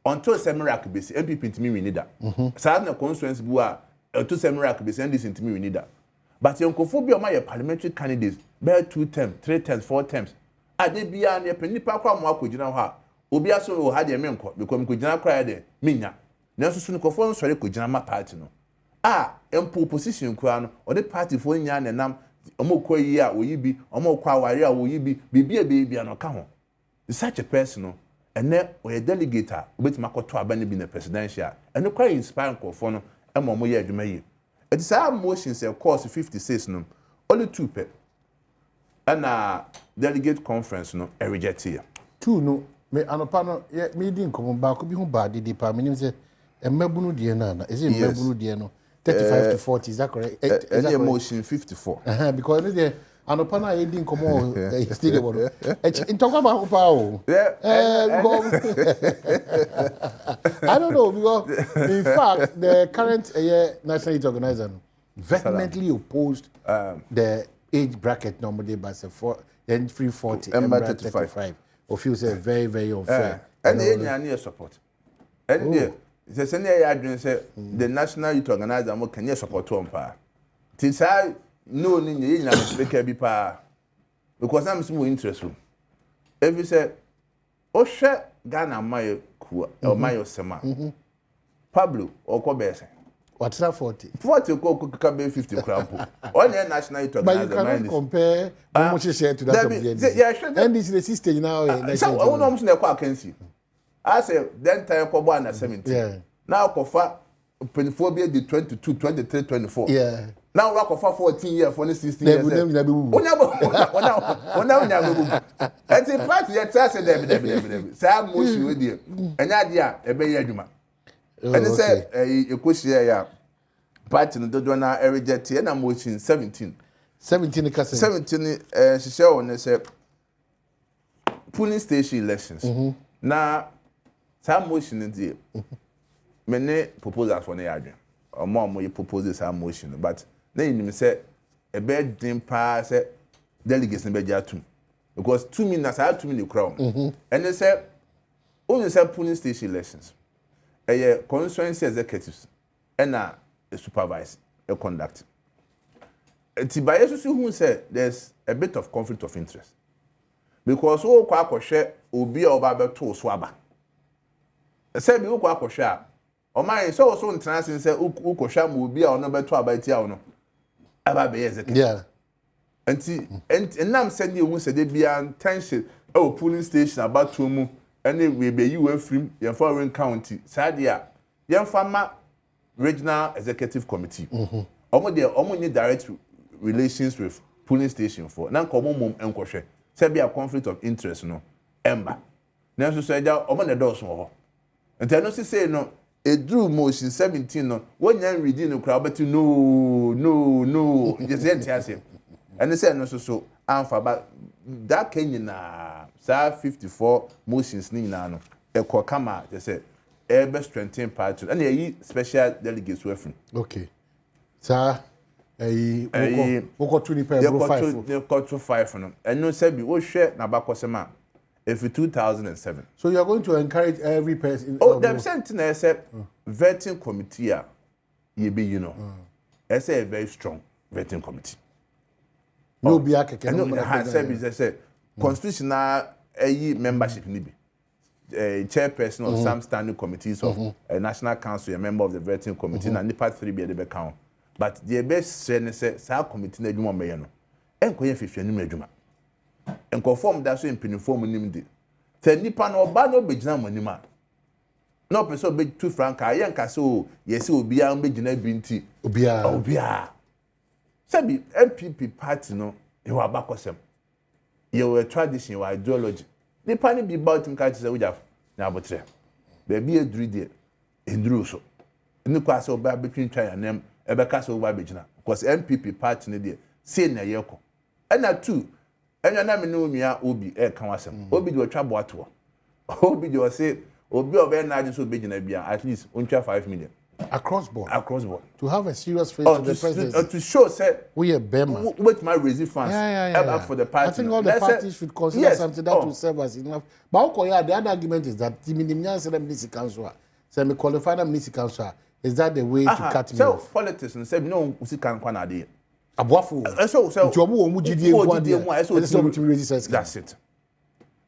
until Semirak base, MPP to me, we need that. Sadna constituency, to Semirak base, and listen to me, we need that. But your Kophobia, my parliamentary candidates, bear 2 terms, 3 terms, 4 terms. I did be a penny papa, Marco Jina. Obia so had a menko because Kujana cried, Minya. Nelson soon conform sorry Kujama party no. Empo position crown or the party for yan and nam, Omoko ya will you be, Omokwa warrior will you be a baby and account. Such a person, and then we a delegator with Makoto Abani being a presidential, and no quite inspiring conform, and Momoya Jumayi. It is our motions, of course, 56 no, only 2 pep. And delegate conference no, a reject here. 2 no. Me anopano ye me di nkomo ba ko bi hu ba di pa me nim se emabunu die na is it emabunu die no 35 to 40 is that correct? Any emotion 54 because the anopano ye di nkomo still go in talk about pa o I don't know because in fact the current national youth organizer vehemently opposed the age bracket normally by 340 and 35 or feels very, very unfair. And any support. And the senior admin said the National Youth Organizer can you support one power. Since I know in because I'm more interested. If you say, oh, share Ghana, my or my Sema, Pablo or Kobese. What's that 40? 40 could be 50 crown. All the National Youth Organizer. But you cannot compare how much you share to that of the NDC. Yeah, sure. NDC is the system now. So, I want to can see. I say, then time Kobo under 17. Yeah. Now, Kofa, Penphobia the 22, 23, 24. Yeah. Now, Rock of 14 years, for 16 years. And the party that says them, Sam motion with you. And idea, a bay. And they said, a question here, party no do na reject and I'm watching 17. 17 she show and they said polling station elections. Now, some motion in the many proposals for the adrian. Or more you propose some motion, but then you say a bed didn't pass delegates in Bejatum. Because 2 minutes I had 2 minute crown. And they said only said polling station elections. A constituency executives and a supervise a conduct. Tibayesu who said there's a bit of conflict of interest because all kwako share obi oba to swaba. Say bi kwako share o man so international say uko share mo obi a no beto abatia o no aba be executive. Yeah. And nam said you say dey be tension polling station about to mu and we be you free your foreign county sadia your farmer regional executive committee omo need direct relations with polling station for na ko mom enkohwe say be a conflict of interest no emba na so say ja omo na do so ho enti no say no e drew motion 17 no when yan reading no crowd but no just enti and they say no so amfa but that Kenya na 54 motions ni na no e ko kama they say ebe strengthen party and e special delegates wefin. Okay sir we got 20 per 5 they got 5 no and no say be wo hwe na bakosema if 2007. So you are going to encourage every person. Them sent na say vetting committee ye be I say a very strong vetting committee. No be akeke no say constitutional membership ni be chairperson of some standing committees of a national council, a member of the vetting committee na nipa 3 be the count. But the best say sa committee na adwuma me no enkoye fifia nim adwuma enkonform da so empiniform nim de te nipa na oba no begina monima no person be 2 franc ayen ka so yesi obia begina binti obia sabi MPP party no e wa bakosem your tradition, your ideology. The pani be about him catches a wujaf na abotre. Baby a dream there in Druso. In the class of between try and them, Ebeka so Babijina, because MPP party ne there say na yeko and two enya na me no nua obi kan wasem obi de otwa boato obi de say obi obe na age so be gina bia at least untwa 5 million across board to have a serious face to the president to show say we a Bema with my raise funds for the party. I think all the parties should consider something that will serve as enough. But the other argument is that the Minimia Ministry Council, semi qualified Ministry Council, is that the way to cut me off? Politics and say no, we can't quanade. Abuafu. That's it.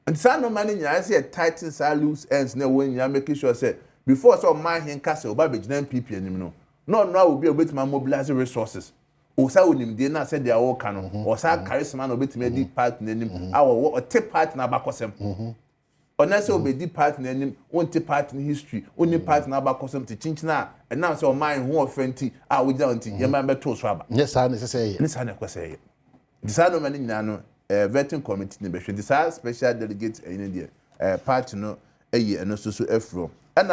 And some no money, I say tightens are loose ends, no when you're making sure say before so my hand castle, Babbage, then people anymore. No, will be able to mobilize resources. Osa wonim de na said they are all canon. Osa charisma no bit me deep part na nim. Our take part na bakosem. Onase obe deep part na nim, won take part in history, only part na bakosem to chinchina and now so mind who offenti we down ti yema beto so aba. Yes, I necessary. Yes, I necessary. This no many na vetting committee ne be hwe. This special delegate in there. Part no eye no so efro. And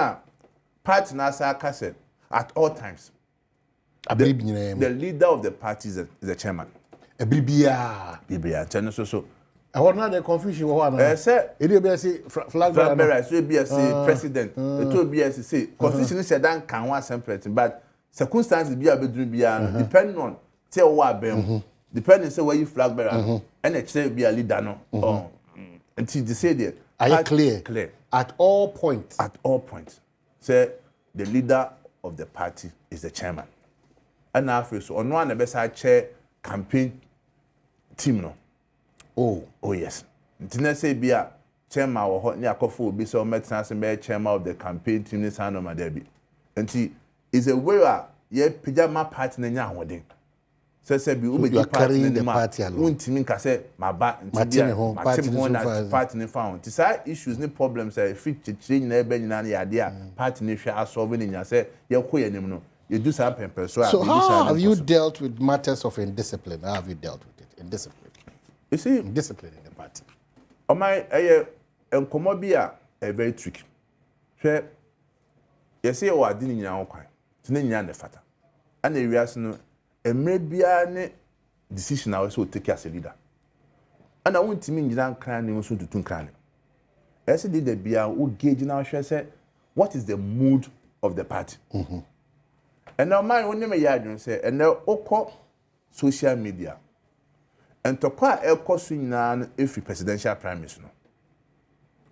part na sa kase at all times. The leader of the party is the chairman. Bibia. So. I want not the confusion. Sir, it will be flag bearer. It will be president. It will be say constitution said that can one separate, but circumstances be a bedroom depending on tell what bem. Depending say where you flag bearer and it say be a leader no. Until they say there. Are you clear? Clear. At all points. At all points. Say the leader of the party is the chairman. And now so on one the best chair campaign team no. Oh yes. Ntina say be a chairman or hot near coffee be so medicine be chairman of the campaign team this hand my derby. And is a way ye pajama party na nya hodin. Say be ube you are carrying the party alone. Untimi ka say my back into party ne found. This issues ne problems fit change na ebe nyina na yade party ne hwe solve ne nya say ye koyenim no. You do some paper. So how have you dealt with matters of indiscipline? How have you dealt with it? Indiscipline. You see, discipline in the party. Oh my, enkomobia a very tricky. Share. You see, I didn't know quite. Tininya ne fata. And the reason, maybe a decision I also take as a leader. And I want to mean you don't crying also to two crying. I said, the beer who gauge now, say, what is the mood of the party? And now my own name say, and now oko social media. And to qua eko swing if presidential prime minister.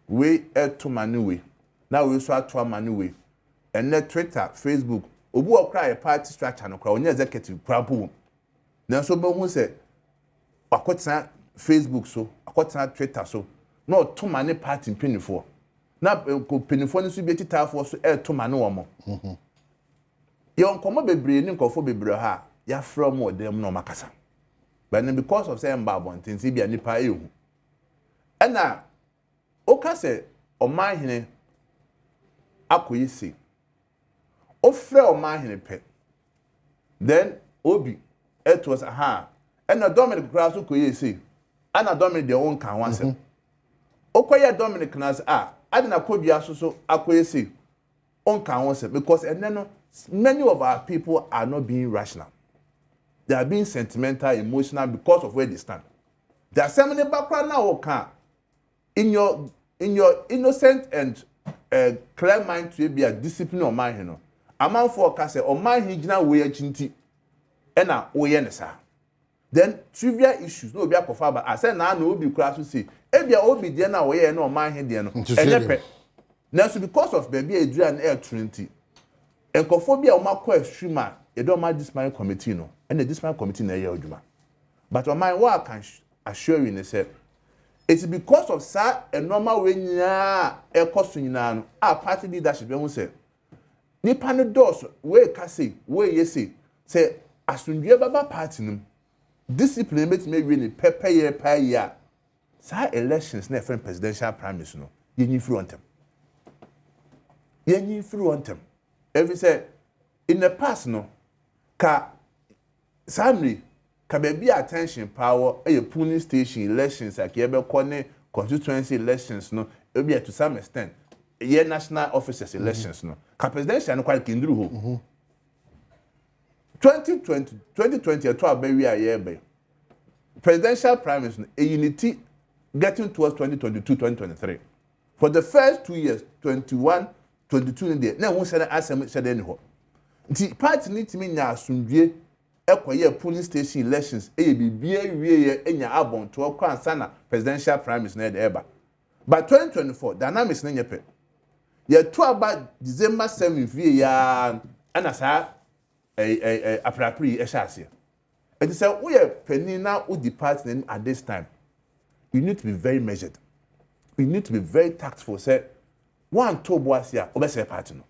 We to manuwe. Now we saw to manuwe. And then Twitter, Facebook, obu cry a party structure no crowd, executive crowd. Now so who say, akotna Facebook so, akotna Twitter so. No to many party in penny for. Now penny for this be tita for so to manu omo. Yon komo bebre ni nkofo bebre ha ya from mo dem no makasa but then because of say mbabon tinsi bia nipa ehu na o ka se o man hene akoyisi o frɛ o man hene pe then obi it was na Dominic Grasso koyisi ana Dominic de on kan wansem o koye Dominic nas adina kodua so akoyisi on kan wansem because no many of our people are not being rational. They are being sentimental, emotional because of where they stand. There are so many background now. In your innocent and clear mind to be a discipline of mind, you know. A man for case or mind hijna way chinti. Ena oyenesa. Then trivial issues no be akofaba. I said na no be class to say. Ebia obi dey na way no mind here no. Enyepe. Now so because of baby Adrian Air Trinity. Enkophobia umakwa extreme you don't mind this man committee no and this man committee na ye oduma but on my what I can assure you say it's because of sir a normal way nya ekoso nyina no party leadership we say nipa no dos we ka say we ye say asundue baba party no discipline make me we ni pepper ye pa ya sir elections na friend presidential prime minister no ye front them every say in the past no ka samri ka be attention power a polling station elections like ebe kone constituency elections no be to some extent ye national officers elections no ka presidential no quite kindru ho 2020 to a very year by presidential primaries a unity getting towards 2022-2023. For the first 2 years, 21, 22 in there, now one said assembly said anyhow. The party need to mean now soon be a polling station elections, we enya abon to a sana presidential primaries near the eba. By 2024, dynamics name pe. Ye to about December 7th year and as a appropriate eshasi. And they say we are penny now who the party at this time. You need to be very measured. You need to be very tactful. Say one to boasia, obese party no.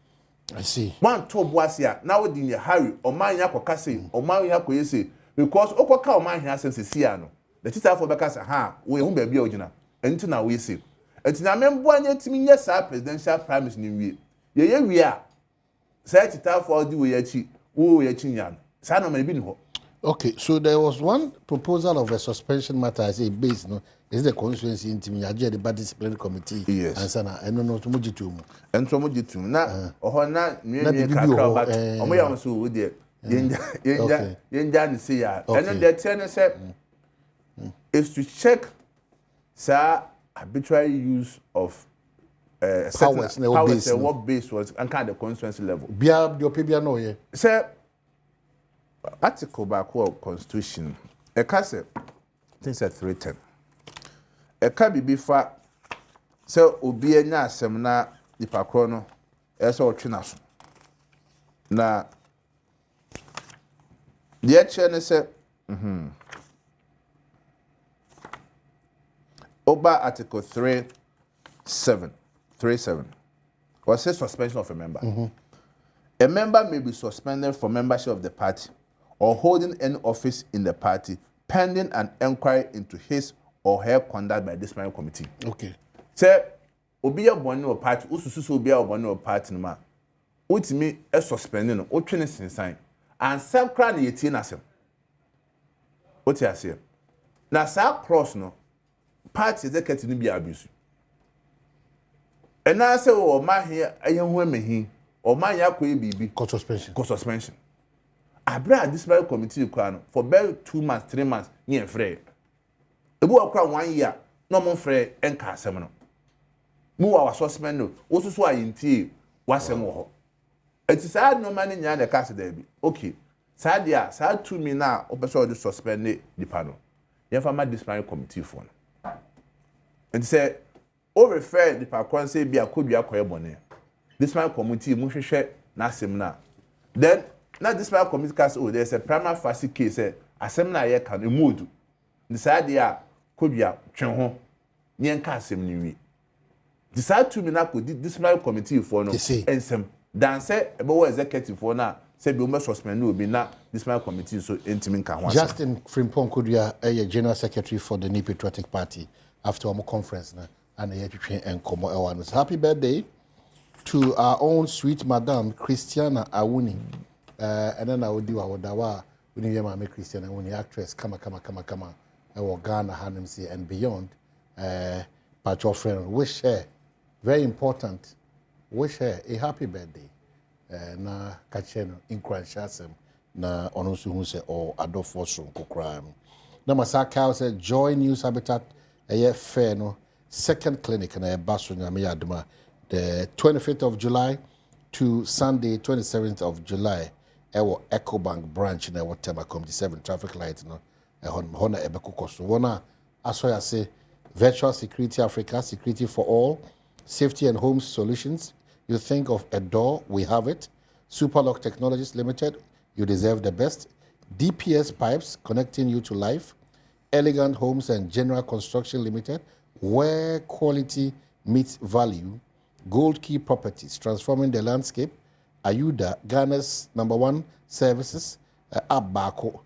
I see. One to boasia, now in your hurry, or man yakokase, or man yakoyese, because okoka or man here since siano. The teacher for because we won't be original. Until now we see. And now remember one yet to me, yes, our presidential primaries in we. Ye we are. Say it out for the way yachi, who yachin yan. Sana may be no. Okay, so there was one proposal of a suspension matter as a base, no? Is the constituency in Timmy the bad disciplinary committee? Yes. And Sana, I don't know to Mujitum. And to Mujitum. Now, or not, near but Omoyam so with it. Yenjan see ya. And then the tenant said is to check, sir, arbitrary use of powers what base was and kind of constituency level. Bia, your people know ye. Sir, article back of constitution, a cassette, things at 310. A cabby before, so Obi a seminar, the Pacrono, as all Chinas. Now, the action said, Oba article 37 was says suspension of a member. A member may be suspended from membership of the party or holding any office in the party pending an inquiry into his or her conduct by disciplinary committee. Okay. Say, obi a born no party, ususu obi a born no party no ma. Ultimi a suspending no, utwene sinsan. And some crowd yeti na sem. What you say? Na sa cross no, party executive no be abuse. And now say, oh, my here, I am women he, or my yakwe bibi. Cause suspension. I brought this very committee for about 2 months, 3 months, near free. The boy crowd 1 year, no more free and car seminal. Move our suspended, also so I in tea, was some more. It is sad no man in the castle there. Okay. Sad ya, sad to me now, open to suspend the panel. You have a disciplinary committee phone. And say, over fair the park say be a could be a queer bonnet. Disciplinary committee, mush share, na seminar. Then, not disciplinary committee cast, oh, there's a prima facie case, a seminar ye can remove. Decide ya could be a chon, near Cassim. Decide to me now could disciplinary committee for no, and some dance about executive for now. Say be almost suspend will be not disciplinary committee so intimate. Justin Frimpong could be a general secretary for the New Patriotic Party after our conference now, and the and Komo Ewanus. Happy birthday to our own sweet Madame Christiana Awuni. And then I would do our dawa when you make Christiana Awuni actress, kama, or Ghana, Hanimsi, and beyond. Patrol friend, wish her, very important, wish her a happy birthday. Na kacheno inkrashasem na onosu hu se o adofo so kokram na masaka say Joy News Habitat fair no second clinic na baso nyame yaduma the 25th of July to Sunday 27th of July ewo Ecobank branch na ewo Tema Community 7 traffic light no hona ebekoko so wona asoya say virtual security Africa, security for all, safety and home solutions. You think of a door, we have it. Superlock Technologies Limited, you deserve the best. DPS Pipes, connecting you to life. Elegant Homes and General Construction Limited, where quality meets value. Gold Key Properties, transforming the landscape. Ayuda, Ghana's #1 services. Abako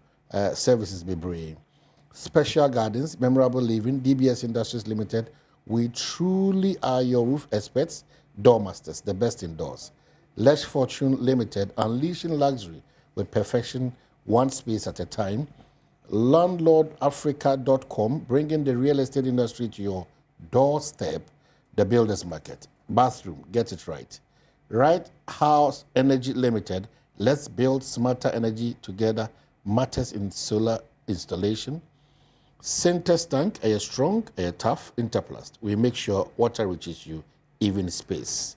services Bebre. Special Gardens, Memorable Living, DBS Industries Limited. We truly are your roof experts. Doormasters, the best indoors. Lesh Fortune Limited, unleashing luxury with perfection, one space at a time. LandlordAfrica.com, bringing the real estate industry to your doorstep. The Builders Market. Bathroom, get it right. Right House Energy Limited, Let's build smarter energy together. Matters in solar installation. Center tank, a strong, a tough, interplast. We make sure water reaches you, even space.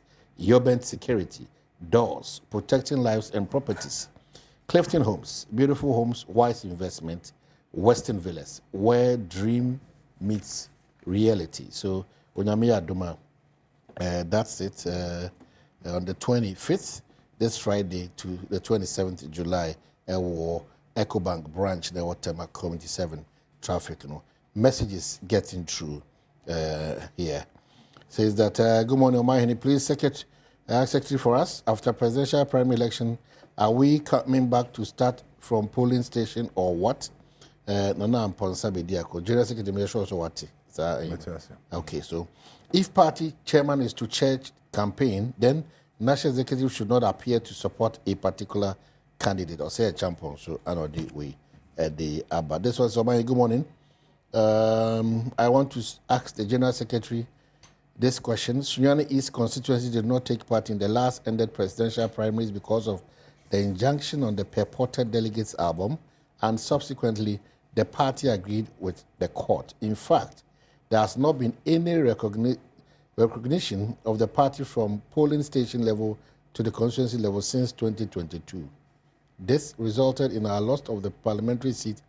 Urban security, doors, protecting lives and properties. Clifton Homes, beautiful homes, wise investment. Western Villas, where dream meets reality. So, Onyame Adoma, that's it. On the 25th, this Friday to the 27th of July, EcoBank branch, there was Tema Community 7 traffic. Messages getting through here. Says that, good morning, Omahini, please, Secretary for us, after presidential primary election, are we coming back to start from polling station or what? Nana Amponsa Bediako, General Secretary Measure also what? Okay, so if party chairman is to church campaign, then national executive should not appear to support a particular candidate or say a champion. So I know the way the ABBA. This was somebody. Good morning. I want to ask the General Secretary this question. Sunyani East constituency did not take part in the last ended presidential primaries because of the injunction on the purported delegates album, and subsequently the party agreed with the court. In fact, there has not been any recognition of the party from polling station level to the constituency level since 2022. This resulted in our loss of the parliamentary seat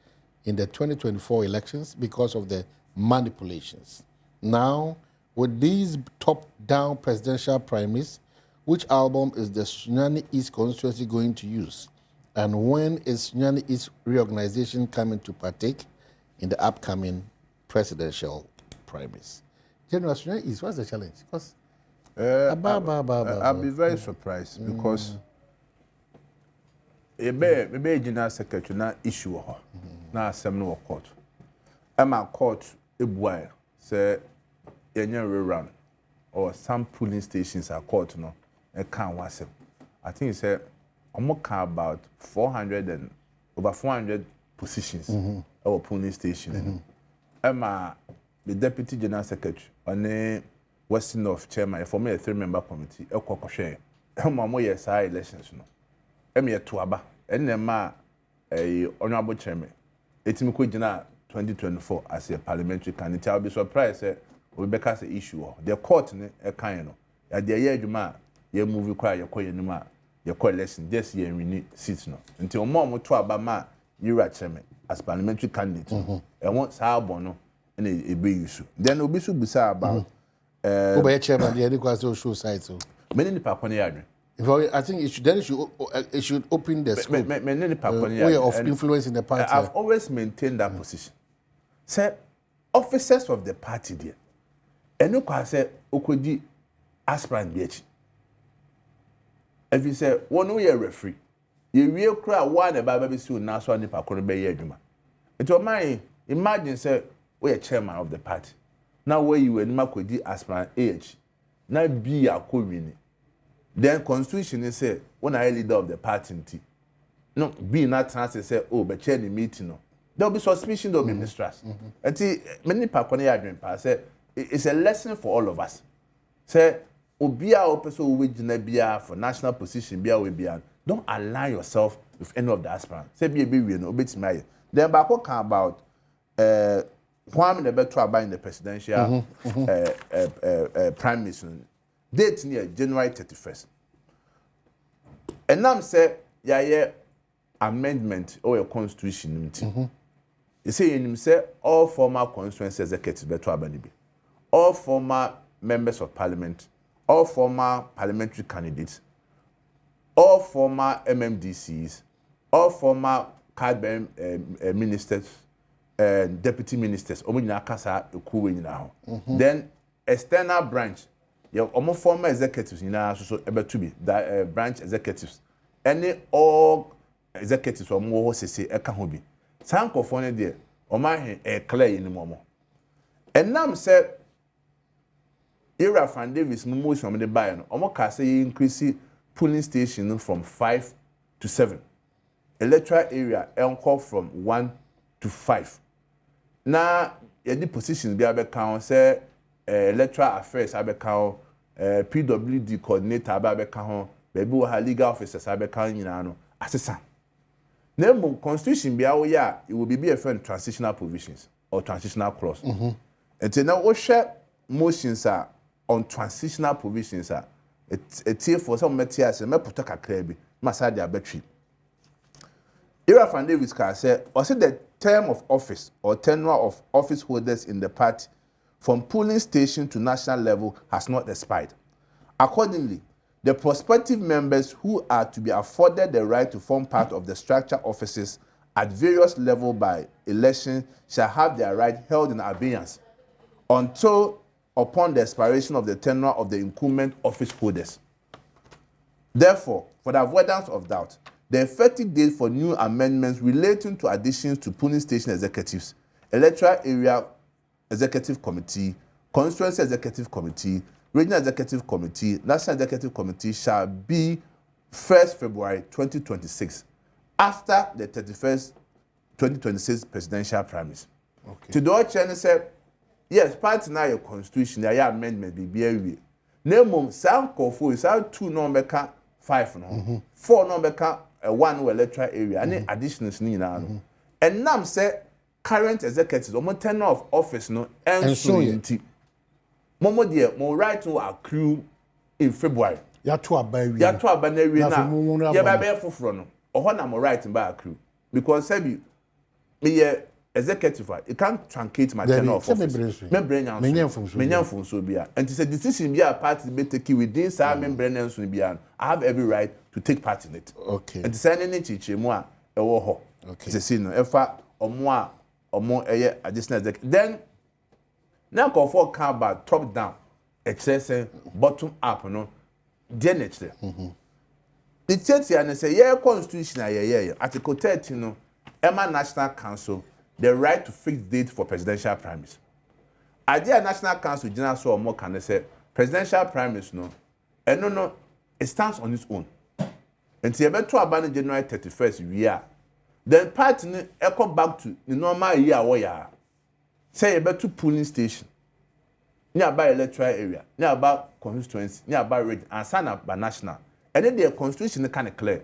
in the 2024 elections because of the manipulations. Now, with these top-down presidential primaries, which album is the Sunyani East constituency going to use? And when is Sunyani East reorganization coming to partake in the upcoming presidential primaries? General Sunyani East, what's the challenge? Because I'll be very surprised because maybe General Secretary na issue na assembly court. Emma court ebuai say yenye rerun or some polling stations are court no e kan wasem. I think he said about 400 and over 400 positions our polling stations. Emma the Deputy General Secretary on Western North Chairman, for me a 3-member committee, a share. Emma moye sa elections no. Emma tuaba. Enema a honorable chairman. It's me 2024 as a parliamentary candidate. I'll be surprised we because the issue. The court ne a kind no. At the year juma, ye move cry your coy numa, your coy lesson, this year we need seats no. Until more tuaba ma you chairman as parliamentary candidate. I want Sabono and a be issue. Then we'll be so bizarre about chairman, the other show side so. Many Paponi. I think it should open the scope way of influence in the party. I've always maintained that position. Say, officers of the party there, and you can say, Okodi aspirant BH. If you say, one year referee, you will cry one about baby soon now, so I need to be here. It was my imagine, say, we're chairman of the party. Now, where you were Makodi aspirant age, now be a co-winning. Then constitution is say when I leader of the party, no be not chance say oh but chair the meeting no. There will be suspicion, there will be mistrust. And see many pakone adwen pa say it's a lesson for all of us. Say obia o person we gina bia for national position bia we bia. Don't align yourself with any of the aspirants. Say be we no obetimi. Then back what about Kwame the better about in the presidential prime minister. Date near January 31st. And now say amendment or your constitution. You say in him say all former constituency executives better abanibi. All former members of parliament, all former parliamentary candidates, all former MMDCs, all former card ministers, deputy ministers. Then external branch. Your former executives in our so able to be branch executives. Any all executives or more say a can be. Sanko for there, or my clear in the moment. And now said Era Fan Davis moves from the Bayern, or more say increase polling station from 5 to 7. Electoral area encore from 1 to 5. Now, the positions be able count say electoral affairs abekao PWD coordinator abekao baby wo ha legal officers abeka nyina no asesa na mo constitution bia wo ya it will be a friend transitional provisions or transitional clause and now wo share motions are on transitional provisions are it for some materials me put kakra bi masade abetwi Era Van Davis can say, or say the term of office or tenure of office holders in the party from polling station to national level has not expired. Accordingly, the prospective members who are to be afforded the right to form part of the structure offices at various levels by election shall have their right held in abeyance until upon the expiration of the tenure of the incumbent office holders. Therefore, for the avoidance of doubt, the effective date for new amendments relating to additions to polling station executives, electoral area executive committee, constituency executive committee, regional executive committee, national executive committee shall be 1st February 2026 after the 31st 2026 presidential primaries. Okay. To the other channel say, yes, part now your constitution, there are amendment be very. Name some call for is out 2 number 5 no, 4 number 1 electoral area, and additions ni na. And now say current executives, or tenure of office no, and so inti. Momo dear, mo right to accrue in February. Ya to abari na. Ya ba be foforo no. Oho na mo right in ba accrue because say me executive, it can't truncate my tenure of office. Me so bia. And to say decision bia party be take within sa member so bia. I have every right to take part in it. Okay. And to say any chiche mo a e wo ho. Okay. To say no efa omo eye additional executive. Then now go for can about top down. Excess bottom up no. Then it's there. The church and say yeah constitution article 13 no. Emma National Council the right to fix date for presidential primaries. Idea National Council general so more can say presidential primaries no. And no, it stands on its own. Until about to abandon January 31st year. Then party echo back to the normal year where say about to polling station. Nearby electoral area, nearby constituency, nearby region, and sign up by national. And then the constitution kind of clear.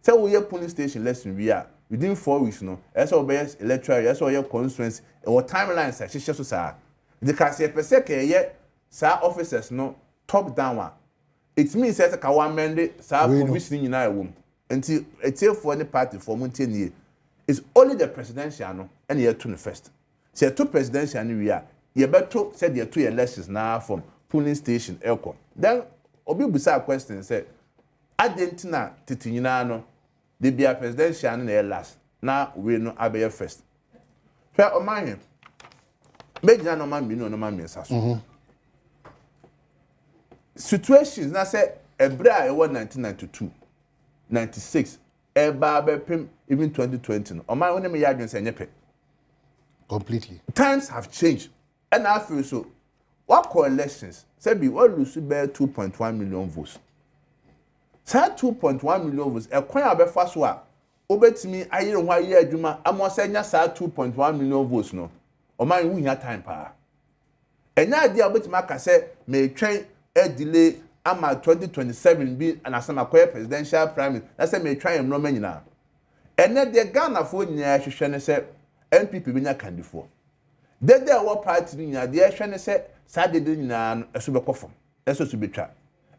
Say we have polling station less than we are. Within 4 weeks, no, that's all best electoral area, that's all your constituency, or timelines, such as so sad. The Cassia Peseke, yet, sir officers, no, top down one. It means that a Kawamende, sir, commissioning in our womb. Until a tail for any party for Montier. It's only the presidential, no, and year 21st. Say 2 presidential year. You better said your 2 elections now from polling station Elko. Then Obi Busa question said, Argentina Titinano, the be a presidential and last. Now we know Abbey first. Fair or mine. Make no man be no man means. Situations now say a bra 1992, 96, a barber pim even 2020. Or my own me arguments and yepe. Completely. Times have changed. And I feel so. What coalitions? Say be what lose bear 2.1 million votes. Say 2.1 million votes. A coin abe fast wa. Obet me a year 1 year juma. I'm say nya say 2.1 million votes no. O man we nya time pa. And now idea obet me say may train a delay ama 2027 be and as na presidential primary. That's say may try em no man nyina. And then the Ghana for nya hwehwe say NPP be nya kan before. There what party ni na dey hwe ne say Saturday nyina eso be kofom eso so betwa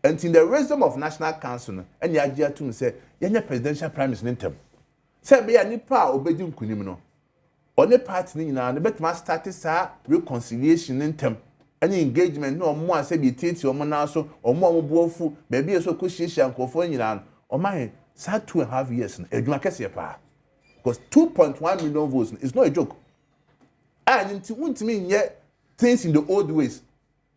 and in the wisdom of National Council no enya agye atum say yenya presidential primaries ntem say be ya nipa obedi nkunim no one party ni nyina no betima start sa reconciliation ntem any engagement no omo ase be tete omo na so omo buofu be be so kohihia nkofo nyina no oman sa 2.5 years no adwuma kese pa because 2.1 million votes is not a joke. And until ultimately yet things in the old ways.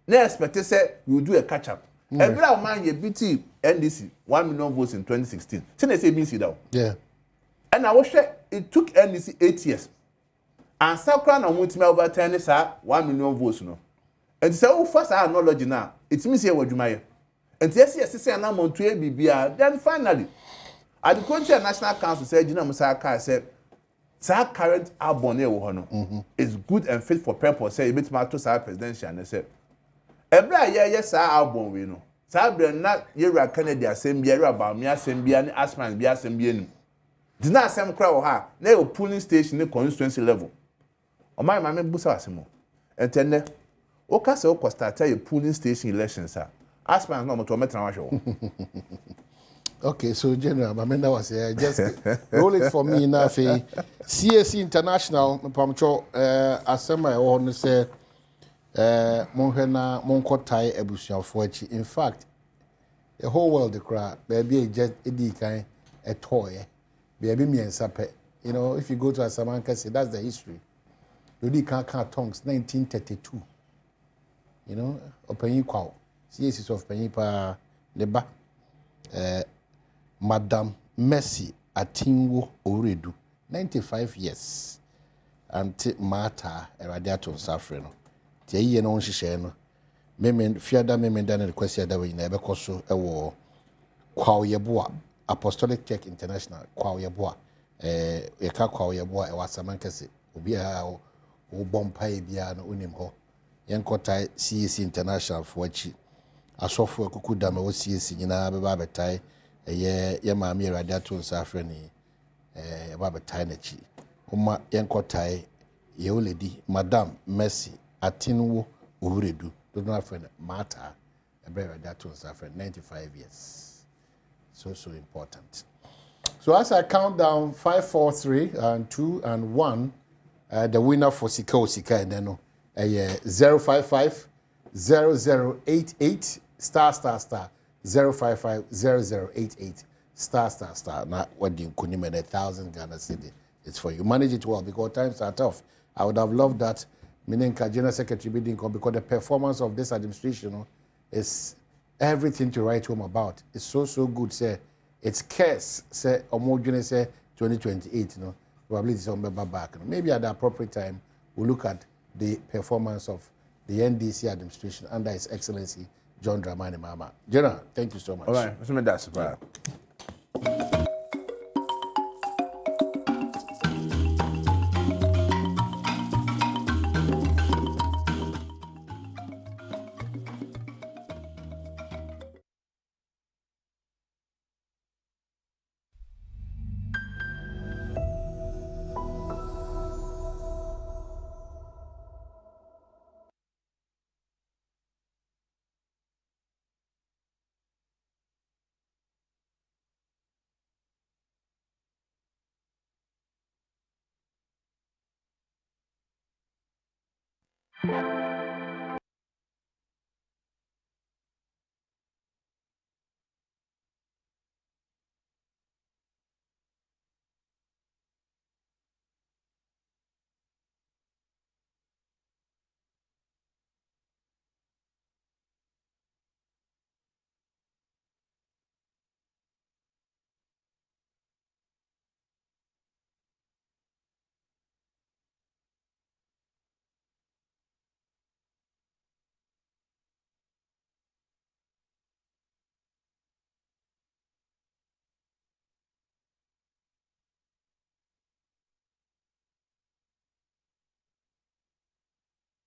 Now expect say we will do a catch up. Every man ye BT NDC 1 million votes in 2016. So they say me see down. Yeah. And I was sure it took NDC 8 years. And Sakran and ultimately over 10 is 1 million votes no. And say oh first our knowledge now. It means here what you may. And yes say an amount to BBR. Then finally, at the Country National Council said Jina Musaka said Sa current abonne wo no is good and fit for purpose say bit matter sa presidential and say ebra ye sa abon we no Sabre na yewura Canada asem bia yewura Bawumia asem bia ne Asman bia asem bia nim. Dina asem kra wo ha na e polling station ne constituency level. O my mama busa asemo. Entenne o ka se o ko start a polling station elections a Asman no moto metra wa hwe. Okay, so General Mamenda was here. Just roll it for me now. CAC International, Pamcho, Asema, I want to say, Monhena, Monkotai, Ebusian Fuechi. In fact, the whole world, the crowd, baby, just a kind a toy, baby, me and Sape. You know, if you go to Asamanka, say that's the history. You can't count tongues, 1932. You know, Open Kwao, CAC of Penipa, Neba. Madam Mercy Atinwo Oredu, 95 years. Anti Mata Eradiaton Safreno. Tia ye no nhihye no. Memen fiada memen dan request ya da we na ebekoso ewo Kwawyeboa Apostolic Church International Kwawyeboa yeka Kwawyeboa e wasamankese obi a wo bompa e bia no onim ho. Yenkotai CAC International for achi. Asofo akuku da me wo CAC nyina beba betai ye maami Eradiaton Safreni baba betai na chi. Uma yenkotai ye oledi Madam Mercy Atinwo Oredu. Don't know friend Mata Eradiaton Safreni 95 years. So important. So as I count down 5, 4, 3, and 2, and 1, the winner for Sika and then 055 0088 star 055 0088 star. Now what do you could 1,000 Ghana cedi? It's for you. Manage it well because times are tough. I would have loved that. Meaning General Secretary bidding because the performance of this administration is everything to write home about. It's so good, say it's scarce, say Omojune say 2028, probably it's on back. Maybe at the appropriate time we'll look at the performance of the NDC administration under His Excellency John Dramani Mahama. General, thank you so much. All right, that's right. Thank you.